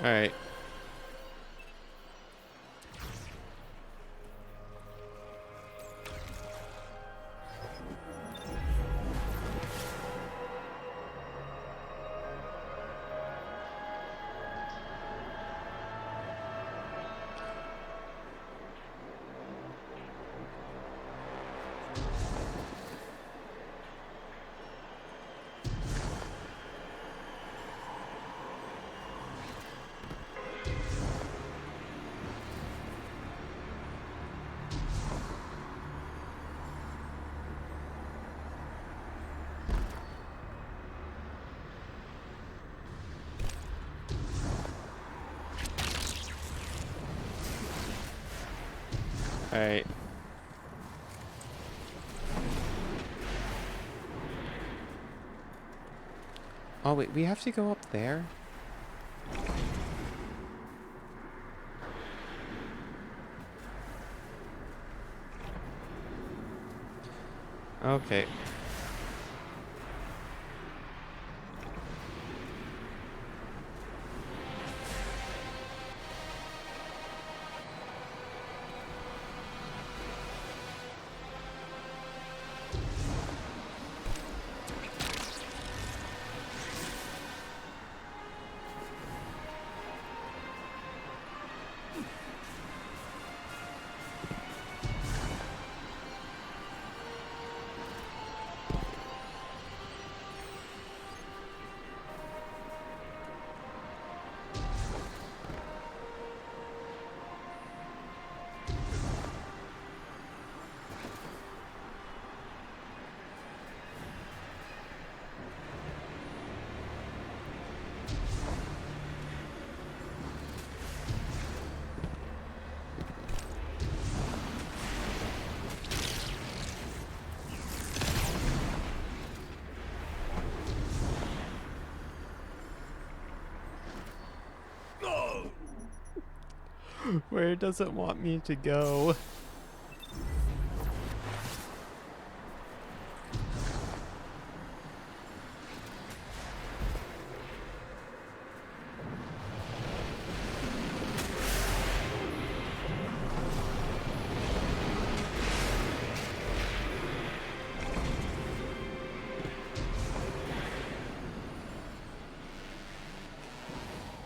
All right. Alright. Oh wait, we have to go up there? Okay. Where does it want me to go?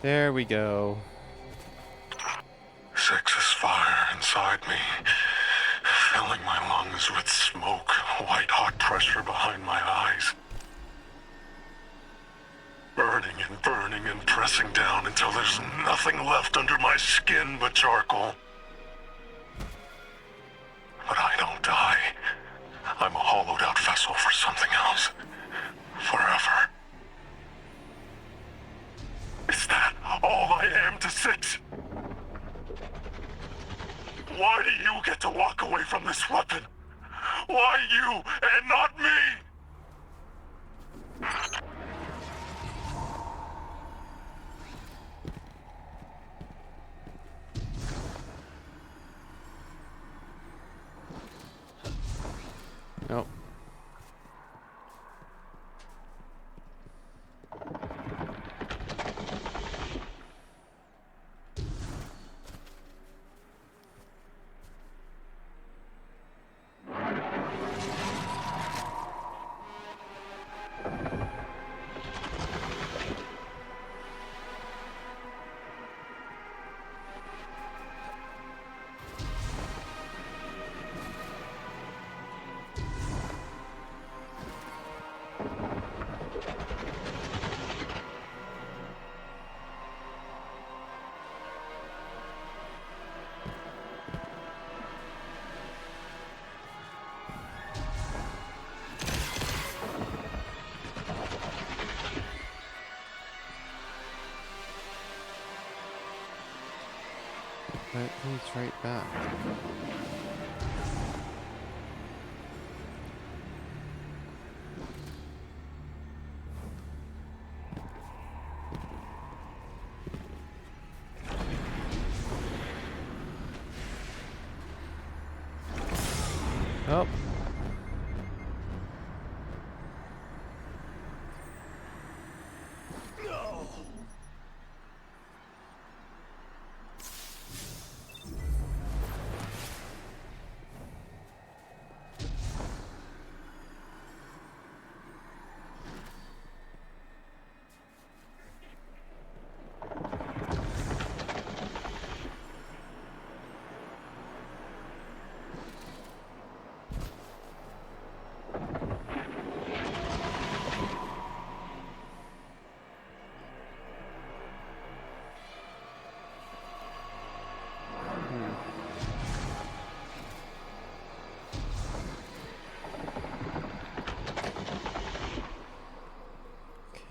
There we go. Sex's fire inside me, filling my lungs with smoke, white-hot pressure behind my eyes. Burning and pressing down until there's nothing left under my skin but charcoal. But I don't die. I'm a hollowed-out vessel for something else. Forever. Is that all I am to Six? Why do you get to walk away from this weapon? Why you and not me? Nope. He's right back. Oh.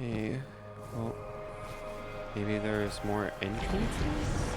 Okay, well, maybe there's more entrances?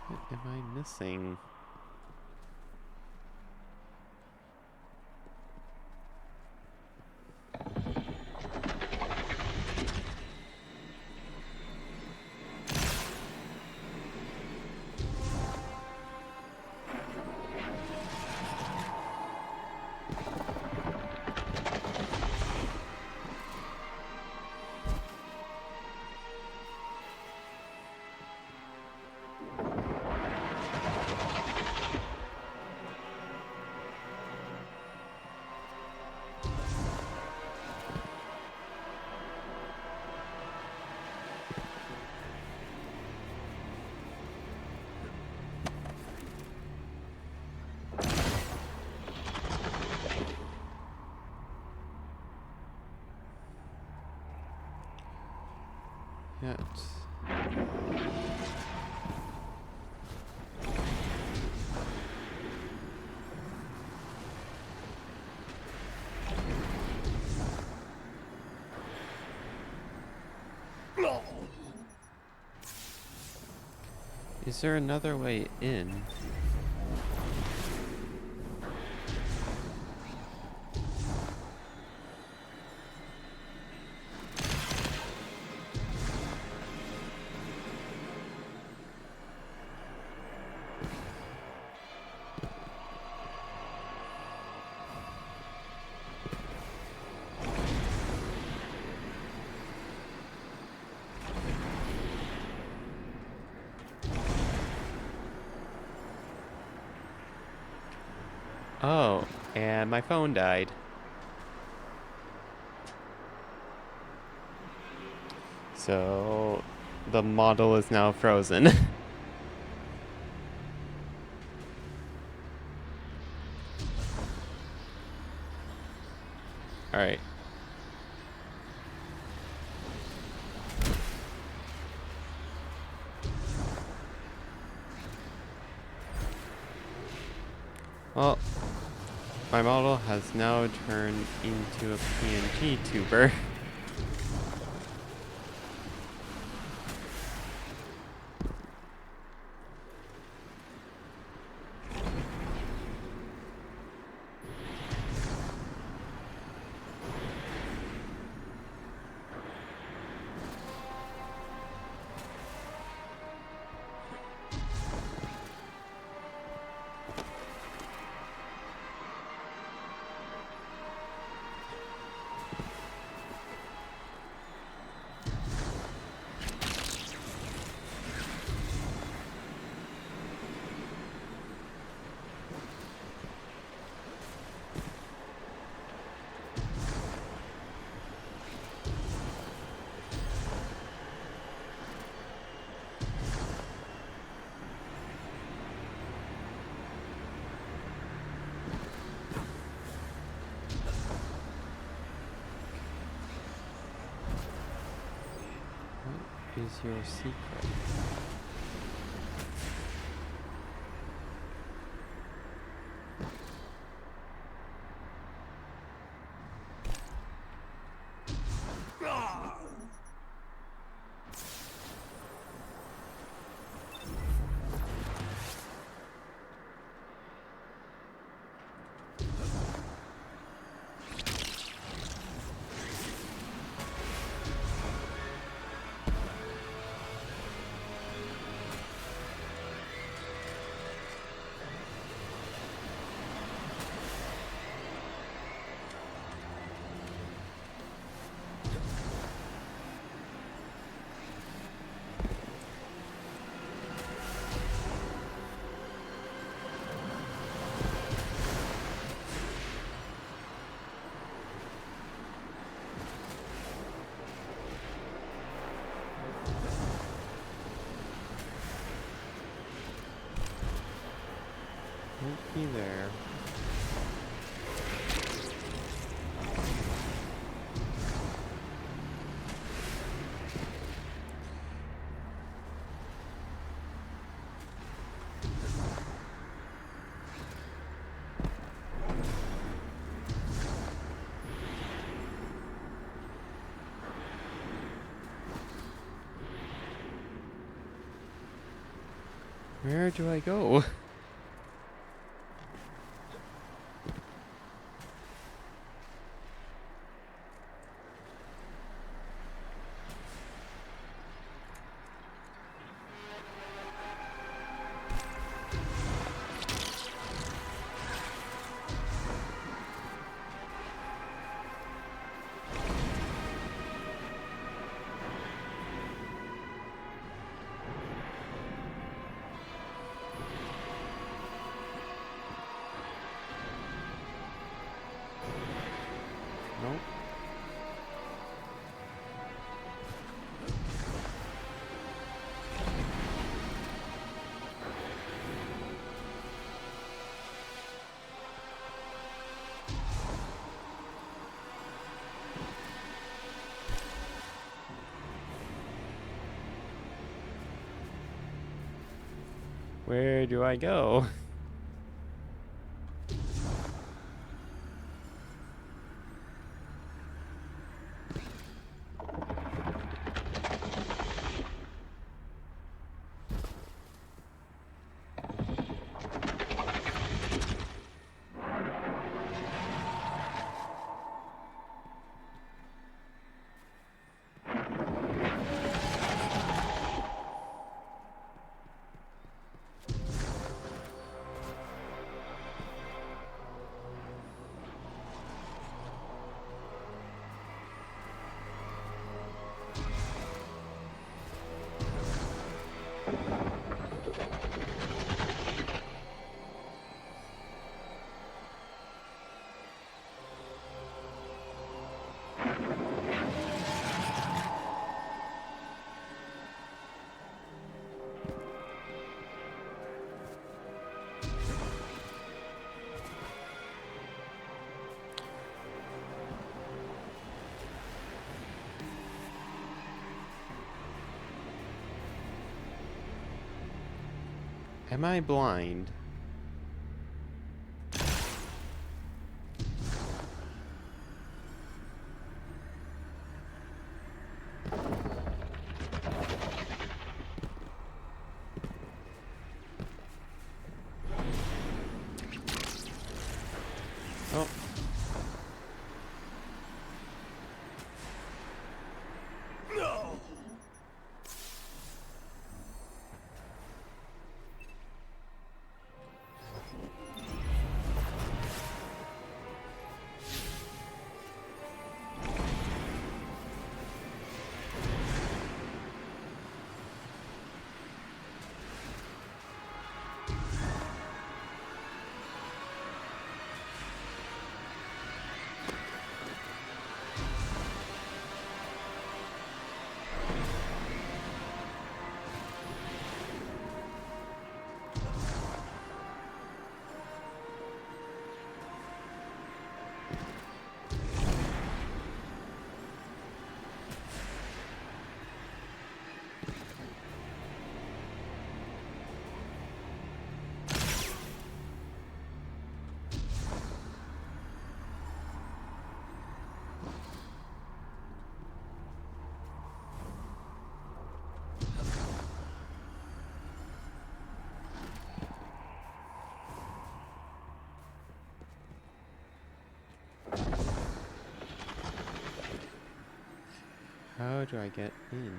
What am I missing? Yet. Is there another way in? Oh, and my phone died. So the model is now frozen. All right. Well, my model has now turned into a PNG tuber. is your secret? Won't be there. Where do I go? Nope. Where do I go? Am I blind? Oh. No. How do I get in?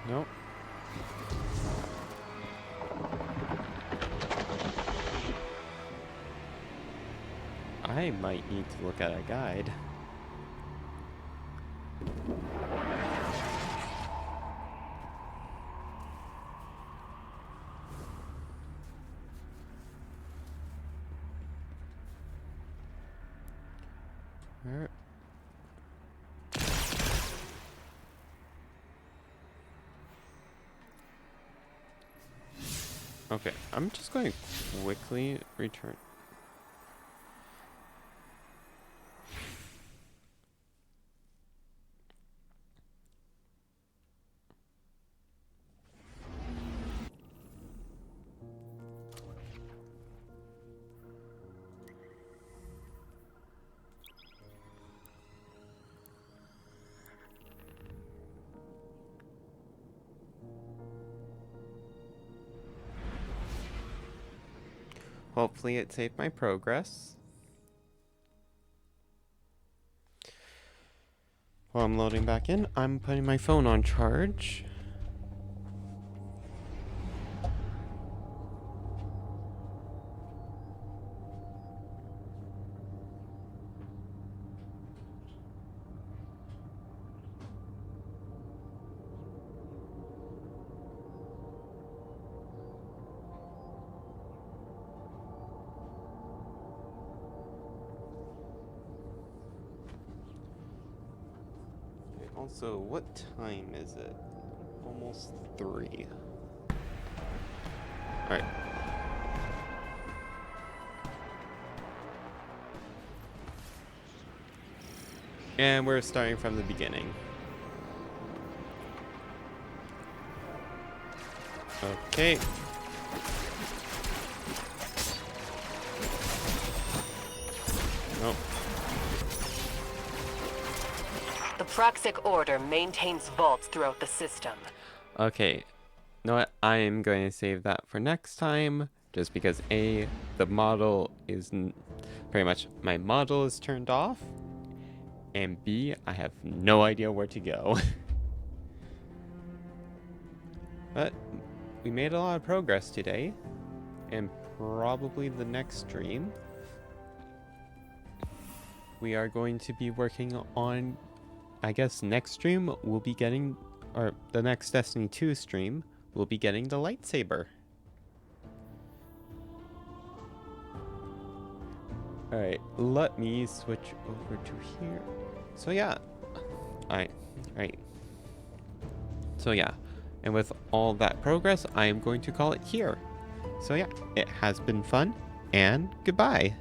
Nope. I might need to look at a guide. Where? Okay, I'm just going to quickly return. Hopefully it saved my progress. While I'm loading back in, I'm putting my phone on charge. Also, what time is it? Almost 3. Alright. And we're starting from the beginning. Okay. Nope. The Praxic Order maintains vaults throughout the system. Okay. You know what? I am going to save that for next time. Just because A, the model is pretty much my model is turned off. And B, I have no idea where to go. But we made a lot of progress today. And probably the next stream, we are going to be working on, I guess next stream we'll be getting, or the next Destiny 2 stream, we'll be getting the lightsaber. Alright, let me switch over to here. So yeah. Alright. So yeah. And with all that progress, I am going to call it here. So yeah, it has been fun, and goodbye.